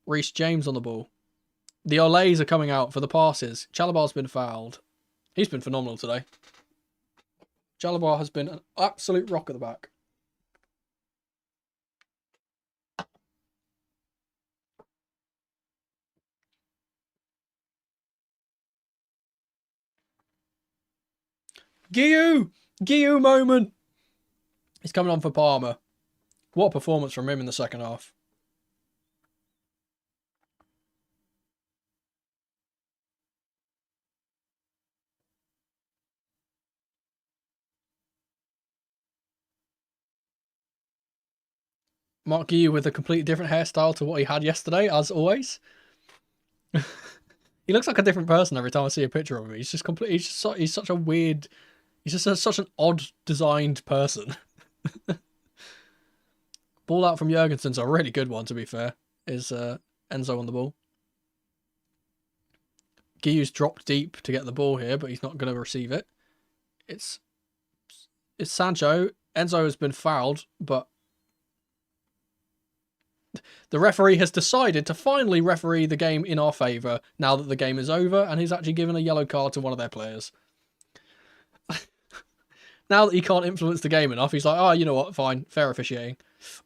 Reece James on the ball. The Olays are coming out for the passes. Chalabar's been fouled. He's been phenomenal today. Chalabar has been an absolute rock at the back. Giyu moment. He's coming on for Palmer. What a performance from him in the second half. Mark Giyu with a completely different hairstyle to what he had yesterday, as always. He looks like a different person every time I see a picture of him. He's just completely. He's such a weird. He's just such an odd designed person. Ball out from Jurgensen's a really good one, to be fair. Is Enzo on the ball. Giyu's dropped deep to get the ball here, but he's not going to receive it. It's Sancho. Enzo has been fouled, but the referee has decided to finally referee the game in our favour now that the game is over, and he's actually given a yellow card to one of their players. Now that he can't influence the game enough, he's like, oh, you know what, fine, fair officiating.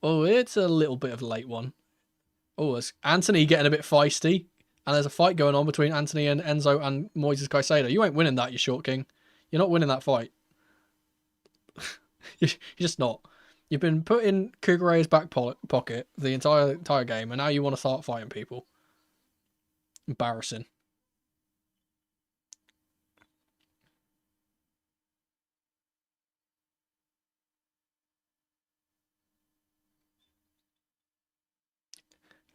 Oh, it's a little bit of a late one. Oh, it's Anthony getting a bit feisty, and there's a fight going on between Anthony and Enzo and Moises Caicedo. You ain't winning that, you short king. You're not winning that fight. You're just not. You've been put in Kukure's back pocket the entire game, and now you want to start fighting people. Embarrassing.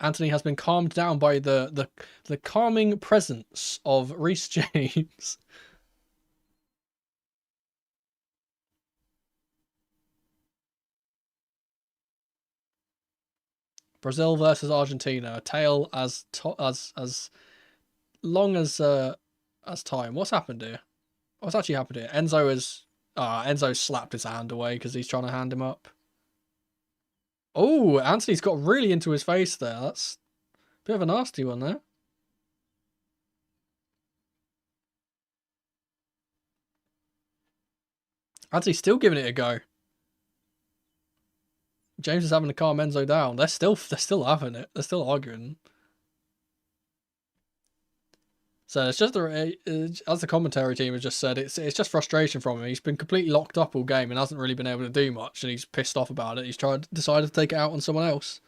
Anthony has been calmed down by the calming presence of Reece James. Brazil versus Argentina. A tale as long as time. What's happened here? What's actually happened here? Enzo slapped his hand away because he's trying to hand him up. Oh, Anthony's got really into his face there. That's a bit of a nasty one there. Anthony's still giving it a go. James is having to calm Enzo down. They're still having it. They're still arguing. So it's just as the commentary team has just said, it's just frustration from him. He's been completely locked up all game and hasn't really been able to do much, and he's pissed off about it. He's decided to take it out on someone else.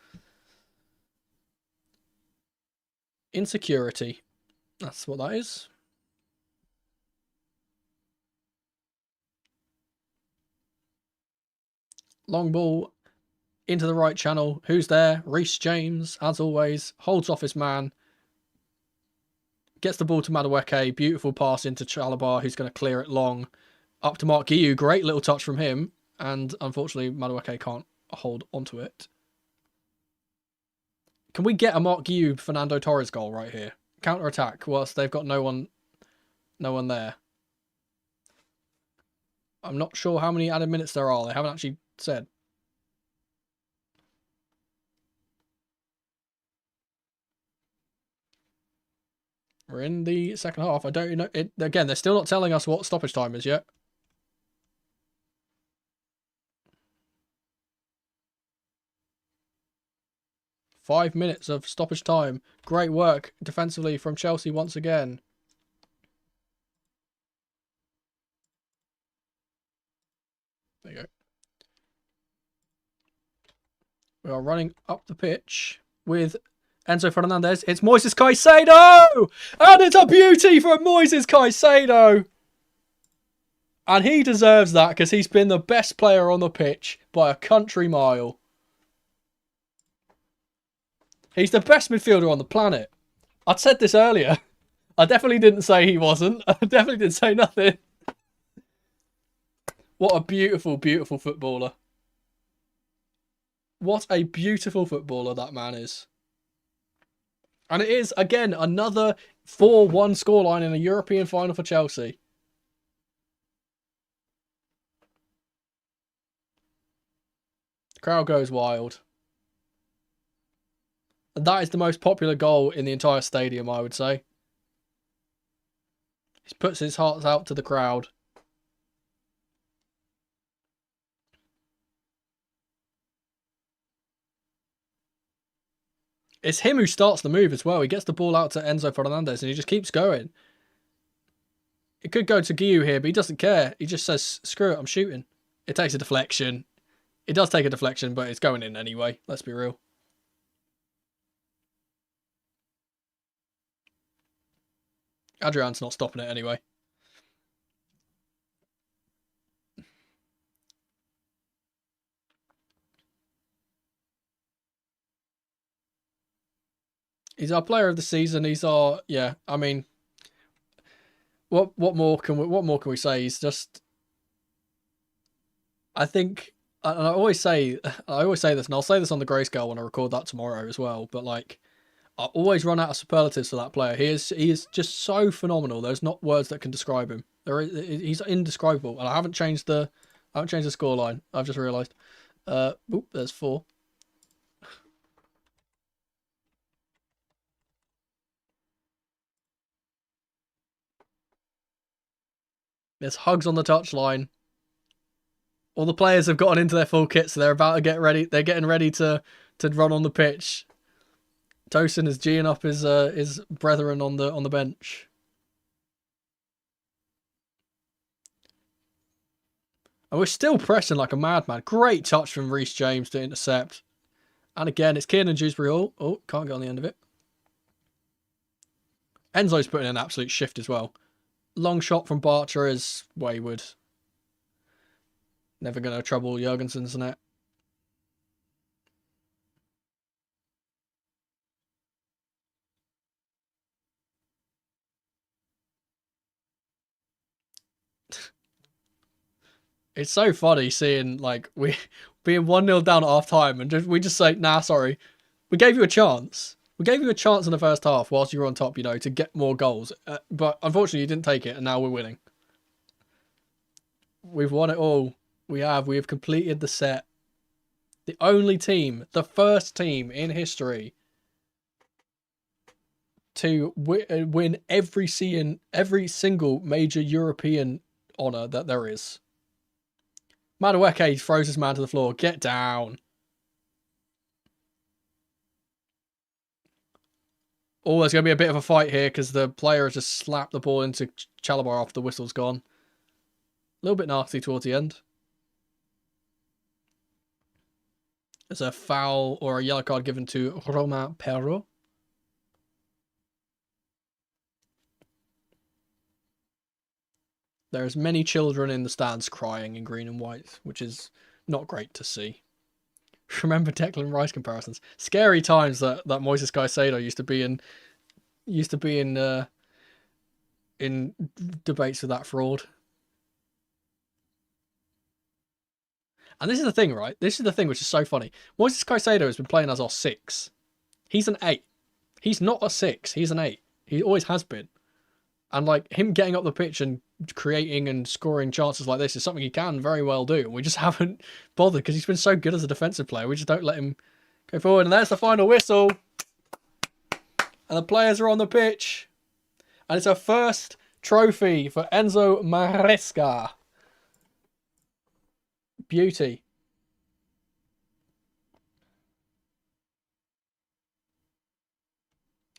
Insecurity. That's what that is. Long ball. into the right channel. Who's there? Reece James, as always, holds off his man. Gets the ball to Madueke. Beautiful pass into Chalobah, who's going to clear it long. Up to Mark Guiu. Great little touch from him. And unfortunately, Madueke can't hold onto it. Can we get a Mark Guiu Fernando Torres goal right here? Counter attack whilst they've got no one there. I'm not sure how many added minutes there are. They haven't actually said. We're in the second half. I don't know. Again, they're still not telling us what stoppage time is yet. Five minutes of stoppage time. Great work defensively from Chelsea once again. There you go. We are running up the pitch with Enzo Fernandez. It's Moises Caicedo! And it's a beauty from Moises Caicedo! And he deserves that because he's been the best player on the pitch by a country mile. He's the best midfielder on the planet. I said this earlier. I definitely didn't say he wasn't. I definitely didn't say nothing. What a beautiful, beautiful footballer. What a beautiful footballer that man is. And it is, again, another 4-1 scoreline in a European final for Chelsea. The crowd goes wild. And that is the most popular goal in the entire stadium, I would say. He puts his hearts out to the crowd. It's him who starts the move as well. He gets the ball out to Enzo Fernandez and he just keeps going. It could go to Guiu here, but he doesn't care. He just says, screw it, I'm shooting. It takes a deflection. It does take a deflection, but it's going in anyway. Let's be real. Adrian's not stopping it anyway. He's our player of the season. He's our, yeah, I mean, what more can we say? He's just, I think, and I always say this, and I'll say this on the grayscale when I record that tomorrow as well, but like, I always run out of superlatives for that player. He is just so phenomenal. There's not words that can describe him. He's indescribable, and I haven't changed the scoreline. I've just realised. Oop, there's 4. There's hugs on the touchline. All the players have gotten into their full kit, so they're about to get ready. They're getting ready to run on the pitch. Tosin is geeing up his brethren on the bench. And we're still pressing like a madman. Great touch from Reece James to intercept. And again, it's Kieran Dewsbury. Oh, can't get on the end of it. Enzo's putting in an absolute shift as well. Long shot from Bartra is wayward. Never going to trouble Jurgensen's net. It's so funny seeing like we being 1-0 down at half time and we just say, nah, sorry. We gave you a chance. We gave you a chance in the first half whilst you were on top, you know, to get more goals. But unfortunately, you didn't take it, and now we're winning. We've won it all. We have completed the set. The only team, the first team in history to win every single major European honour that there is. Madueke throws his man to the floor. Get down. Oh, there's going to be a bit of a fight here because the player has just slapped the ball into Chalobah after the whistle's gone. A little bit nasty towards the end. There's a foul or a yellow card given to Romain Perrault. There's many children in the stands crying in green and white, which is not great to see. Remember Declan Rice comparisons. Scary times that Moises Caicedo used to be in debates with that fraud. And this is the thing, right? This is the thing which is so funny. Moises Caicedo has been playing as our 6. He's an 8. He's not a 6. He's an 8. He always has been. And like him getting up the pitch and creating and scoring chances like this is something he can very well do. And we just haven't bothered because he's been so good as a defensive player. We just don't let him go forward. And there's the final whistle. And the players are on the pitch. And it's our first trophy for Enzo Maresca. Beauty.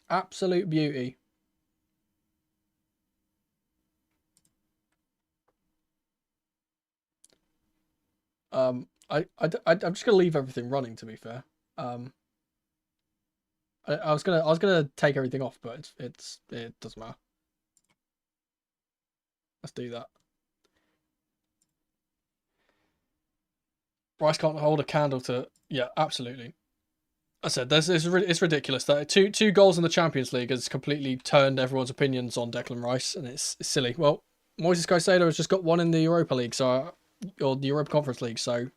Absolute beauty. I'm just gonna leave everything running. To be fair, I was gonna take everything off, but it doesn't matter. Let's do that. Rice can't hold a candle to. Yeah, absolutely. I said it's ridiculous that two goals in the Champions League has completely turned everyone's opinions on Declan Rice, and it's silly. Well, Moises Caicedo has just got one in the Europa League, or the Europa Conference League, so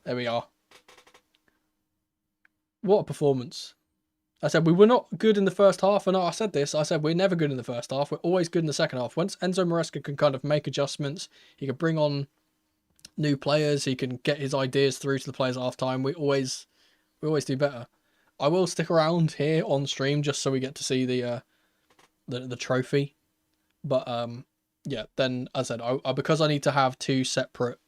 there we are. What a performance. I said we were not good in the first half, and I said this. I said we're never good in the first half. We're always good in the second half. Once Enzo Maresca can kind of make adjustments, he can bring on new players, he can get his ideas through to the players at half time. We always do better. I will stick around here on stream just so we get to see the trophy. But yeah, then as I said, because I need to have two separate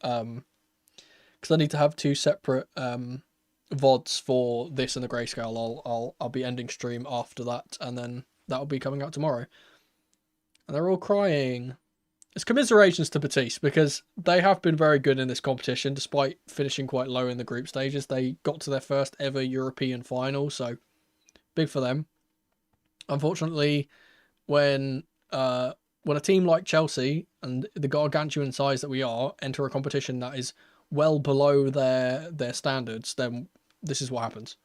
VODs for this and the grayscale, I'll be ending stream after that, and then that'll be coming out tomorrow. And they're all crying. It's commiserations to Betis because they have been very good in this competition despite finishing quite low in the group stages. They got to their first ever European final, so big for them. Unfortunately, when a team like Chelsea and the gargantuan size that we are enter a competition that is well below their standards, then this is what happens.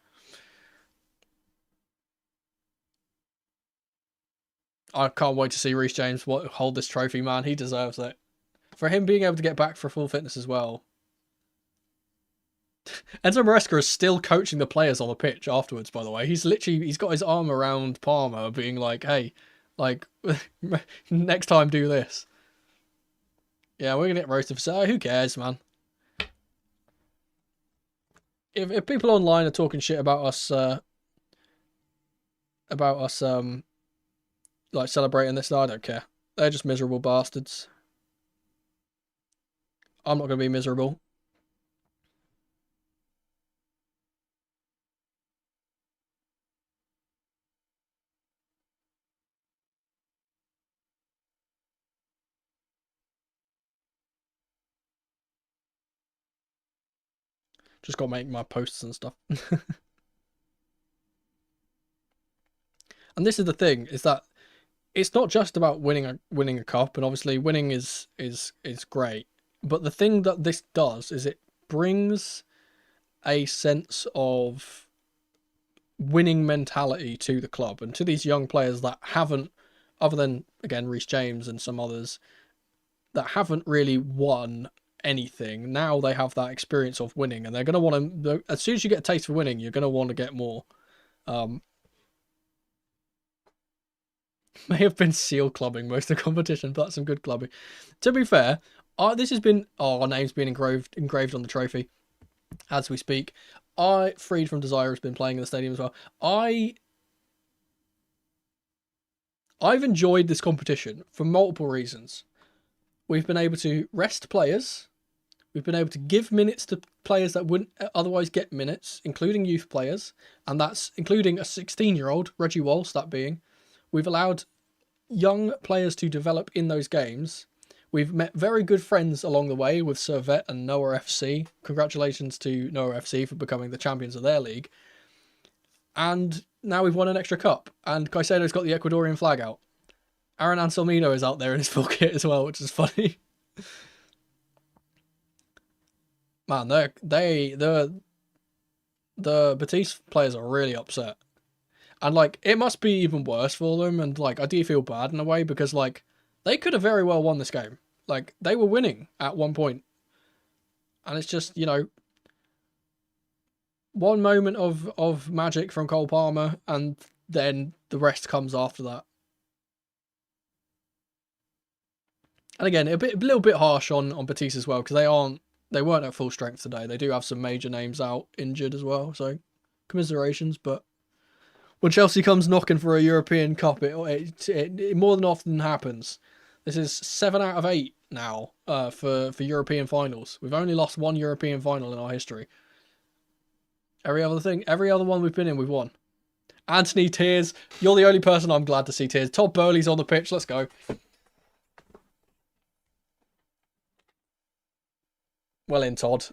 I can't wait to see Reece James hold this trophy, man. He deserves it. For him being able to get back for full fitness as well. Enzo Maresca is still coaching the players on the pitch afterwards, by the way. He's got his arm around Palmer being like, hey, like, next time do this. Yeah, we're going to get roasted for so who cares, man? If people online are talking shit about us like celebrating this, I don't care. They're just miserable bastards. I'm not going to be miserable. Just got to make my posts and stuff. And this is the thing, is that it's not just about winning a cup, and obviously winning is great. But the thing that this does is it brings a sense of winning mentality to the club and to these young players that haven't, other than again Reece James and some others, that haven't really won anything. Now they have that experience of winning, and they're going to want to, as soon as you get a taste for winning, you're going to want to get more. May have been seal clubbing most of the competition, but that's some good clubbing. To be fair, this has been, our name's been engraved on the trophy as we speak. Freed from Desire has been playing in the stadium as well. I've enjoyed this competition for multiple reasons. We've been able to rest players. We've been able to give minutes to players that wouldn't otherwise get minutes, including youth players, and that's including a 16-year-old, Reggie Walsh, that being. We've allowed young players to develop in those games. We've met very good friends along the way with Servette and Noah FC. Congratulations to Noah FC for becoming the champions of their league. And now we've won an extra cup, and Caicedo's got the Ecuadorian flag out. Aaron Anselmino is out there in his full kit as well, which is funny. Man, the Betis players are really upset. And, like, it must be even worse for them. And, like, I do feel bad in a way because, like, they could have very well won this game. Like, they were winning at one point. And it's just, you know, one moment of magic from Cole Palmer and then the rest comes after that. And again, a little bit harsh on Betis as well because they weren't at full strength today. They do have some major names out injured as well, so commiserations. But when Chelsea comes knocking for a European Cup, it more than often happens. This is 7 out of 8 now for European finals. We've only lost one European final in our history. Every other one we've been in, we've won. Anthony Tears, you're the only person I'm glad to see Tears. Todd Burley's on the pitch. Let's go. Well in, Todd.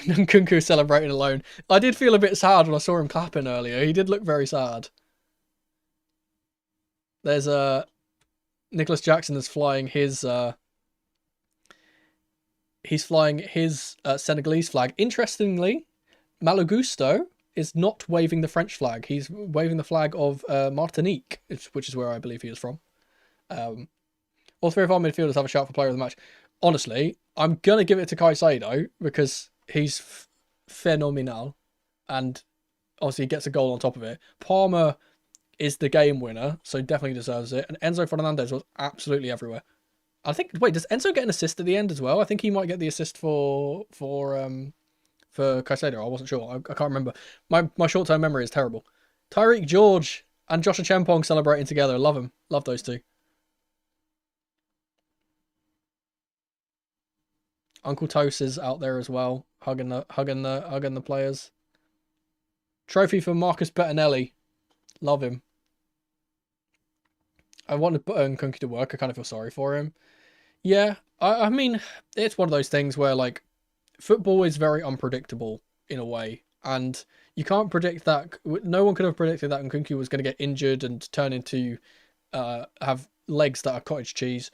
Nkunku celebrating alone. I did feel a bit sad when I saw him clapping earlier. He did look very sad. There's Nicholas Jackson is flying his Senegalese flag. Interestingly, Malagusto is not waving the French flag. He's waving the flag of Martinique, which is where I believe he is from. All three of our midfielders have a shout for player of the match. Honestly, I'm going to give it to Caicedo because he's phenomenal and obviously he gets a goal on top of it. Palmer is the game winner, so definitely deserves it. And Enzo Fernandez was absolutely everywhere. I think, wait, does Enzo get an assist at the end as well? I think he might get the assist for Caicedo. I wasn't sure. I can't remember. My short-term memory is terrible. Tyreek George and Joshua Chempong celebrating together. Love them. Love those two. Uncle Toast is out there as well, hugging the players. Trophy for Marcus Bettinelli. Love him. I wanted Nkunku to work. I kind of feel sorry for him. Yeah, I mean, it's one of those things where, like, football is very unpredictable in a way. And you can't predict that. No one could have predicted that Nkunku was going to get injured and turn into, have legs that are cottage cheese.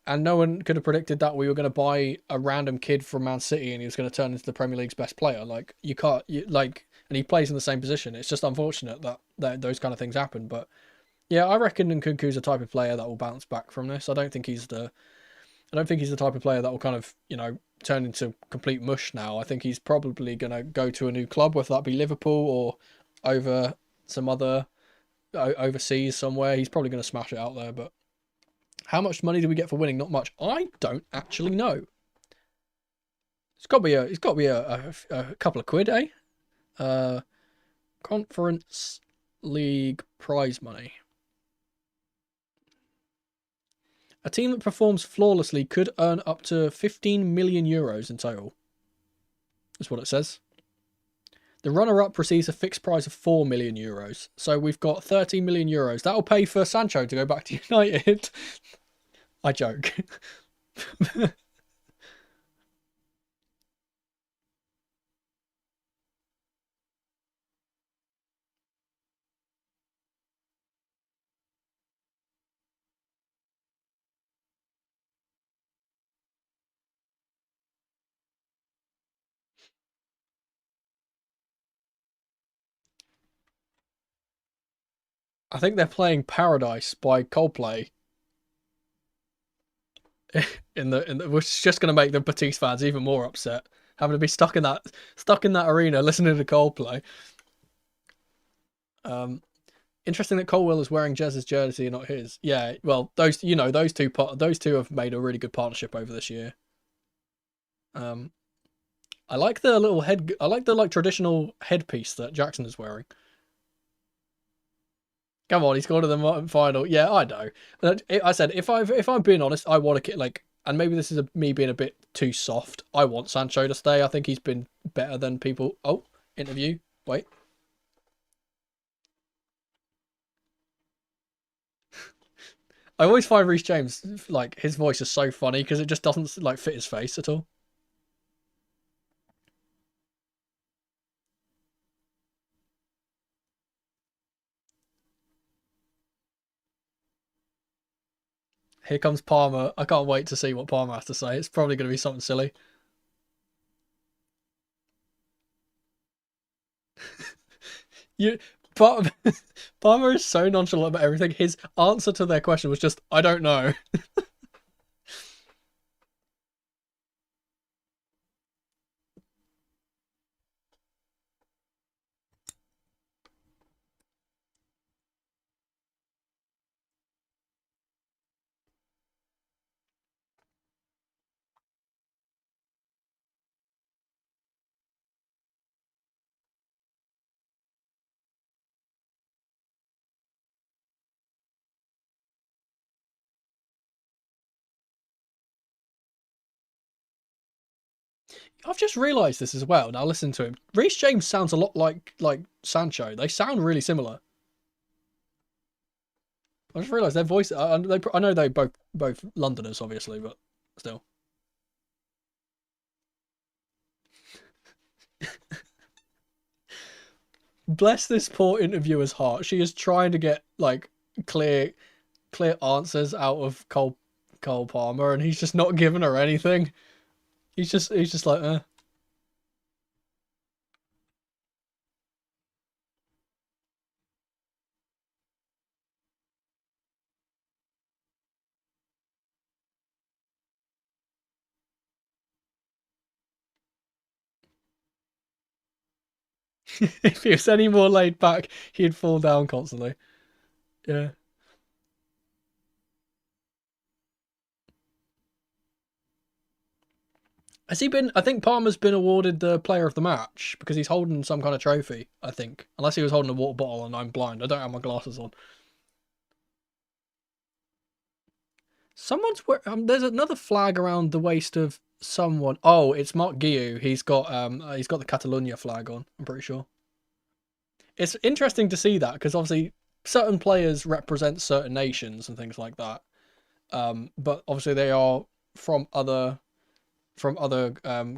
And no one could have predicted that we were going to buy a random kid from Man City and he was going to turn into the Premier League's best player. Like, you can't, and he plays in the same position. It's just unfortunate that those kind of things happen. But yeah, I reckon Nkunku's a type of player that will bounce back from this. I don't think he's the type of player that will kind of, turn into complete mush now. I think he's probably going to go to a new club, whether that be Liverpool or over some other overseas somewhere. He's probably going to smash it out there, but how much money do we get for winning? Not much. I don't actually know. It's got to be a couple of quid, eh? Conference League prize money. A team that performs flawlessly could earn up to 15 million euros in total. That's what it says. The runner-up receives a fixed prize of 4 million euros. So we've got 13 million euros. That'll pay for Sancho to go back to United. I joke. I think they're playing Paradise by Coldplay. Which is just going to make the Betis fans even more upset, having to be stuck in that arena listening to Coldplay. Interesting that Colwell is wearing Jez's jersey and not his. Yeah, well, those two have made a really good partnership over this year. I like the little I like the traditional headpiece that Jackson is wearing. Come on, he scored in the final. Yeah, I know. I said if I'm being honest, I want to and maybe this is me being a bit too soft. I want Sancho to stay. I think he's been better than people. Oh, interview. Wait. I always find Reece James, like, his voice is so funny because it just doesn't, like, fit his face at all. Here comes Palmer. I can't wait to see what Palmer has to say. It's probably going to be something silly. You, Palmer, Palmer is so nonchalant about everything. His answer to their question was just, I don't know. I've just realised this as well. Now listen to him. Reece James sounds a lot like Sancho. They sound really similar. I just realised their voice. I know they both Londoners, obviously, but still. Bless this poor interviewer's heart. She is trying to get like clear answers out of Cole Palmer, and he's just not giving her anything. He's just like, if he was any more laid back, he'd fall down constantly. Yeah. Has he been? I think Palmer's been awarded the player of the match because he's holding some kind of trophy. I think, unless he was holding a water bottle and I'm blind. I don't have my glasses on. Someone's there's another flag around the waist of someone. Oh, it's Mark Guiu. He's got the Catalonia flag on. I'm pretty sure. It's interesting to see that because obviously certain players represent certain nations and things like that. But obviously they are from other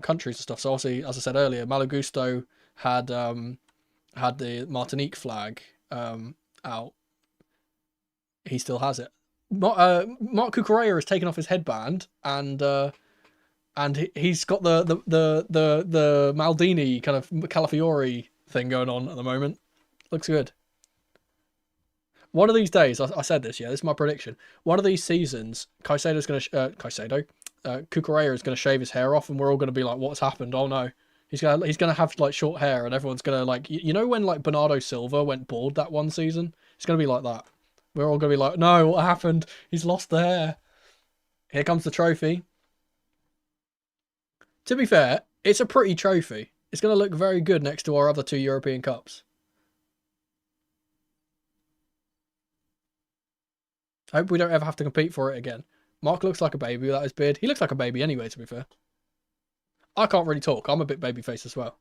countries and stuff. So obviously, as I said earlier, Malagusto had the Martinique flag out. He still has it. Mark Cucurella has taken off his headband and he's got the Maldini kind of Calafiori thing going on at the moment. Looks good. One of these days, I said this. Yeah, this is my prediction. One of these seasons, Caicedo's going to Cucurella is going to shave his hair off, and we're all going to be like, "What's happened? Oh no!" He's gonna have like short hair, and everyone's gonna like you know when like Bernardo Silva went bald that one season. It's gonna be like that. We're all gonna be like, "No, what happened? He's lost the hair." Here comes the trophy. To be fair, it's a pretty trophy. It's gonna look very good next to our other two European Cups. I hope we don't ever have to compete for it again. Mark looks like a baby without his beard. He looks like a baby anyway, to be fair. I can't really talk. I'm a bit baby-faced as well.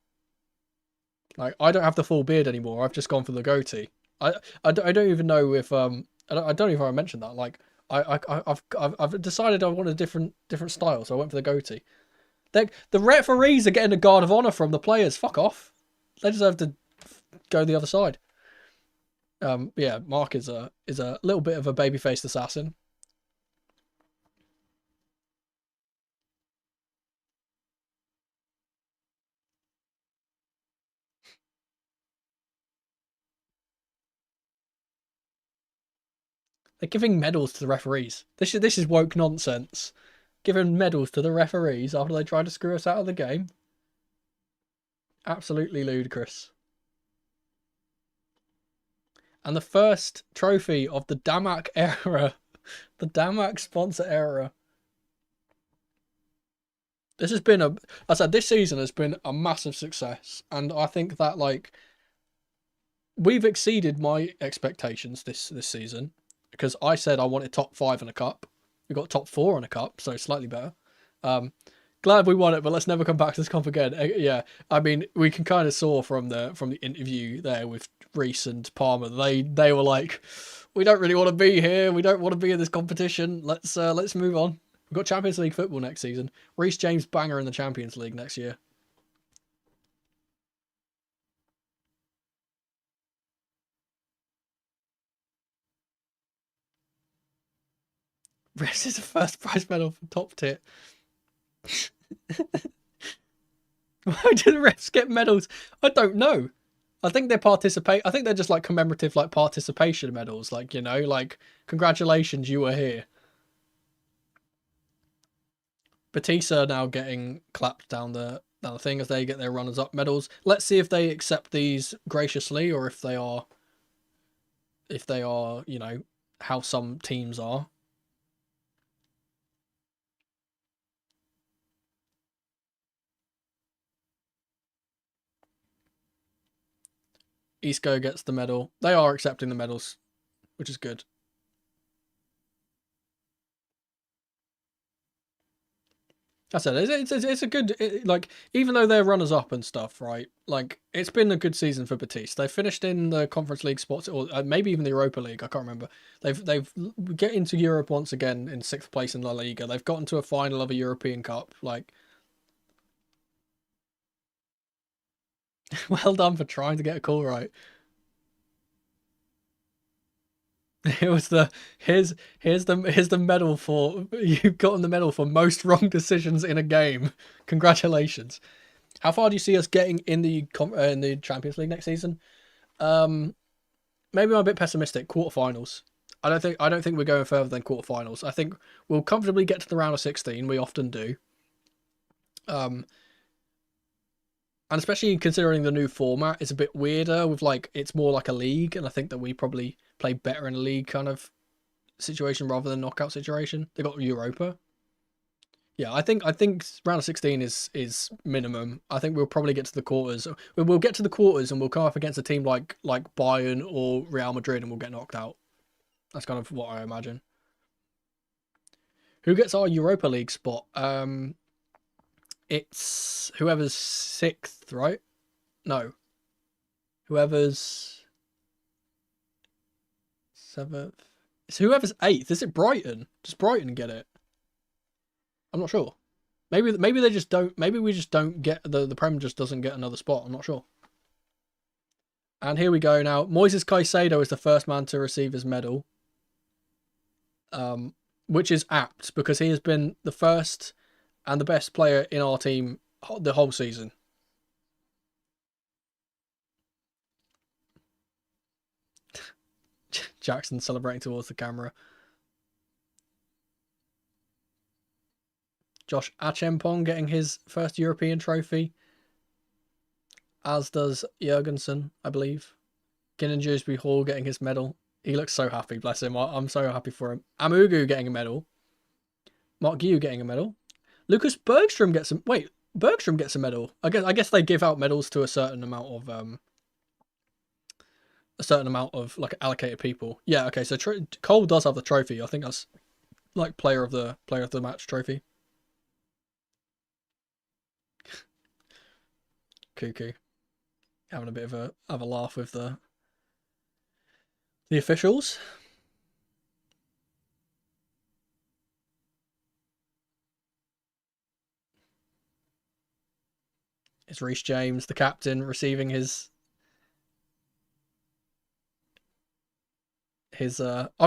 Like, I don't have the full beard anymore. I've just gone for the goatee. I don't even know if I don't even know if I mentioned that. Like I've decided I want a different style, so I went for the goatee. The referees are getting a guard of honor from the players. Fuck off. They deserve to go the other side. Yeah, Mark is a little bit of a baby-faced assassin. They're giving medals to the referees. This is woke nonsense. Giving medals to the referees after they tried to screw us out of the game. Absolutely ludicrous. And the first trophy of the Damac era, the Damac sponsor era. This has been I said this season has been a massive success, and I think that like we've exceeded my expectations this season because I said I wanted top 5 in a cup. We got top 4 in a cup, so slightly better. Um, Glad we won it, but let's never come back to this comp again. Yeah, I mean, we can kind of saw from the interview there with Reece and Palmer, they were like, we don't really want to be here. We don't want to be in this competition. Let's move on. We've got Champions League football next season. Reece James banger in the Champions League next year. Refs is a first prize medal for top tier. Why do the refs get medals? I don't know. I think they participate. I think they're just like commemorative, like participation medals. Like, you know, like congratulations, you were here. Betis are now getting clapped down the thing as they get their runners-up medals. Let's see if they accept these graciously, or if they are, you know, how some teams are. Isco gets the medal. They are accepting the medals, which is good. I said it's a good, like, even though they're runners up and stuff, right? Like, it's been a good season for Betis. They finished in the Conference League spots, or maybe even the Europa League. I can't remember. They've get into Europe once again in 6th place in La Liga. They've gotten to a final of a European Cup. Like, well done for trying to get a call right. It was here's the medal for, you've gotten the medal for most wrong decisions in a game. Congratulations. How far do you see us getting in the Champions League next season? Maybe I'm a bit pessimistic. Quarterfinals. I don't think we're going further than quarterfinals. I think we'll comfortably get to the round of 16. We often do. And especially considering the new format, it's a bit weirder with, like, it's more like a league, and I think that we probably play better in a league kind of situation rather than knockout situation. They got Europa. Yeah, I think round of 16 is minimum. I think we'll probably get to the quarters. We'll get to the quarters and we'll come up against a team like Bayern or Real Madrid and we'll get knocked out. That's kind of what I imagine. Who gets our Europa League spot? It's whoever's 6th, right? No. Whoever's 7th. It's whoever's 8th. Is it Brighton? Does Brighton get it? I'm not sure. Maybe they just don't. Maybe we just don't get the Prem just doesn't get another spot. I'm not sure. And here we go now. Moises Caicedo is the first man to receive his medal. Which is apt because he has been the first and the best player in our team the whole season. Jackson celebrating towards the camera. Josh Achempong getting his first European trophy. As does Jurgensen, I believe. Kinnan Dewsbury Hall getting his medal. He looks so happy, bless him. I'm so happy for him. Amugu getting a medal. Mark Yu getting a medal. Lucas Bergstrom gets a... Wait, Bergstrom gets a medal. I guess they give out medals to a certain amount of like allocated people. Yeah, okay. So Cole does have the trophy. I think that's like player of the match trophy. Cuckoo. Having a bit of a laugh with the officials. It's Reece James, the captain, receiving his I've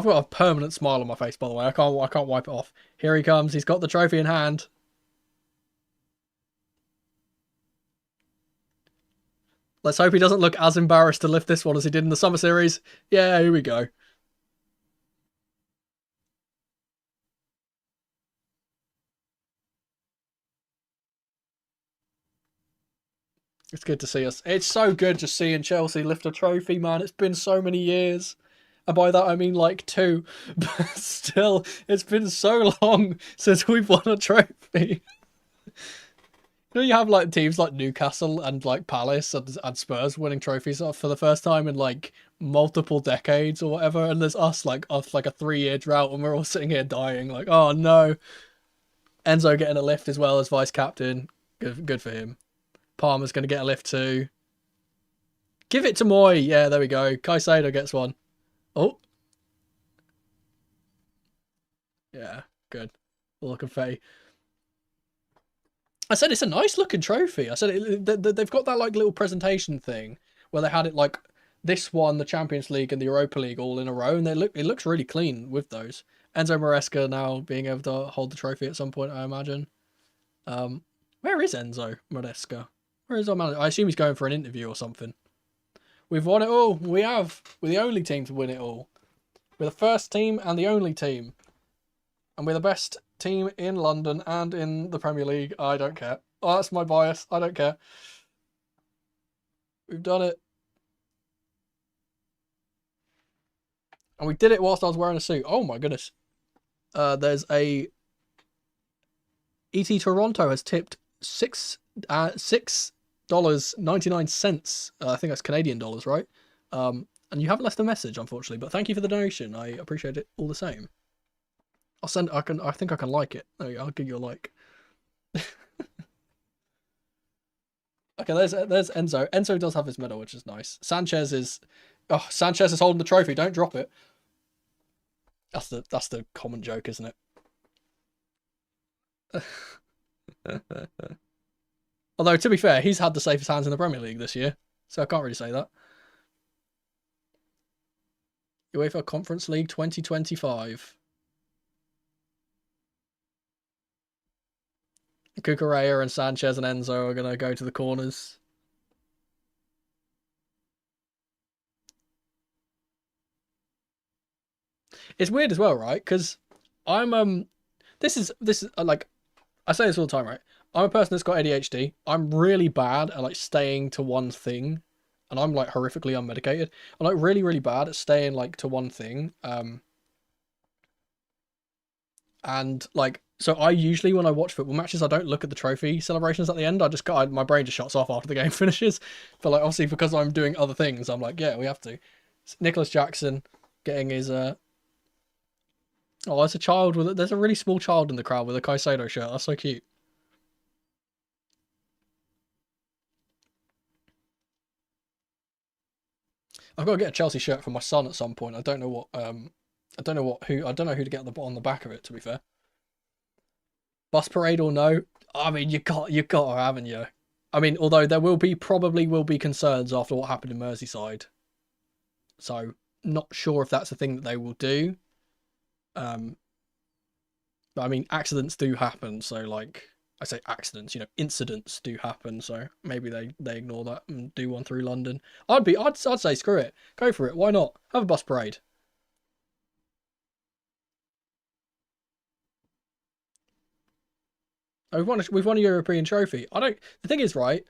got a permanent smile on my face, by the way. I can't wipe it off. Here he comes. He's got the trophy in hand. Let's hope he doesn't look as embarrassed to lift this one as he did in the summer series. Yeah, here we go. It's good to see us. It's so good just seeing Chelsea lift a trophy, man. It's been so many years. And by that I mean like 2. But still, it's been so long since we've won a trophy. You know, you have like teams like Newcastle and like Palace and Spurs winning trophies for the first time in like multiple decades or whatever, and there's us like a 3-year drought and we're all sitting here dying like, oh no. Enzo getting a lift as well as vice captain. Good for him. Palmer's going to get a lift too. Give it to Moy. Yeah, there we go. Caicedo gets one. Oh. Yeah, good. All the confetti. I said it's a nice looking trophy. I said they've got that like little presentation thing where they had it like this one, the Champions League and the Europa League all in a row, and it looks really clean with those. Enzo Maresca now being able to hold the trophy at some point, I imagine. Where is Enzo Maresca? Where is our manager? I assume he's going for an interview or something. We've won it all. We have. We're the only team to win it all. We're the first team and the only team. And we're the best team in London and in the Premier League. I don't care. Oh, that's my bias. I don't care. We've done it. And we did it whilst I was wearing a suit. Oh my goodness. There's a... ET Toronto has tipped $6.99. I think that's Canadian dollars, right? And you haven't left a message, unfortunately, but thank you for the donation. I appreciate it all the same. I think I can like it. There you go, I'll give you a like. Okay, there's Enzo. Enzo does have his medal, which is nice. Sanchez is holding the trophy. Don't drop it. That's the common joke, isn't it? Although, to be fair, he's had the safest hands in the Premier League this year, so I can't really say that. UEFA Conference League 2025. Cucurella and Sanchez and Enzo are going to go to the corners. It's weird as well, right? Because I'm this is like, I say this all the time, right? I'm a person that's got ADHD. I'm really bad at like staying to one thing, and I'm like horrifically unmedicated. I'm like really, really bad at staying like to one thing. And like, so I usually, when I watch football matches, I don't look at the trophy celebrations at the end. My brain just shuts off after the game finishes. But like, obviously, because I'm doing other things, I'm like, yeah, we have to. Nicholas Jackson getting his oh, there's a child there's a really small child in the crowd with a Caicedo shirt. That's so cute. I've got to get a Chelsea shirt for my son at some point. I don't know who to get on the back of it, to be fair. Bus parade or no? I mean, you got to, haven't you? I mean, although there probably will be concerns after what happened in Merseyside. So, not sure if that's a thing that they will do. But I mean, accidents do happen, so like, I say accidents, incidents do happen, so maybe they ignore that and do one through London. I'd say screw it. Go for it. Why not? Have a bus parade. Oh, we've won a European trophy. The thing is, right,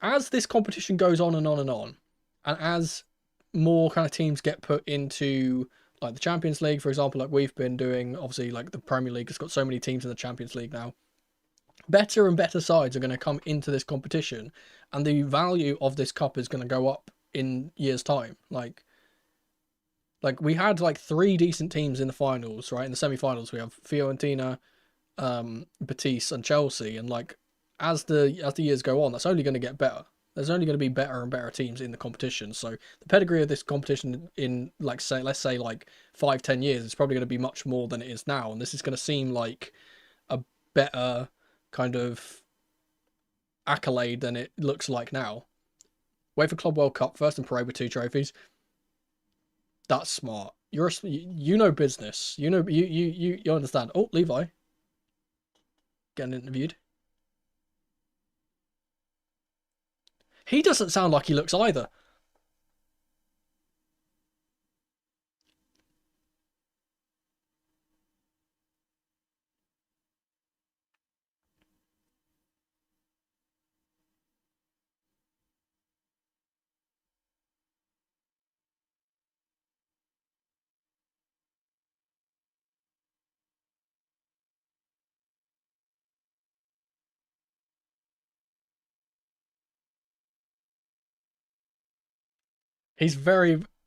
as this competition goes on and on and on, and as more kind of teams get put into like the Champions League, for example, like we've been doing, obviously, like the Premier League has got so many teams in the Champions League now. Better and better sides are going to come into this competition, and the value of this cup is going to go up in years' time. Like we had like 3 decent teams in the finals, right? In the semi-finals, we have Fiorentina, Betis, and Chelsea, and like as the years go on, that's only going to get better. There's only going to be better and better teams in the competition. So the pedigree of this competition in like let's say like 5-10 years is probably going to be much more than it is now, and this is going to seem like a better kind of accolade than it looks like now. UEFA Club World Cup, first in parade with 2 trophies. That's smart. You know business. You understand. Oh, Levi getting interviewed. He doesn't sound like he looks either.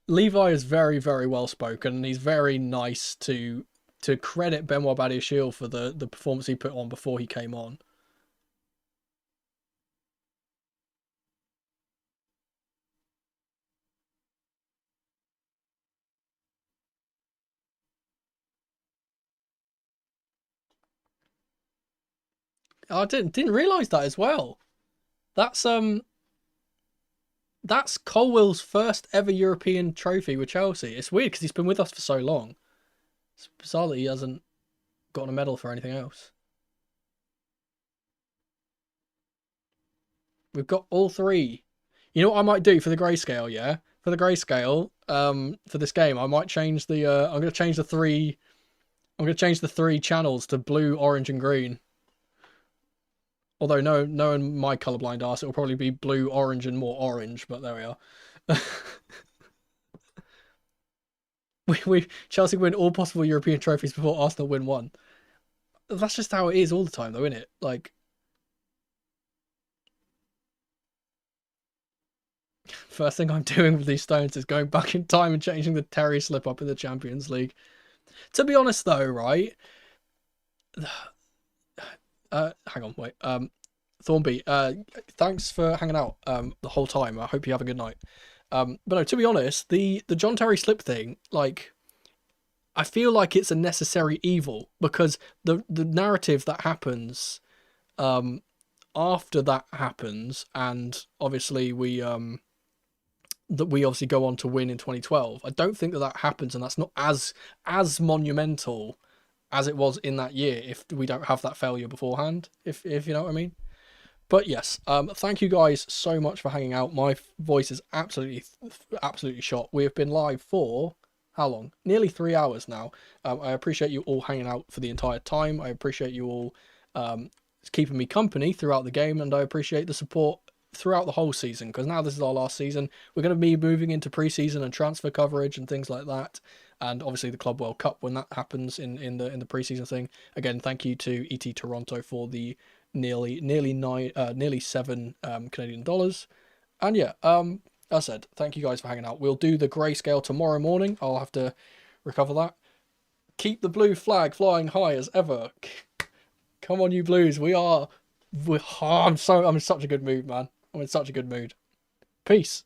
Levi is very, very well spoken, and he's very nice to credit Benoit Badiashile for the performance he put on before he came on. I didn't realise that as well. That's Colwell's first ever European trophy with Chelsea. It's weird because he's been with us for so long. It's bizarre that he hasn't gotten a medal for anything else. We've got all three. You know what I might do for the grayscale, yeah? For the grayscale, for this game, I might change the I'm gonna change the three channels to blue, orange, and green. Although knowing my colourblind ass, it'll probably be blue, orange, and more orange, but there we are. we Chelsea win all possible European trophies before Arsenal win one. That's just how it is all the time, though, isn't it? Like, first thing I'm doing with these stones is going back in time and changing the Terry slip up in the Champions League. To be honest, though, right? Hang on, wait. Thornby, thanks for hanging out the whole time. I hope you have a good night. But no, to be honest, the John Terry slip thing, like, I feel like it's a necessary evil because the narrative that happens after that happens, and obviously we obviously go on to win in 2012. I don't think that happens, and that's not as monumental as it was in that year if we don't have that failure beforehand. If you know what I mean. But yes, thank you guys so much for hanging out. My voice is absolutely shot. We have been live for how long? Nearly 3 hours now. I appreciate you all hanging out for the entire time. I appreciate you all keeping me company throughout the game, and I appreciate the support throughout the whole season, because now this is our last season. We're going to be moving into pre-season and transfer coverage and things like that, and obviously the Club World Cup when that happens in the pre-season thing. Again, thank you to ET Toronto for the nearly $7 Canadian dollars. And yeah, as I said, thank you guys for hanging out. We'll do the grayscale tomorrow morning. I'll have to recover that. Keep the blue flag flying high as ever. Come on, you Blues. I'm in such a good mood, man. I'm in such a good mood. Peace.